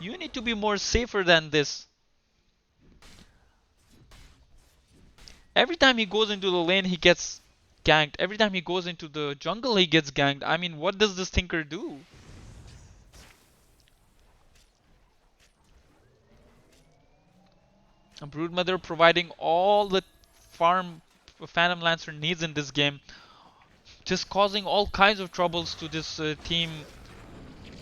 you need to be more safer than this. Every time he goes into the lane, he gets ganked. Every time he goes into the jungle, he gets ganked. I mean, what does this Tinker do? A Broodmother providing all the farm Phantom Lancer needs in this game, just causing all kinds of troubles to this team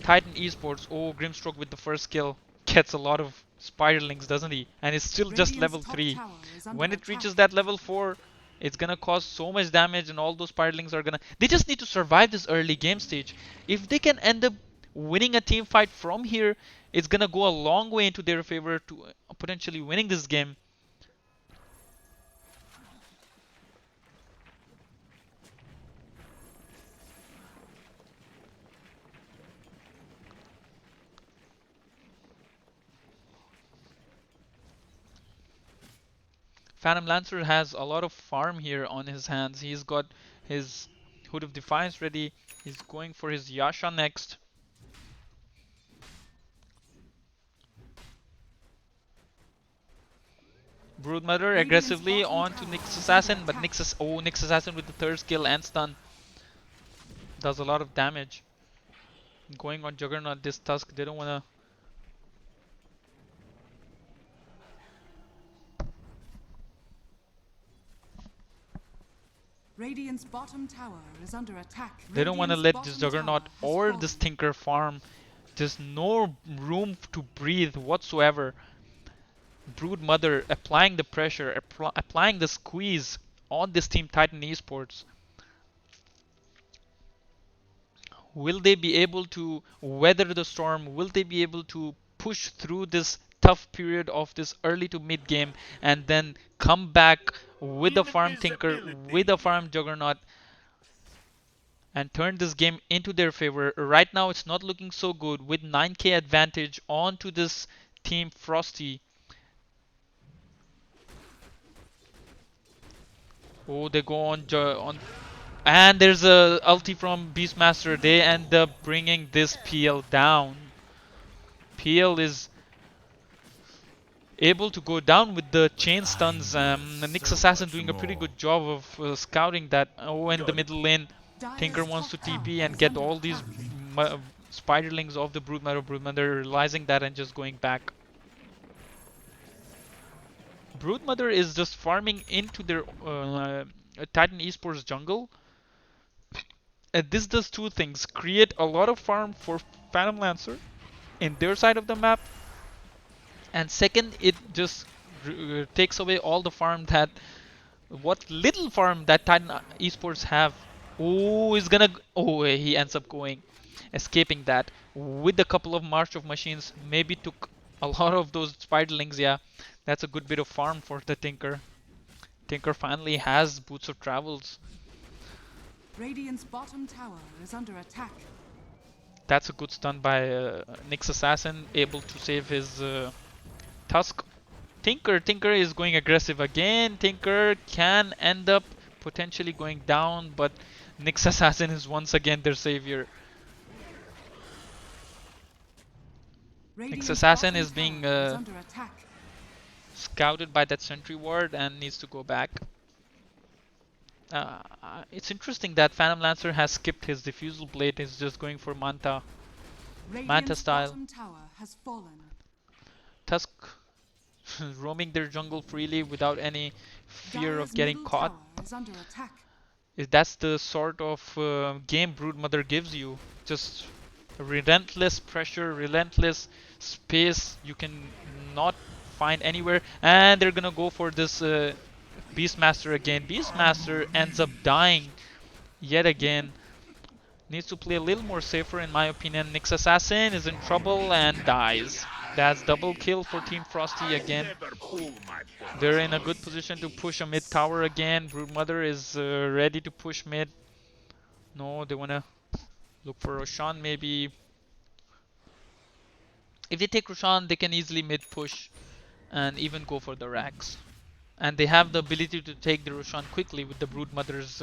Titan Esports. Oh, Grimstroke with the first kill gets a lot of Spiderlings, doesn't he? And it's still just Radiant's level top 3. tower is under When it attack. reaches that level 4, it's gonna cause so much damage, and all those Spiderlings are gonna. They just need to survive this early game stage. If they can end up winning a team fight from here, it's gonna go a long way into their favor to potentially winning this game. Phantom Lancer has a lot of farm here on his hands. He's got his Hood of Defiance ready. He's going for his Yasha next. Broodmother Radiant's aggressively bottom on to tower Nyx is Assassin, under but attack. Nyx Assassin with the third skill and stun does a lot of damage. Going on Juggernaut, this Tusk, they don't wanna. Radiant's bottom tower is under attack. They don't wanna Radiant's let this bottom Juggernaut tower has or fallen. this Tinker farm. There's no room to breathe whatsoever. Broodmother applying the pressure, applying the squeeze on this team Titan Esports. Will they be able to weather the storm? Will they be able to push through this tough period of this early to mid game and then come back with a farm Tinker, with a farm Juggernaut, and turn this game into their favor? Right now, it's not looking so good with 9k advantage onto this team Frosty. Oh, they go on, and there's a ulti from Beastmaster. They end up bringing this PL down. PL is able to go down with the chain stuns. Nyx So Assassin much doing a pretty more. good job of scouting that. Oh, in the Got it. middle lane, Tinker Dire's wants top to tower TP and is get under all attack. these spiderlings of the Broodmother. Broodmother realizing that and just going back. Broodmother is just farming into their Titan Esports jungle. This does two things: create a lot of farm for Phantom Lancer in their side of the map, and second, it just takes away all the farm that what little farm that Titan Esports have. Oh, he's gonna. Oh, he ends up going, escaping that with a couple of March of Machines. Maybe took a lot of those spiderlings. Yeah, that's a good bit of farm for the Tinker. Tinker finally has Boots of Travels. Radiant's bottom tower is under attack. That's a good stun by Nyx Assassin, able to save his Tusk. Tinker is going aggressive again. Tinker can end up potentially going down, but Nyx Assassin is once again their savior. Nyx Radiant's Assassin bottom is being tower is under attack. scouted by that sentry ward and needs to go back. It's interesting that Phantom Lancer has skipped his Diffusal Blade. He's just going for Manta Radiant's style. bottom tower has fallen. Tusk roaming their jungle freely without any fear of Dire's getting middle caught. tower is under attack. That's the sort of game Broodmother gives you. Just relentless pressure, relentless space you can not find anywhere. And they're gonna go for this Beastmaster again. Beastmaster ends up dying yet again. Needs to play a little more safer in my opinion. Nyx Assassin is in trouble and dies. That's double kill for Team Frosty again. Never pull my punch. They're in a good position to push a mid tower again. Broodmother is ready to push mid. No, they wanna look for Roshan maybe. If they take Roshan, they can easily mid push and even go for the racks. And they have the ability to take the Roshan quickly with the Broodmother's.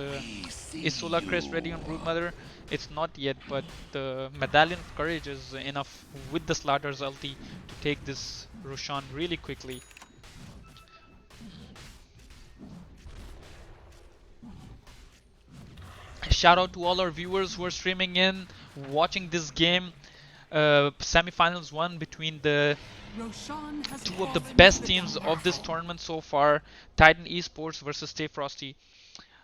Is Solar Crest ready on Broodmother? It's not yet, but the Medallion of Courage is enough with the Slaughter's ulti to take this Roshan really quickly. Shout out to all our viewers who are streaming in, watching this game. Semifinals one between the Roshan has two of the fallen best to the teams dark of this side. tournament so far, Titan Esports versus Stayfrosty.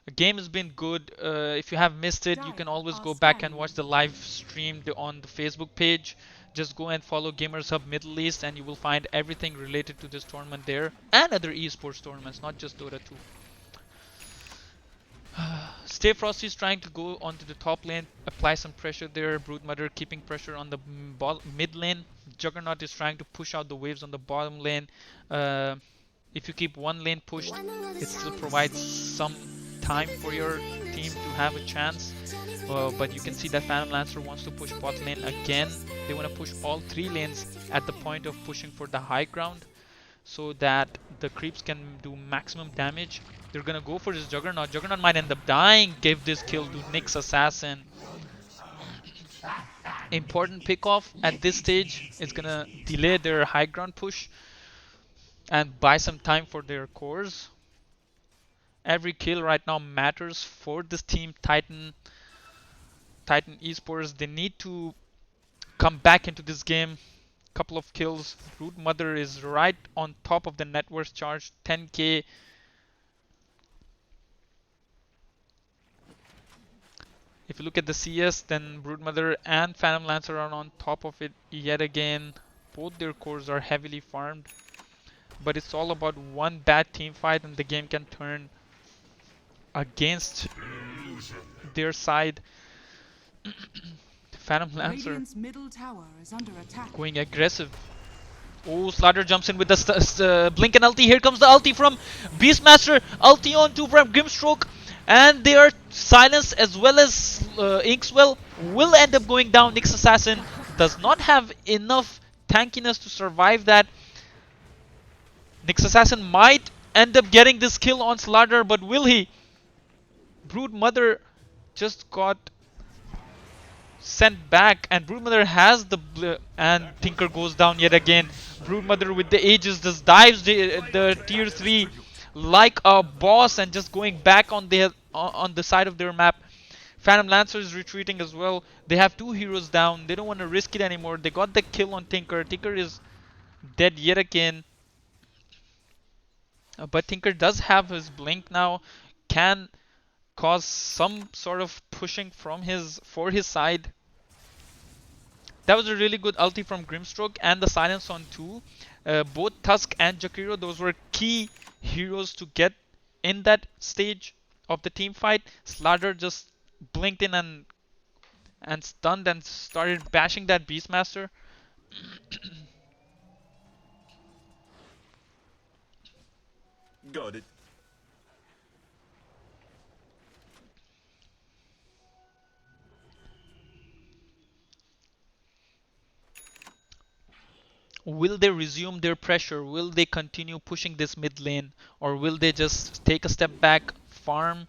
The game has been good. If you have missed it, you Dire can always are go back and scanning. watch the live stream on the Facebook page. Just go and follow Gamers Hub Middle East and you will find everything related to this tournament there and other esports tournaments, not just Dota 2. Stay Frosty is trying to go onto the top lane, apply some pressure there. Broodmother keeping pressure on the mid lane. Juggernaut is trying to push out the waves on the bottom lane. If you keep one lane pushed, it still provides some time for your team to have a chance. But you can see that Phantom Lancer wants to push bot lane again. They want to push all three lanes at the point of pushing for the high ground, so that the creeps can do maximum damage. They're gonna go for this Juggernaut. Juggernaut might end up dying. Give this kill to Nyx Assassin. Important pick off at this stage. It's gonna delay their high ground push and buy some time for their cores. Every kill right now matters for this team. Titan Esports, they need to come back into this game. Couple of kills. Root Mother is right on top of the net worth charge, 10k. If you look at the CS, then Broodmother and Phantom Lancer are on top of it yet again. Both their cores are heavily farmed, but it's all about one bad team fight and the game can turn against their side. Phantom Lancer Radiant's middle tower is under attack. going aggressive. Oh, Slaughter jumps in with the blink and ulti. Here comes the ulti from Beastmaster. Ulti on to from Grimstroke. And they are silenced as well as Inkswell will end up going down. Nyx Assassin does not have enough tankiness to survive that. Nyx Assassin might end up getting this kill on Slaughter, but will he? Brood Mother just got sent back, and Broodmother has the and Tinker goes down yet again. Broodmother with the Aegis just dives the tier 3 like a boss and just going back on the side of their map. Phantom Lancer is retreating as well. They have two heroes down. They don't want to risk it anymore. They got the kill on Tinker. Tinker is dead yet again. But Tinker does have his blink now. Can cause some sort of pushing for his side. That was a really good ulti from Grimstroke and the silence on 2. Both Tusk and Jakiro, those were key heroes to get in that stage of the team fight. Slaughter just blinked in and stunned and started bashing that Beastmaster. Got it. Will they resume their pressure? Will they continue pushing this mid lane? Or will they just take a step back, farm,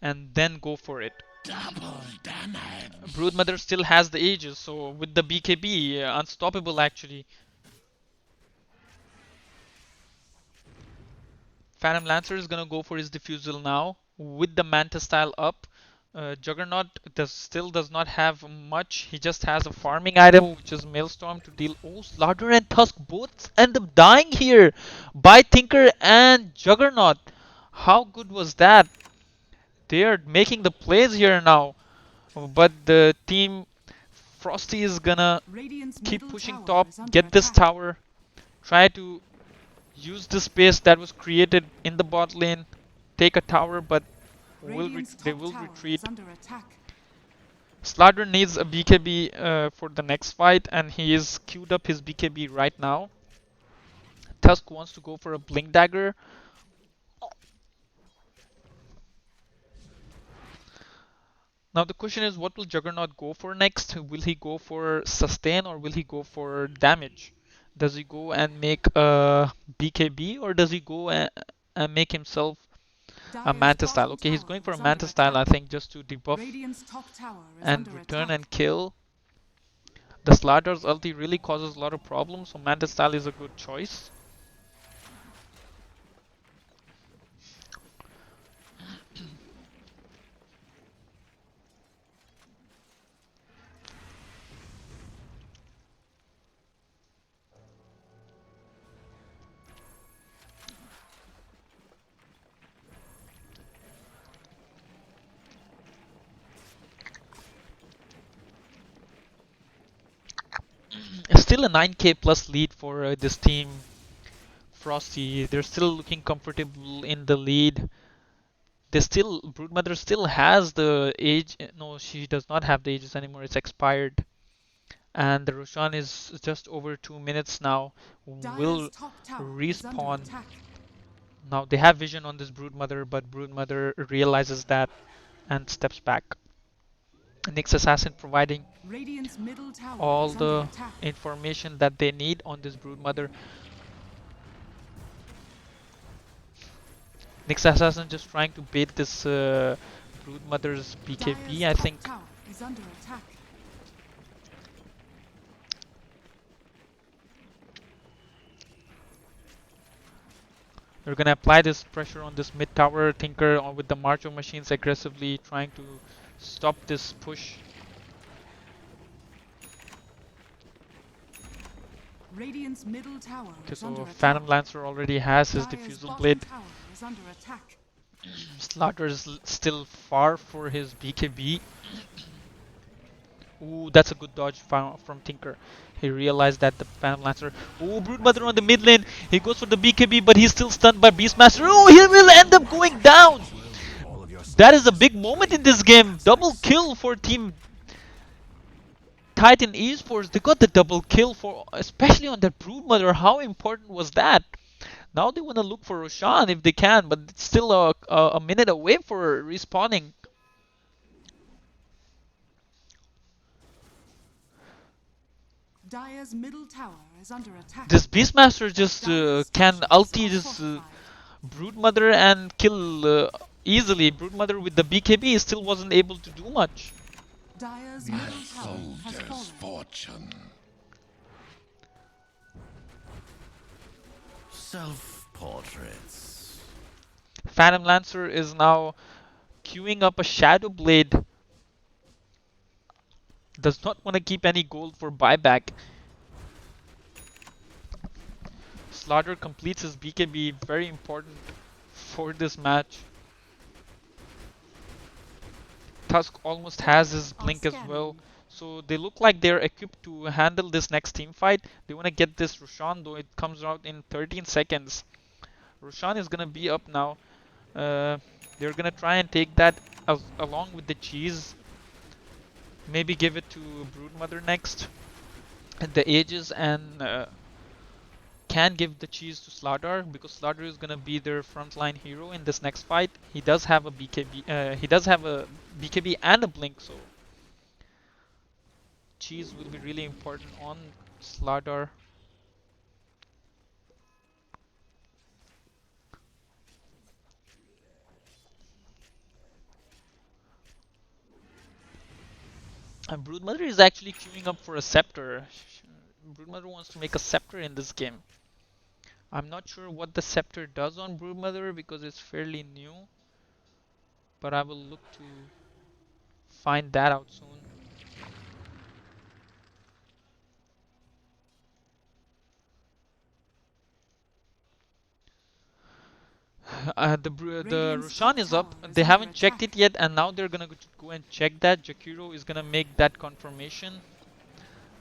and then go for it? Double damage. Broodmother still has the Aegis, so with the BKB, unstoppable actually. Phantom Lancer is gonna go for his Diffusal now with the Manta style up. Juggernaut still does not have much. He just has a farming item, which is Maelstrom to deal. Oh, Slaughter and Tusk both end up dying here by Tinker and Juggernaut. How good was that? They are making the plays here now. But the team Frosty is gonna Radiant's keep middle pushing tower top, is under get this attack. tower, try to use the space that was created in the bot lane, take a tower, but Radiant's they top will tower retreat. is under attack. Slaughter needs a BKB for the next fight, and he is queued up his BKB right now. Tusk wants to go for a Blink Dagger. Now the question is, what will Juggernaut go for next? Will he go for sustain or will he go for damage? Does he go and make a BKB or does he go and make himself a Dire's Manta style? bottom Okay, he's tower going for a is under Manta style, I attack. think, just to debuff Radiant's top tower is and under return attack. and kill. The Slaughter's ulti really causes a lot of problems, so Manta style is a good choice. still a 9k plus lead for this team. Frosty, they're still looking comfortable in the lead. Broodmother still has the age. No, she does not have the ages anymore. It's expired. And the Roshan is just over 2 minutes now. Dire's Will top tower is under respawn. attack. Now they have vision on this Broodmother, but Broodmother realizes that and steps back. Nyx Assassin providing Radiant's middle tower all is under the attack. information that they need on this Broodmother. Nyx Assassin just trying to bait this Broodmother's BKB, I Dire's think. top tower is under attack. They're gonna apply this pressure on this mid tower. Tinker with the March of Machines aggressively trying to stop this push. Radiant's middle tower Okay, is under so attack. Phantom Lancer already has his Dire's Diffusal bottom Blade. tower is under attack. Slaughter is still far for his BKB. Ooh, that's a good dodge from Tinker. He realized that the Phantom Lancer. Ooh, Broodmother on the mid lane. He goes for the BKB, but he's still stunned by Beastmaster. Ooh, he will end up going down. That is a big moment in this game. Double kill for Team Titan Esports. They got the double kill for, especially on that Broodmother. How important was that? Now they want to look for Roshan if they can, but it's still a minute away for respawning. Dire's middle tower is under attack. This Beastmaster just Dire's can structures ulti are this fortified. Broodmother and kill easily. Broodmother with the BKB still wasn't able to do much. Dire's middle tower has Soldier's fallen. fortune. Self-portraits. Phantom Lancer is now queuing up a Shadow Blade. Does not want to keep any gold for buyback. Slaughter completes his BKB, very important for this match. Tusk almost has his blink as well. So they look like they're equipped to handle this next team fight. They want to get this Roshan, though it comes out in 13 seconds. Roshan is gonna be up now. They're gonna try and take that along with the cheese. Maybe give it to Broodmother next at the ages, and can give the cheese to Slaughter because Slaughter is gonna be their frontline hero in this next fight. He does have a BKB. He does have a BKB and a blink, so cheese will be really important on Slaughter. And Broodmother is actually queuing up for a scepter. Broodmother wants to make a scepter in this game. I'm not sure what the scepter does on Broodmother because it's fairly new, but I will look to find that out soon. The Roshan is up. They haven't checked it yet, and now they're gonna go and check that. Jakiro is gonna make that confirmation.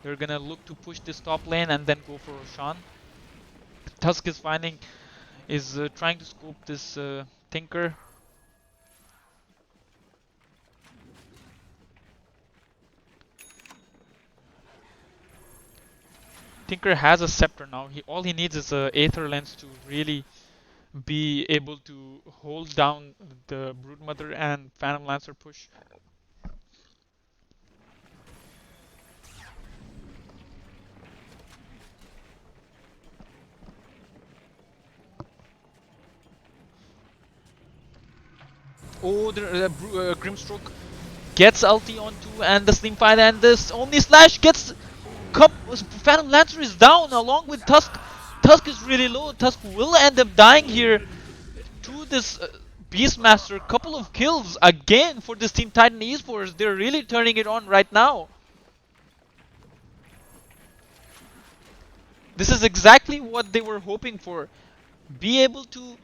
They're gonna look to push this top lane and then go for Roshan. Tusk is trying to scope this Tinker. Tinker has a scepter now. All he needs is a Aether Lens to really be able to hold down the Broodmother and Phantom Lancer push. Oh, the Grimstroke gets ulti onto and the Slim Fight, and this Omni Slash gets Phantom Lancer is down along with Tusk. Tusk is really low. Tusk will end up dying here to this Beastmaster. Couple of kills again for this Team Titan Esports. They're really turning it on right now. This is exactly what they were hoping for. Be able to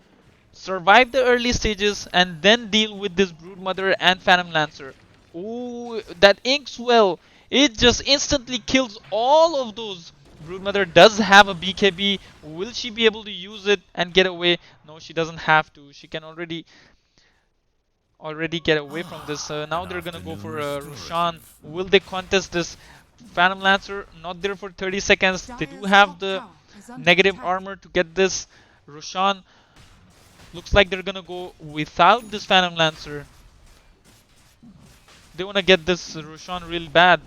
survive the early stages and then deal with this Broodmother and Phantom Lancer. Ooh, that Inkswell, it just instantly kills all of those Broodmother does have a BKB. Will she be able to use it and get away? No, she doesn't have to. She can already get away from this. Now An they're gonna go afternoon for Roshan. restorative. Will they contest this? Phantom Lancer not there for 30 seconds. They do Dire's have top the tower is under negative attack. armor to get this. Roshan looks like they're gonna go without this Phantom Lancer. They wanna get this Roshan real bad.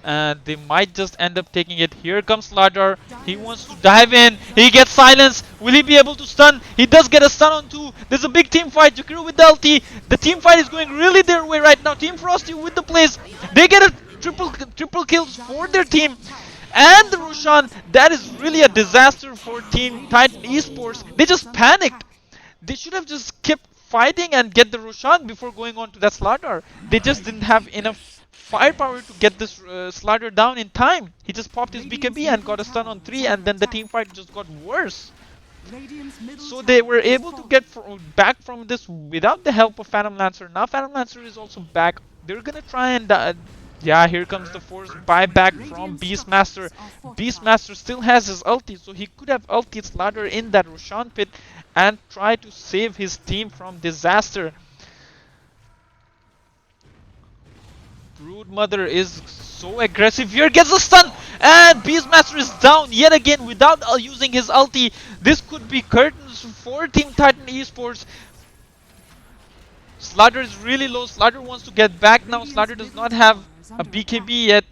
And they might just end up taking it. Here comes Slardar. He wants to dive in. He gets silence. Will he be able to stun? He does get a stun on 2. There's a big team fight. Jakiru with the ulti. The team fight is going really their way right now. Team Frosty with the plays. They get a triple kills for their team. And the Roshan, that is really a disaster for Team Titan Esports. They just panicked. They should have just kept fighting and get the Roshan before going on to that Slardar. They just didn't have enough firepower to get this Slardar down in time. He just popped his BKB and got a stun on 3, and then the team fight just got worse. Radiant's middle So they tower were is able to falling. get back from this without the help of Phantom Lancer. Now Phantom Lancer is also back. They're gonna try and yeah, here comes the force buyback from Radiant Beastmaster. structures are fortified. Beastmaster still has his ulti, so he could have ulted Slardar in that Roshan pit and try to save his team from disaster. Broodmother is so aggressive here, gets a stun, and Beastmaster is down yet again without using his ulti. This could be curtains for Team Titan Esports. Slardar is really low. Slardar wants to get back now. Radiant's Slardar does middle not tower have is a under BKB yet.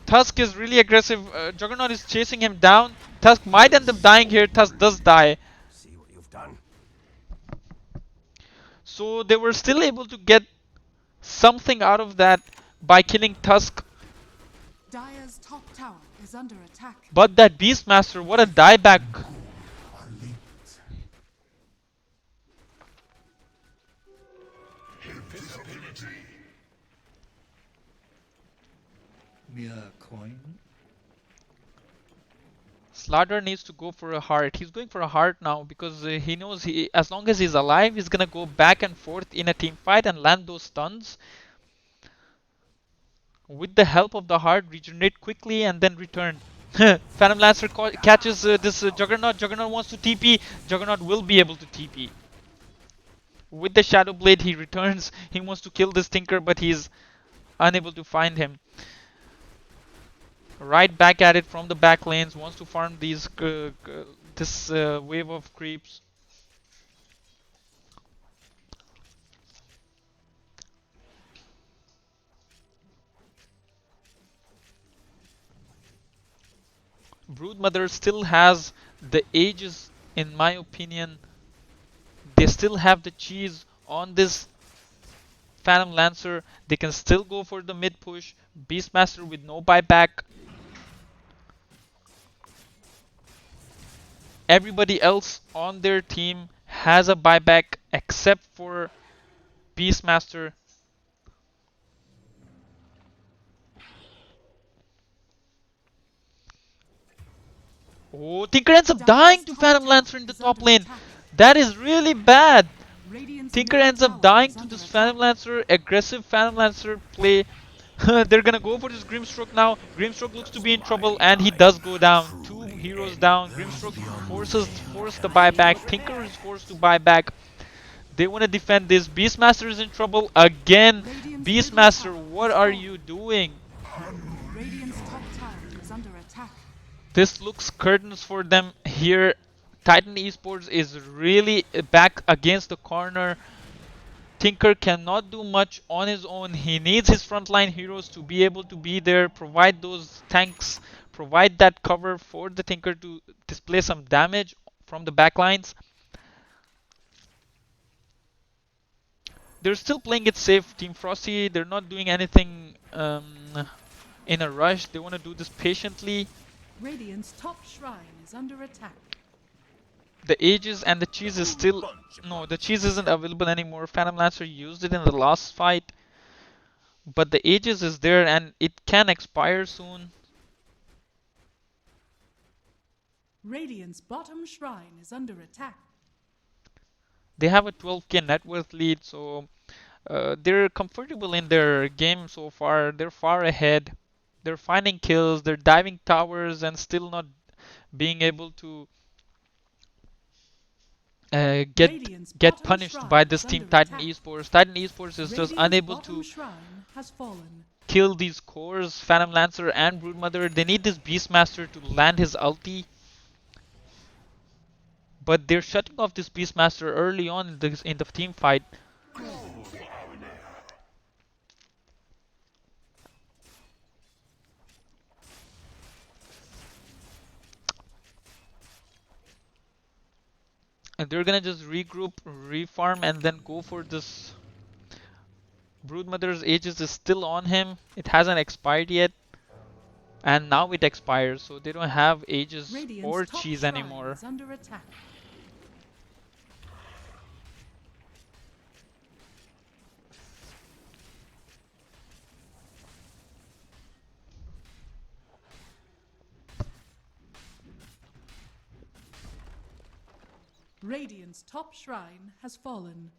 Tusk is really aggressive. Juggernaut is chasing him down. Tusk might end up dying here. Tusk does die. See what you've done. So they were still able to get something out of that by killing Tusk. Dire's top tower is under attack. But that Beastmaster, what a dieback. Are linked. Invisibility. Mere coin. Slardar needs to go for a heart. He's going for a heart now because he knows as long as he's alive, he's gonna go back and forth in a team fight and land those stuns. With the help of the heart, regenerate quickly and then return. Phantom Lancer catches this Juggernaut. Juggernaut wants to TP. Juggernaut will be able to TP. With the Shadow Blade, he returns. He wants to kill this Tinker, but he's unable to find him. Right back at it from the back lanes. Wants to farm these this wave of creeps. Broodmother still has the ages, in my opinion. They still have the cheese on this Phantom Lancer. They can still go for the mid push. Beastmaster with no buyback. Everybody else on their team has a buyback except for Beastmaster. Oh, Tinker ends up dying to Phantom Lancer in the top lane. That is really bad. Radiant's Tinker middle ends up tower dying is to under this attack. Phantom Lancer. Aggressive Phantom Lancer play. They're gonna go for this Grimstroke now. Grimstroke looks to be in trouble and he does go down. 2 heroes down. Grimstroke forced the buyback. Tinker is forced to buy back. They want to defend this. Beastmaster is in trouble again. Radiant's Beastmaster, middle tower what is are falling. you doing? Radiant's top tower is under attack. This looks curtains for them here. Titan Esports is really back against the corner. Tinker cannot do much on his own. He needs his frontline heroes to be able to be there, provide those tanks, provide that cover for the Tinker to display some damage from the backlines. They're still playing it safe. Team Frosty, they're not doing anything in a rush. They want to do this patiently. Radiant's top shrine is under attack. The Aegis and the cheese is still... No, the cheese isn't available anymore. Phantom Lancer used it in the last fight. But the Aegis is there and it can expire soon. Radiant's bottom shrine is under attack. They have a 12k net worth lead, so they're comfortable in their game so far. They're far ahead. They're finding kills, they're diving towers and still not being able to get Radiant's get bottom punished by shrine this is team under Titan attack. Esports. Titan Esports is just Radiant's unable bottom to shrine has fallen. kill these cores, Phantom Lancer and Broodmother. They need this Beastmaster to land his ulti, but they're shutting off this Beastmaster early on in the team fight. And they're gonna just regroup, refarm, and then go for this. Broodmother's Aegis is still on him. It hasn't expired yet. And now it expires, so they don't have Aegis Radiant's or top cheese shrine anymore. is under attack. Radiant's top shrine has fallen.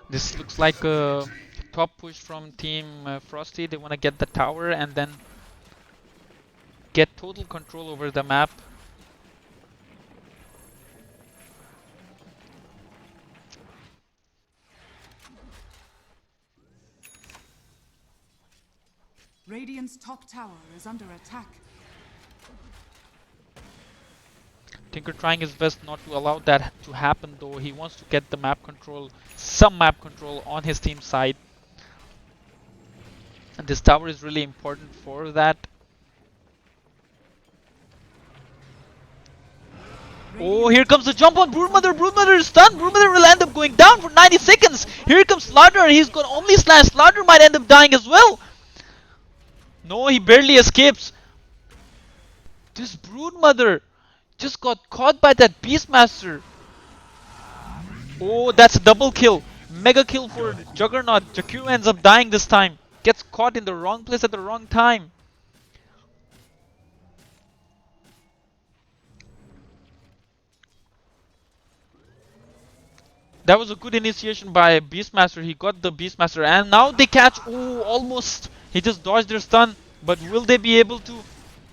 This looks like a top push from Team Frosty. They want to get the tower and then get total control over the map. Radiant's top tower is under attack. Tinker trying his best not to allow that to happen though. He wants to get the map control, some map control on his team side. And this tower is really important for that. Oh, here comes the jump on Broodmother. Broodmother is stunned. Broodmother will end up going down for 90 seconds. Here comes Slaughter. He's going to only slash. Slaughter might end up dying as well. No, he barely escapes. This Broodmother just got caught by that Beastmaster. Oh, that's a double kill. Mega kill for Juggernaut. Jakiro ends up dying this time. Gets caught in the wrong place at the wrong time. That was a good initiation by Beastmaster. He got the Beastmaster and now they catch. Oh, almost. He just dodged their stun. But will they be able to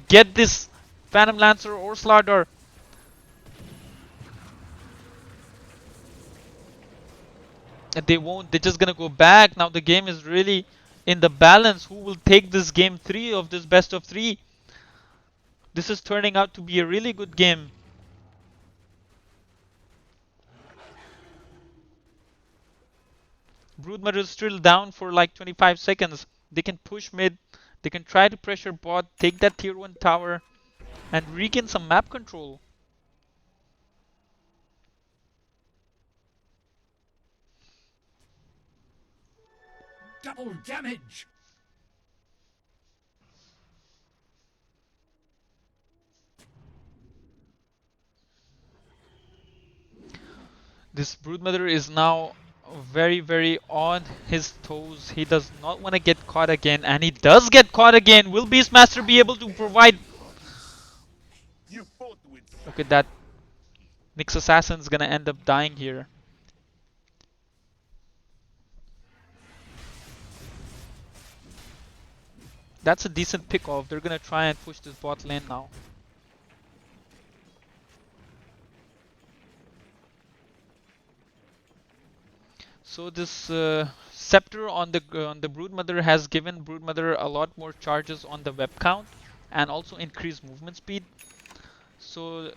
get this Phantom Lancer or Slardar? They won't. They're just gonna go back. Now the game is really in the balance. Who will take this game 3 of this best of 3? This is turning out to be a really good game. Broodmother is still down for like 25 seconds. They can push mid. They can try to pressure bot, take that tier 1 tower, and regain some map control. Double damage! This Broodmother is now very on his toes. He does not want to get caught again, and he does get caught again. Will Beastmaster be able to provide? You fought with Look at that. Nyx Assassin's gonna end up dying here. That's a decent pick off. They're gonna try and push this bot lane now. So this scepter on the Broodmother has given Broodmother a lot more charges on the web count and also increased movement speed. So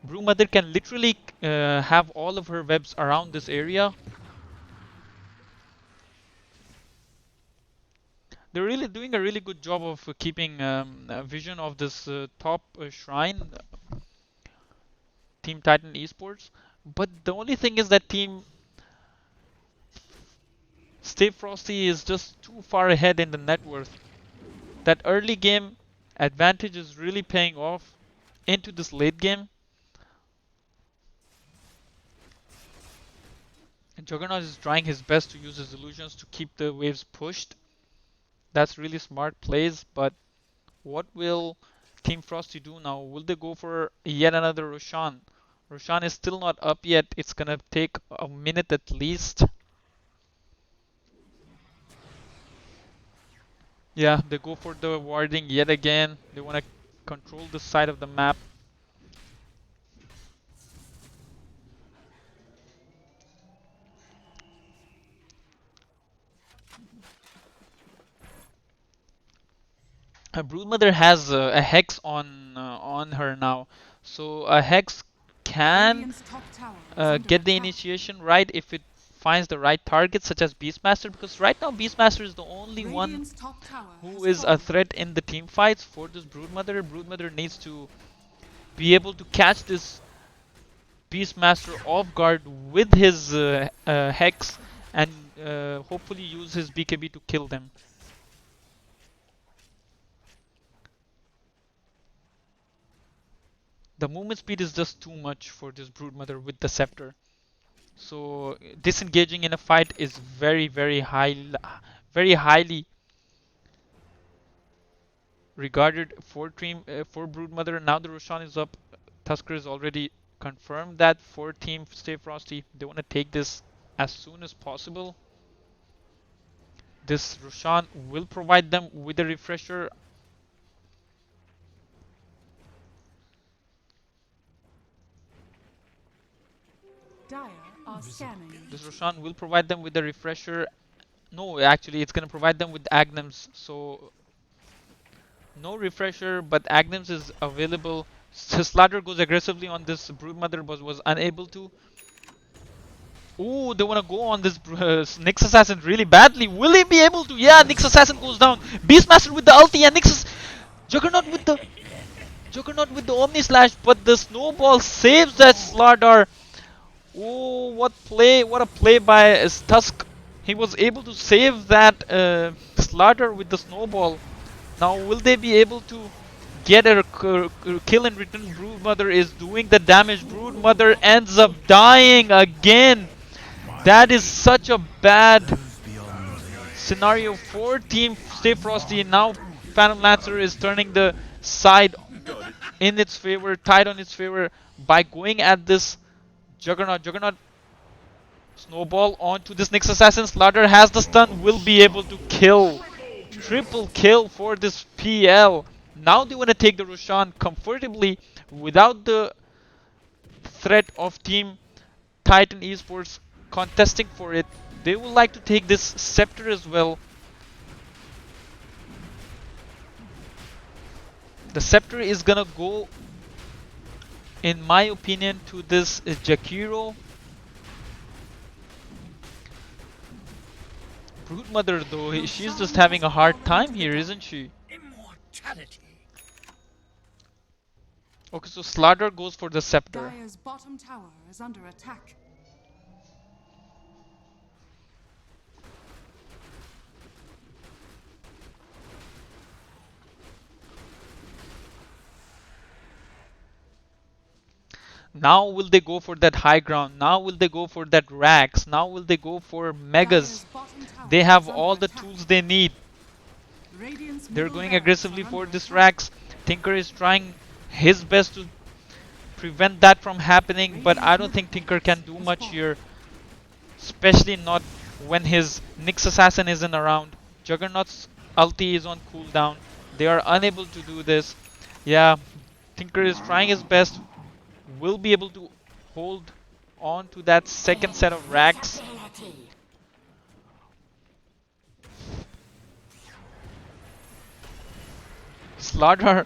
Broodmother can literally have all of her webs around this area. They're really doing a really good job of keeping a vision of this top shrine, Team Titan Esports. But the only thing is that Team Stayfrosty is just too far ahead in the net worth. That early game advantage is really paying off into this late game. And Juggernaut is trying his best to use his illusions to keep the waves pushed. That's really smart plays, but what will Team Frosty do now? Will they go for yet another Roshan? Roshan is still not up yet. It's gonna take a minute at least. Yeah, they go for the warding yet again. They want to control this side of the map. Broodmother has a hex on her now, so a hex can Radiant's top tower is under get the attack. initiation right if it finds the right target, such as Beastmaster, because right now Beastmaster is the only one Radiant's top tower who has is a fallen. threat in the team fights for this Broodmother. Broodmother needs to be able to catch this Beastmaster off guard with his hex and hopefully use his BKB to kill them. The movement speed is just too much for this Broodmother with the scepter. So disengaging in a fight is very highly regarded for for Broodmother. Now the Roshan is up. Tusker is already confirmed that for Team Stayfrosty. They want to take this as soon as possible. This Roshan will provide them with a refresher. Dire are scanning. This Roshan will provide them with a refresher. No, actually, it's gonna provide them with Agnems. So no refresher, but Agnems is available. Slaughter goes aggressively on this Broodmother, but was unable to. Ooh, they wanna go on this Nyx Assassin really badly. Will he be able to? Yeah, Nyx Assassin goes down. Beastmaster with the ulti and Juggernaut with the Omni Slash, but the snowball saves that Slardar. Oh, what a play by Tusk. He was able to save that Slardar with the snowball. Now, will they be able to get a kill in return? Broodmother is doing the damage. Broodmother ends up dying again. That is such a bad scenario for Team Stay Frosty. Now, Phantom Lancer is turning the side in its favor, tied on its favor by going at this Juggernaut. Juggernaut snowball onto this Nyx Assassin. Slaughter has the stun, will be able to kill. Triple kill for this PL. Now they want to take the Roshan comfortably without the threat of Team Titan Esports contesting for it. They would like to take this Scepter as well. The Scepter is gonna go, in my opinion, to this Jakiro. Broodmother though, she's just having a hard time here, isn't she? Immortality. Okay, so Slaughter goes for the Scepter. Dire's bottom tower is under attack. Now will they go for that high ground? Now will they go for that racks? Now will they go for megas? Dire's bottom tower They have is under all the attack. tools they need. Radiant's They're middle going barracks aggressively are for under this attack. racks. Tinker is trying his best to prevent that from happening, but I don't think Tinker can do much here. Especially not when his Nyx Assassin isn't around. Juggernaut's ulti is on cooldown. They are unable to do this. Yeah, Tinker is trying his best. Will be able to hold on to that second set of racks. Slaughter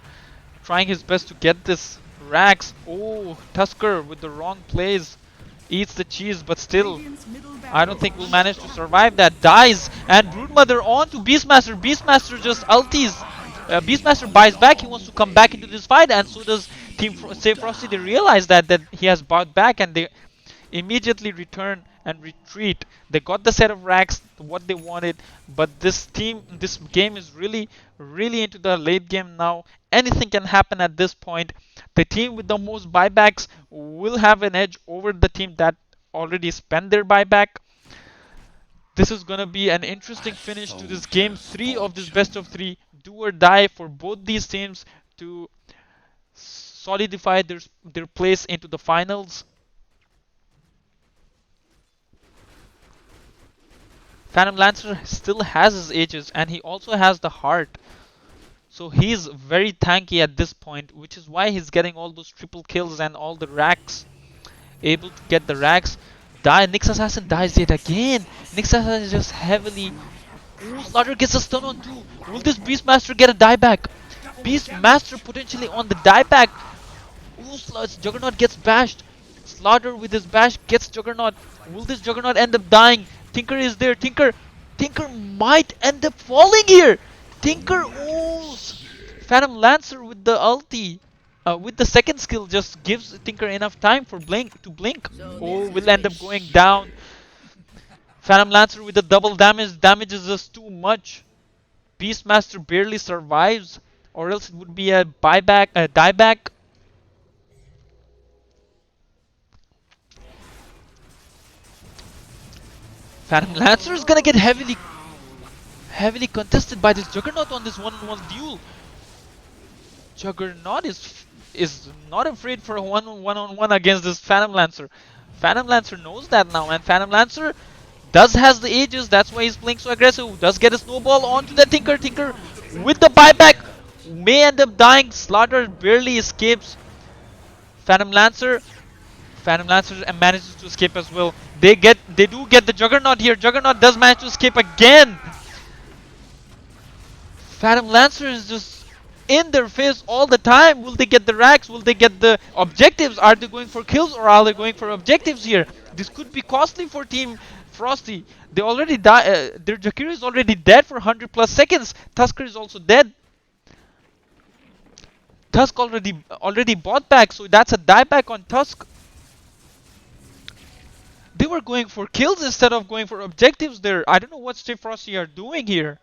trying his best to get this racks. Oh, Tusker with the wrong plays eats the cheese, but still Radiant's middle I don't barracks think are we'll under manage to attack. survive that. Dies, and Broodmother on to Beastmaster. Beastmaster just ultis. Beastmaster buys back. He wants to come back into this fight, and so does Team Save Frosty. They realize that he has bought back, and they immediately return and retreat. They got the set of racks, what they wanted, but this game is really into the late game now. Anything can happen at this point. The team with the most buybacks will have an edge over the team that already spent their buyback. This is gonna be an interesting finish to this game 3 of this best of 3. Do or die for both these teams to solidify their place into the finals. Phantom Lancer still has his ages and he also has the heart. So he's very tanky at this point, which is why he's getting all those triple kills and all the racks. Able to get the racks. Die. Nyx Assassin dies yet again. Nyx Assassin is just heavily. Ooh, Slaughter gets a stun on 2. Will this Beastmaster get a dieback? Beastmaster potentially on the dieback. Ooh, Juggernaut gets bashed. Slaughter with his bash gets Juggernaut. Will this Juggernaut end up dying? Tinker is there. Tinker might end up falling here. Tinker, ooh, Phantom Lancer with the ulti. With the second skill just gives Tinker enough time for blink to blink. So Oh, this will is end my up going down. Phantom Lancer with the double damage. Damage is just too much. Beastmaster barely survives, or else it would be a buyback, a dieback. Phantom Lancer is gonna get heavily contested by this Juggernaut on this one-on-one duel. Juggernaut is not afraid for a one-on-one against this Phantom Lancer. Phantom Lancer knows that now, and Phantom Lancer does has the ages. That's why he's playing so aggressive. Does get a snowball onto the Tinker. Tinker with the buyback may end up dying. Slaughter barely escapes. Phantom Lancer manages to escape as well. They do get the Juggernaut here. Juggernaut does manage to escape again. Phantom Lancer is just in their face all the time. Will they get the racks? Will they get the objectives? Are they going for kills or are they going for objectives here? This could be costly for Team Frosty. They already their Jakiro is already dead for 100 plus seconds. Tusker is also dead. Tusk already bought back, so that's a dieback on Tusk. They were going for kills instead of going for objectives there. I don't know what Stayfrosty are doing here.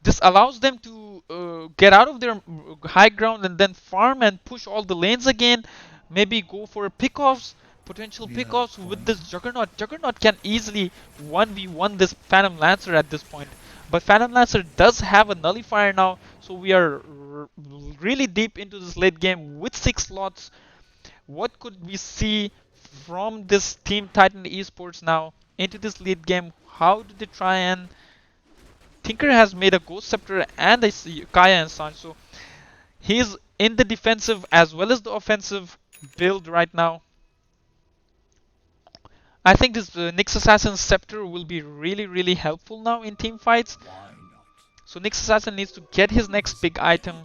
This allows them to get out of their high ground and then farm and push all the lanes again. Maybe go for pickoffs, potential pickoffs with this Juggernaut. Juggernaut can easily 1v1 this Phantom Lancer at this point. But Phantom Lancer does have a nullifier now, so we are really deep into this late game with 6 slots. What could we see from this Team Titan Esports now into this late game? How do they try and... Tinker has made a Ghost Scepter and a Kaya and Sanj, so he's in the defensive as well as the offensive build right now. I think this Nyx Assassin's Scepter will be really helpful now in team fights. So Nyx Assassin needs to get his next big item.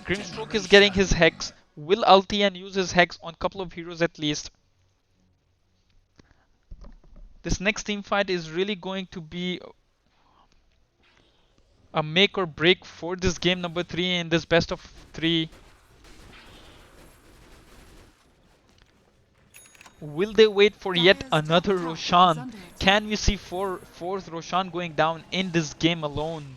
Grimstroke is getting his Hex, will ulti and use his Hex on a couple of heroes at least. This next team fight is really going to be a make or break for this game number 3 in this best of 3. Will they wait for yet another Roshan? Can we see fourth Roshan going down in this game alone?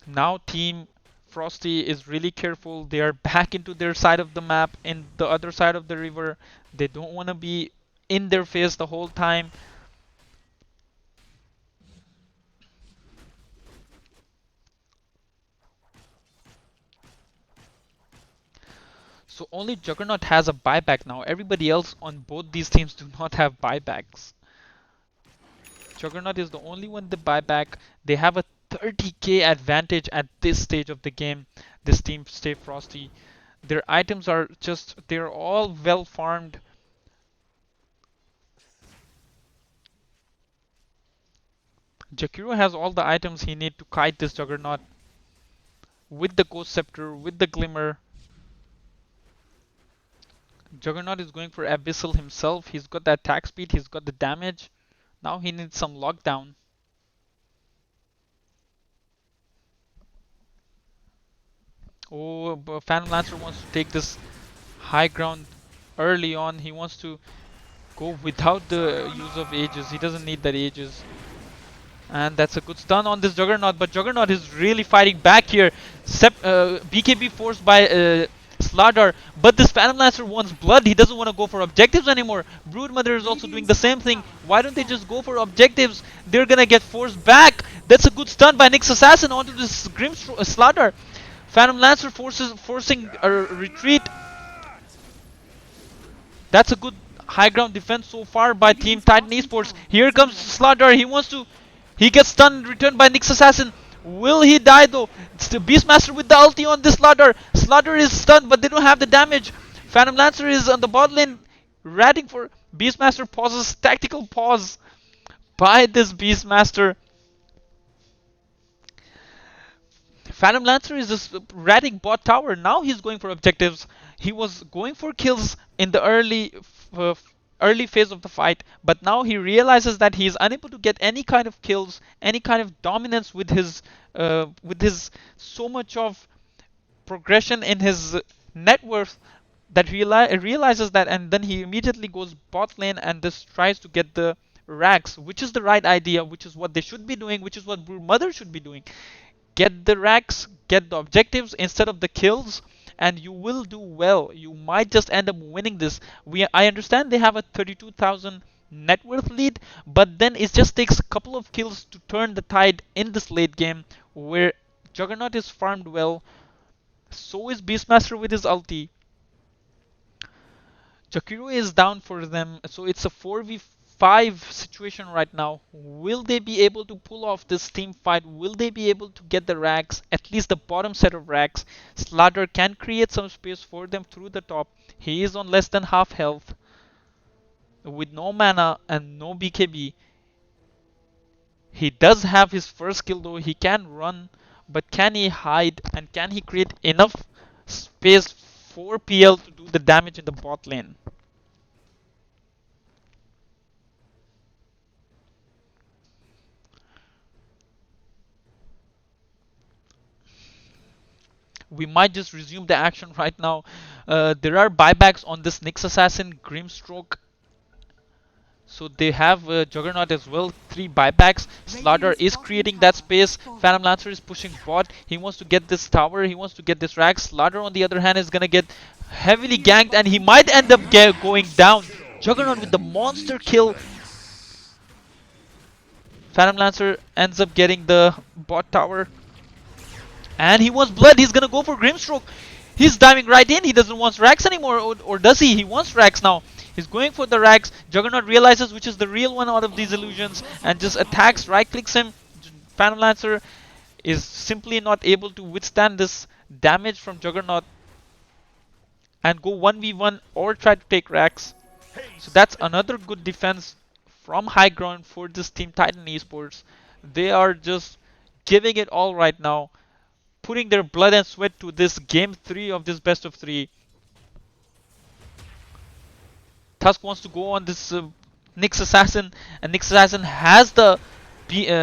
Now Team Frosty is really careful. They are back into their side of the map, in the other side of the river. They don't want to be in their face the whole time. So only Juggernaut has a buyback now. Everybody else on both these teams do not have buybacks. Juggernaut is the only one that buyback. They have a 30k advantage at this stage of the game. This team Stayfrosty. Their items are just, they're all well farmed. Jakiro has all the items he needs to kite this Juggernaut. With the Ghost Scepter, with the Glimmer. Juggernaut is going for Abyssal himself. He's got the attack speed, he's got the damage. Now he needs some lockdown. Oh, but Phantom Lancer wants to take this high ground early on. He wants to go without the use of Aegis. He doesn't need that Aegis. And that's a good stun on this Juggernaut. But Juggernaut is really fighting back here. BKB forced by Slardar. But this Phantom Lancer wants blood. He doesn't want to go for objectives anymore. Broodmother is also doing the same thing. Why don't they just go for objectives? They're gonna get forced back. That's a good stun by Nyx Assassin onto this Slardar. Phantom Lancer forcing a retreat. That's a good high ground defense so far by Team Titan Esports. Here comes Slardar. He gets stunned, returned by Nyx Assassin. Will he die though? It's the Beastmaster with the ulti on this Slardar. Slardar is stunned, but they don't have the damage. Phantom Lancer is on the bot lane, ratting for Beastmaster. Pauses, tactical pause by this Beastmaster. Phantom Lancer is just ratting bot tower. Now he's going for objectives. He was going for kills in the early phase of the fight, but now he realizes that he is unable to get any kind of kills, any kind of dominance with his so much of progression in his net worth that realizes that, and then he immediately goes bot lane and just tries to get the racks, which is the right idea, which is what they should be doing, which is what Broodmother should be doing. Get the racks, get the objectives instead of the kills, and you will do well. You might just end up winning this. I understand they have a 32,000 net worth lead, but then it just takes a couple of kills to turn the tide in this late game where Juggernaut is farmed well. So is Beastmaster with his ulti. Jakiro is down for them, so it's a 4v5 situation right now. Will they be able to pull off this team fight? Will they be able to get the racks, at least the bottom set of racks? Slardar can create some space for them through the top. He is on less than half health with no mana and no BKB. He does have his first kill though. He can run, but can he hide and can he create enough space for PL to do the damage in the bot lane? We might just resume the action right now. There are buybacks on this Nyx Assassin, Grimstroke. So they have Juggernaut as well. 3 buybacks. Slardar is creating that space. Phantom Lancer is pushing bot. He wants to get this tower. He wants to get this rack. Slardar on the other hand is gonna get heavily ganked and he might end up going down. Juggernaut with the monster kill. Phantom Lancer ends up getting the bot tower. And he wants blood. He's gonna go for Grimstroke. He's diving right in. He doesn't want racks anymore, or does he? He wants racks now. He's going for the racks. Juggernaut realizes which is the real one out of these illusions and just attacks, right clicks him. Phantom Lancer is simply not able to withstand this damage from Juggernaut and go 1v1 or try to take racks. So that's another good defense from high ground for this team Titan Esports. They are just giving it all right now, putting their blood and sweat to this game 3 of this best of 3. Tusk wants to go on this Nyx Assassin, and Nyx Assassin has the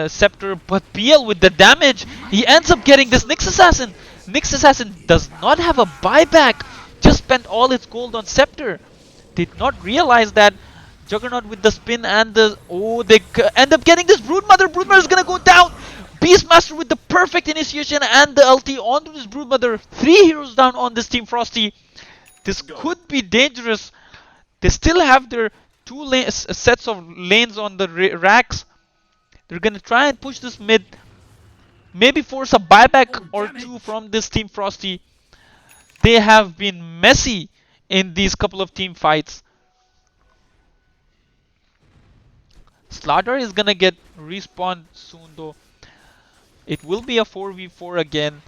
scepter, but PL with the damage, he ends up getting this Nyx Assassin. Nyx Assassin does not have a buyback, just spent all its gold on scepter. Did not realize that. Juggernaut with the spin and the... Oh, they end up getting this Broodmother. Broodmother is gonna go down. Beastmaster with the perfect initiation and the ulti onto this Broodmother. 3 heroes down on this Team Frosty. This could be dangerous. They still have their 2 sets of lanes on the racks. They're gonna try and push this mid. Maybe force a buyback or 2 from this Team Frosty. They have been messy in these couple of team fights. Slardar is gonna get respawned soon though. It will be a 4v4 again.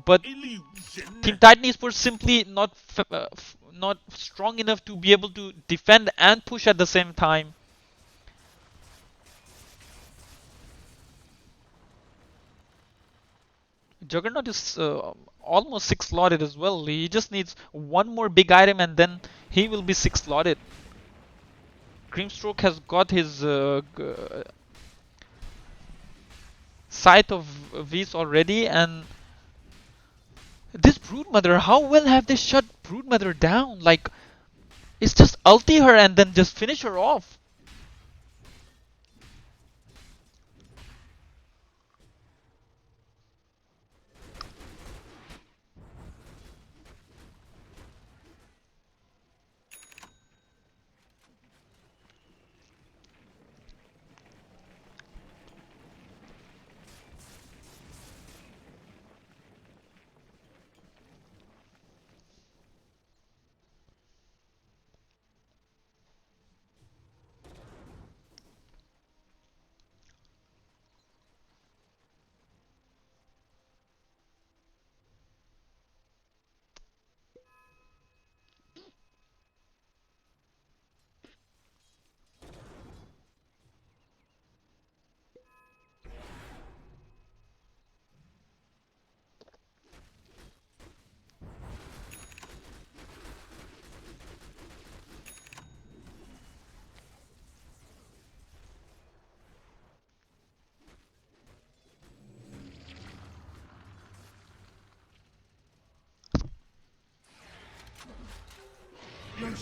But Team Titan Esports simply not strong enough to be able to defend and push at the same time. Juggernaut is almost 6 slotted as well. He just needs one more big item and then he will be 6 slotted. Grimstroke has got his Scythe of V's already, and this Broodmother, how well have they shut Broodmother down? Like, it's just ulti her and then just finish her off.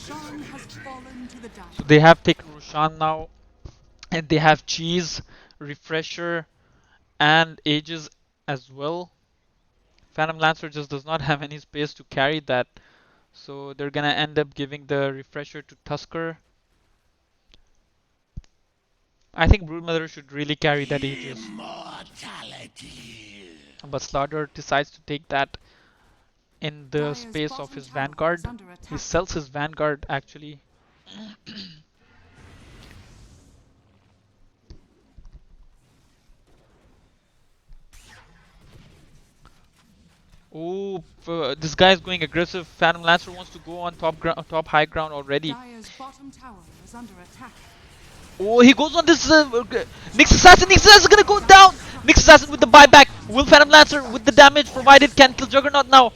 Roshan has fallen to the So dire. they have taken Roshan now, and they have Cheese, Refresher, and Aegis as well. Phantom Lancer just does not have any space to carry that, so they're gonna end up giving the Refresher to Tusker. I think Broodmother should really carry that Aegis, Immortality. but Slaughter decides to take that in the Dire's space of bottom his tower is Vanguard. under He attack. sells his Vanguard actually. Oh, this guy is going aggressive. Phantom Lancer wants to go on top high ground already. Dire's bottom tower is under attack. Oh, he goes on this Nyx Assassin. Nyx Assassin is gonna go down. Nyx Assassin with the buyback. Will Phantom Lancer with the damage provided can kill Juggernaut now.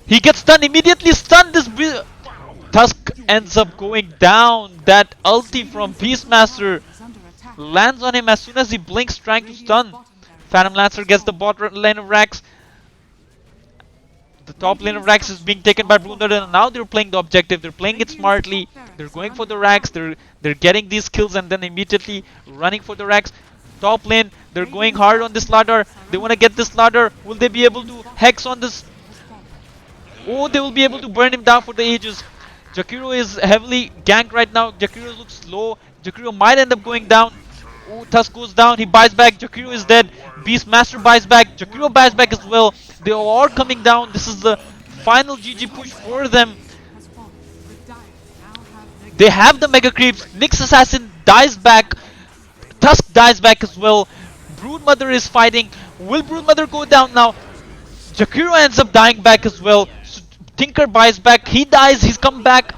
He gets stunned immediately. Stunned. This Tusk ends up going down. That ulti from Radiant's middle tower Beastmaster is under attack. lands on him as soon as he blinks, trying to Radiant's stun. bottom Phantom barracks Lancer has gets the fallen. bot lane of Rax. The top lane of Radiant Rax is being structures taken are by Brunder, and now fortified. they're playing the objective. They're playing it Radiant's smartly. top They're barracks are going for the under Rax. attack. They're getting these kills and then immediately running for the Rax. Top lane, they're going Radiant's hard on bottom this ladder. barracks are They want under to get this attack. ladder. Will they be able Radiant's to bottom hex on tower this? has fallen. Oh, they will be able to burn him down for the ages. Jakiro is heavily ganked right now. Jakiro looks slow. Jakiro might end up going down. Oh, Tusk goes down. He buys back. Jakiro is dead. Beastmaster buys back. Jakiro buys back as well. They are all coming down. This is the final GG push for them. Has fallen. The dire now have They have the mega creeps. Nyx Assassin dies back. Tusk dies back as well. Broodmother is fighting. Will Broodmother go down now? Jakiro ends up dying back as well. Tinker buys back. He dies. He's come back.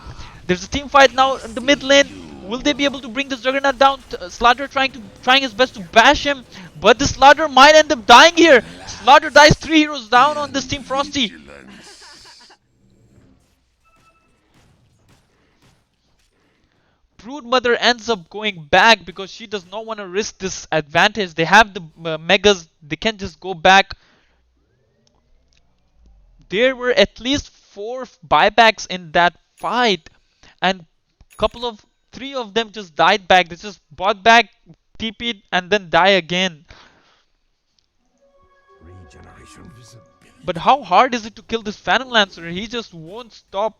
There's a team fight now in the mid lane. Will they be able to bring this Juggernaut down? Slaughter trying his best to bash him, but this Slaughter might end up dying here. Slaughter dies 3 heroes down on this Team Frosty. Broodmother ends up going back because she does not want to risk this advantage. They have the megas. They can just go back. There were at least 4 buybacks in that fight, and couple of 3 of them just died back. They just bought back, TP'd, and then die again. Regeneration visibility. But how hard is it to kill this Phantom Lancer? He just won't stop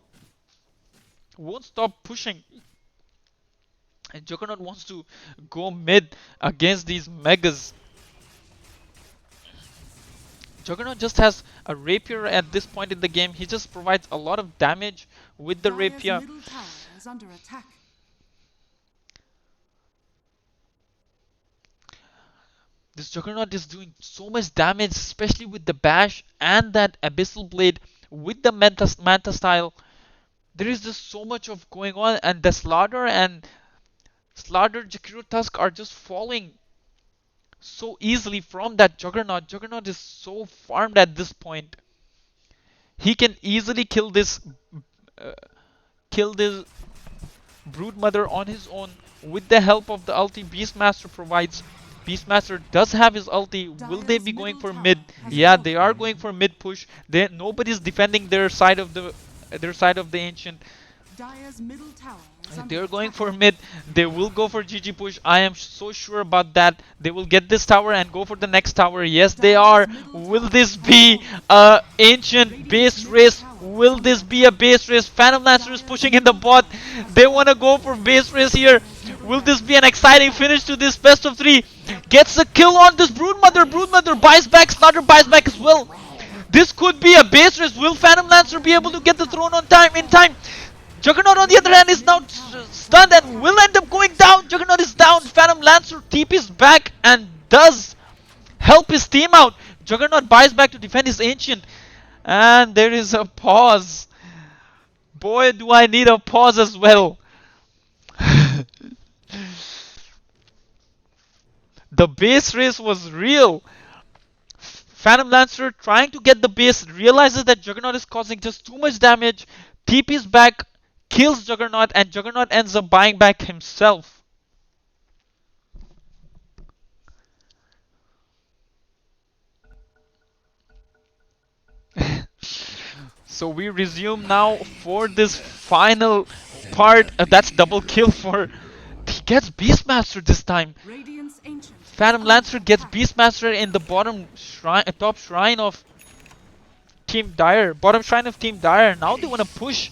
pushing. And Juggernaut wants to go mid against these megas. Juggernaut just has a rapier at this point in the game. He just provides a lot of damage with the Dire's rapier. middle tower is under attack. This Juggernaut is doing so much damage, especially with the bash and that Abyssal Blade with the Manta style. There is just so much of going on, and the Slaughter, Jakiro, Tusk are just falling so easily from that Juggernaut. Juggernaut is so farmed at this point. He can easily uh, kill this Broodmother on his own with the help of the ulti Beastmaster provides. Beastmaster does have his ulti. Will they Dire's be going middle for tower mid? has Yeah, they are fallen. going for mid push. Nobody's defending their side of the ancient. Dire's middle tower is under They're going attack. for mid. They will go for GG push. I am so sure about that. They will get this tower and go for the next tower. Yes, they are. Will this be a ancient base race? Will this be a base race? Phantom Lancer is pushing in the bot. They want to go for base race here. Will this be an exciting finish to this best of 3? Gets a kill on this Broodmother. Broodmother buys back. Slaughter buys back as well. This could be a base race. Will Phantom Lancer be able to get the throne on time in time? Juggernaut on the other hand is now stunned and will end up going down. Juggernaut is down. Phantom Lancer TP's back and does help his team out. Juggernaut buys back to defend his ancient. And there is a pause. Boy, do I need a pause as well. The base race was real. Phantom Lancer trying to get the base, realizes that Juggernaut is causing just too much damage, TP's back, kills Juggernaut, and Juggernaut ends up buying back himself. So we resume now for this final part. That's double kill for. He gets Beastmaster this time. Radiant's Ancient is Phantom under Lancer gets attack. Beastmaster in the bottom shrine, top shrine of Team Dire. Bottom shrine of Team Dire. Now they want to push.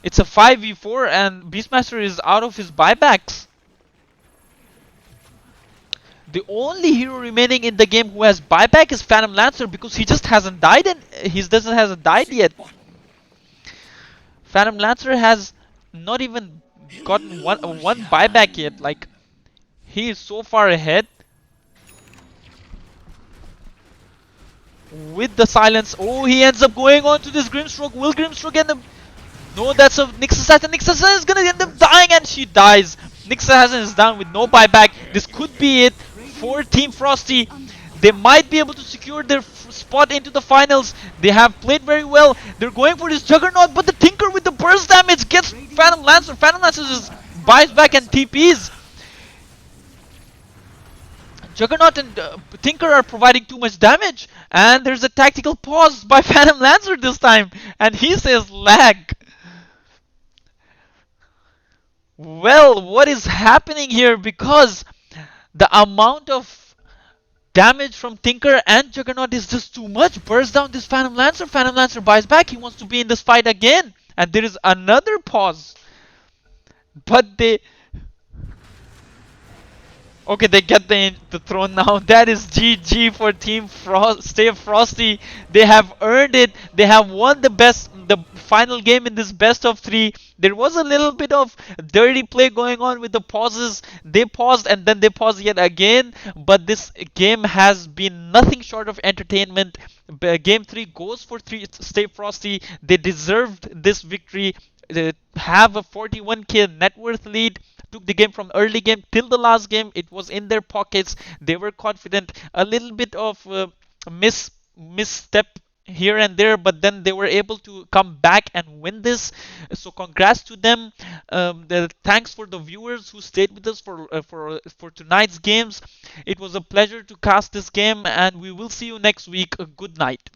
It's a 5v4 and Beastmaster is out of his buybacks. The only hero remaining in the game who has buyback is Phantom Lancer because he just hasn't died and he doesn't hasn't died yet. Phantom Lancer has not even gotten one buyback yet. Like he is so far ahead with the silence. Oh, he ends up going on to this Grimstroke. Will Grimstroke end up? No, that's a Nyx Assassin. Nyx Assassin is gonna end up dying and she dies. Nyx Assassin is down with no buyback. This could be it for Team Frosty. They might be able to secure their spot into the finals. They have played very well. They're going for this Juggernaut, but the Tinker with the burst damage gets Phantom Lancer. Phantom Lancer just buys back and TPs. Juggernaut and Tinker are providing too much damage. And there's a tactical pause by Phantom Lancer this time. And he says lag. Well, what is happening here? Because the amount of damage from Tinker and Juggernaut is just too much. Burst down this Phantom Lancer. Phantom Lancer buys back. He wants to be in this fight again. And there is another pause. But they... Okay, they get the throne now. That is GG for Team Stayfrosty. They have earned it. They have won the final game in this best of 3. There was a little bit of dirty play going on with the pauses. They paused and then they paused yet again. But this game has been nothing short of entertainment. Game 3 goes for Stayfrosty. They deserved this victory. They have a 41k net worth lead. Took the game from early game till the last game. It was in their pockets. They were confident. A little bit of misstep here and there, but then they were able to come back and win this. So congrats to them. Thanks for the viewers who stayed with us for tonight's games. It was a pleasure to cast this game, and we will see you next week. Good night.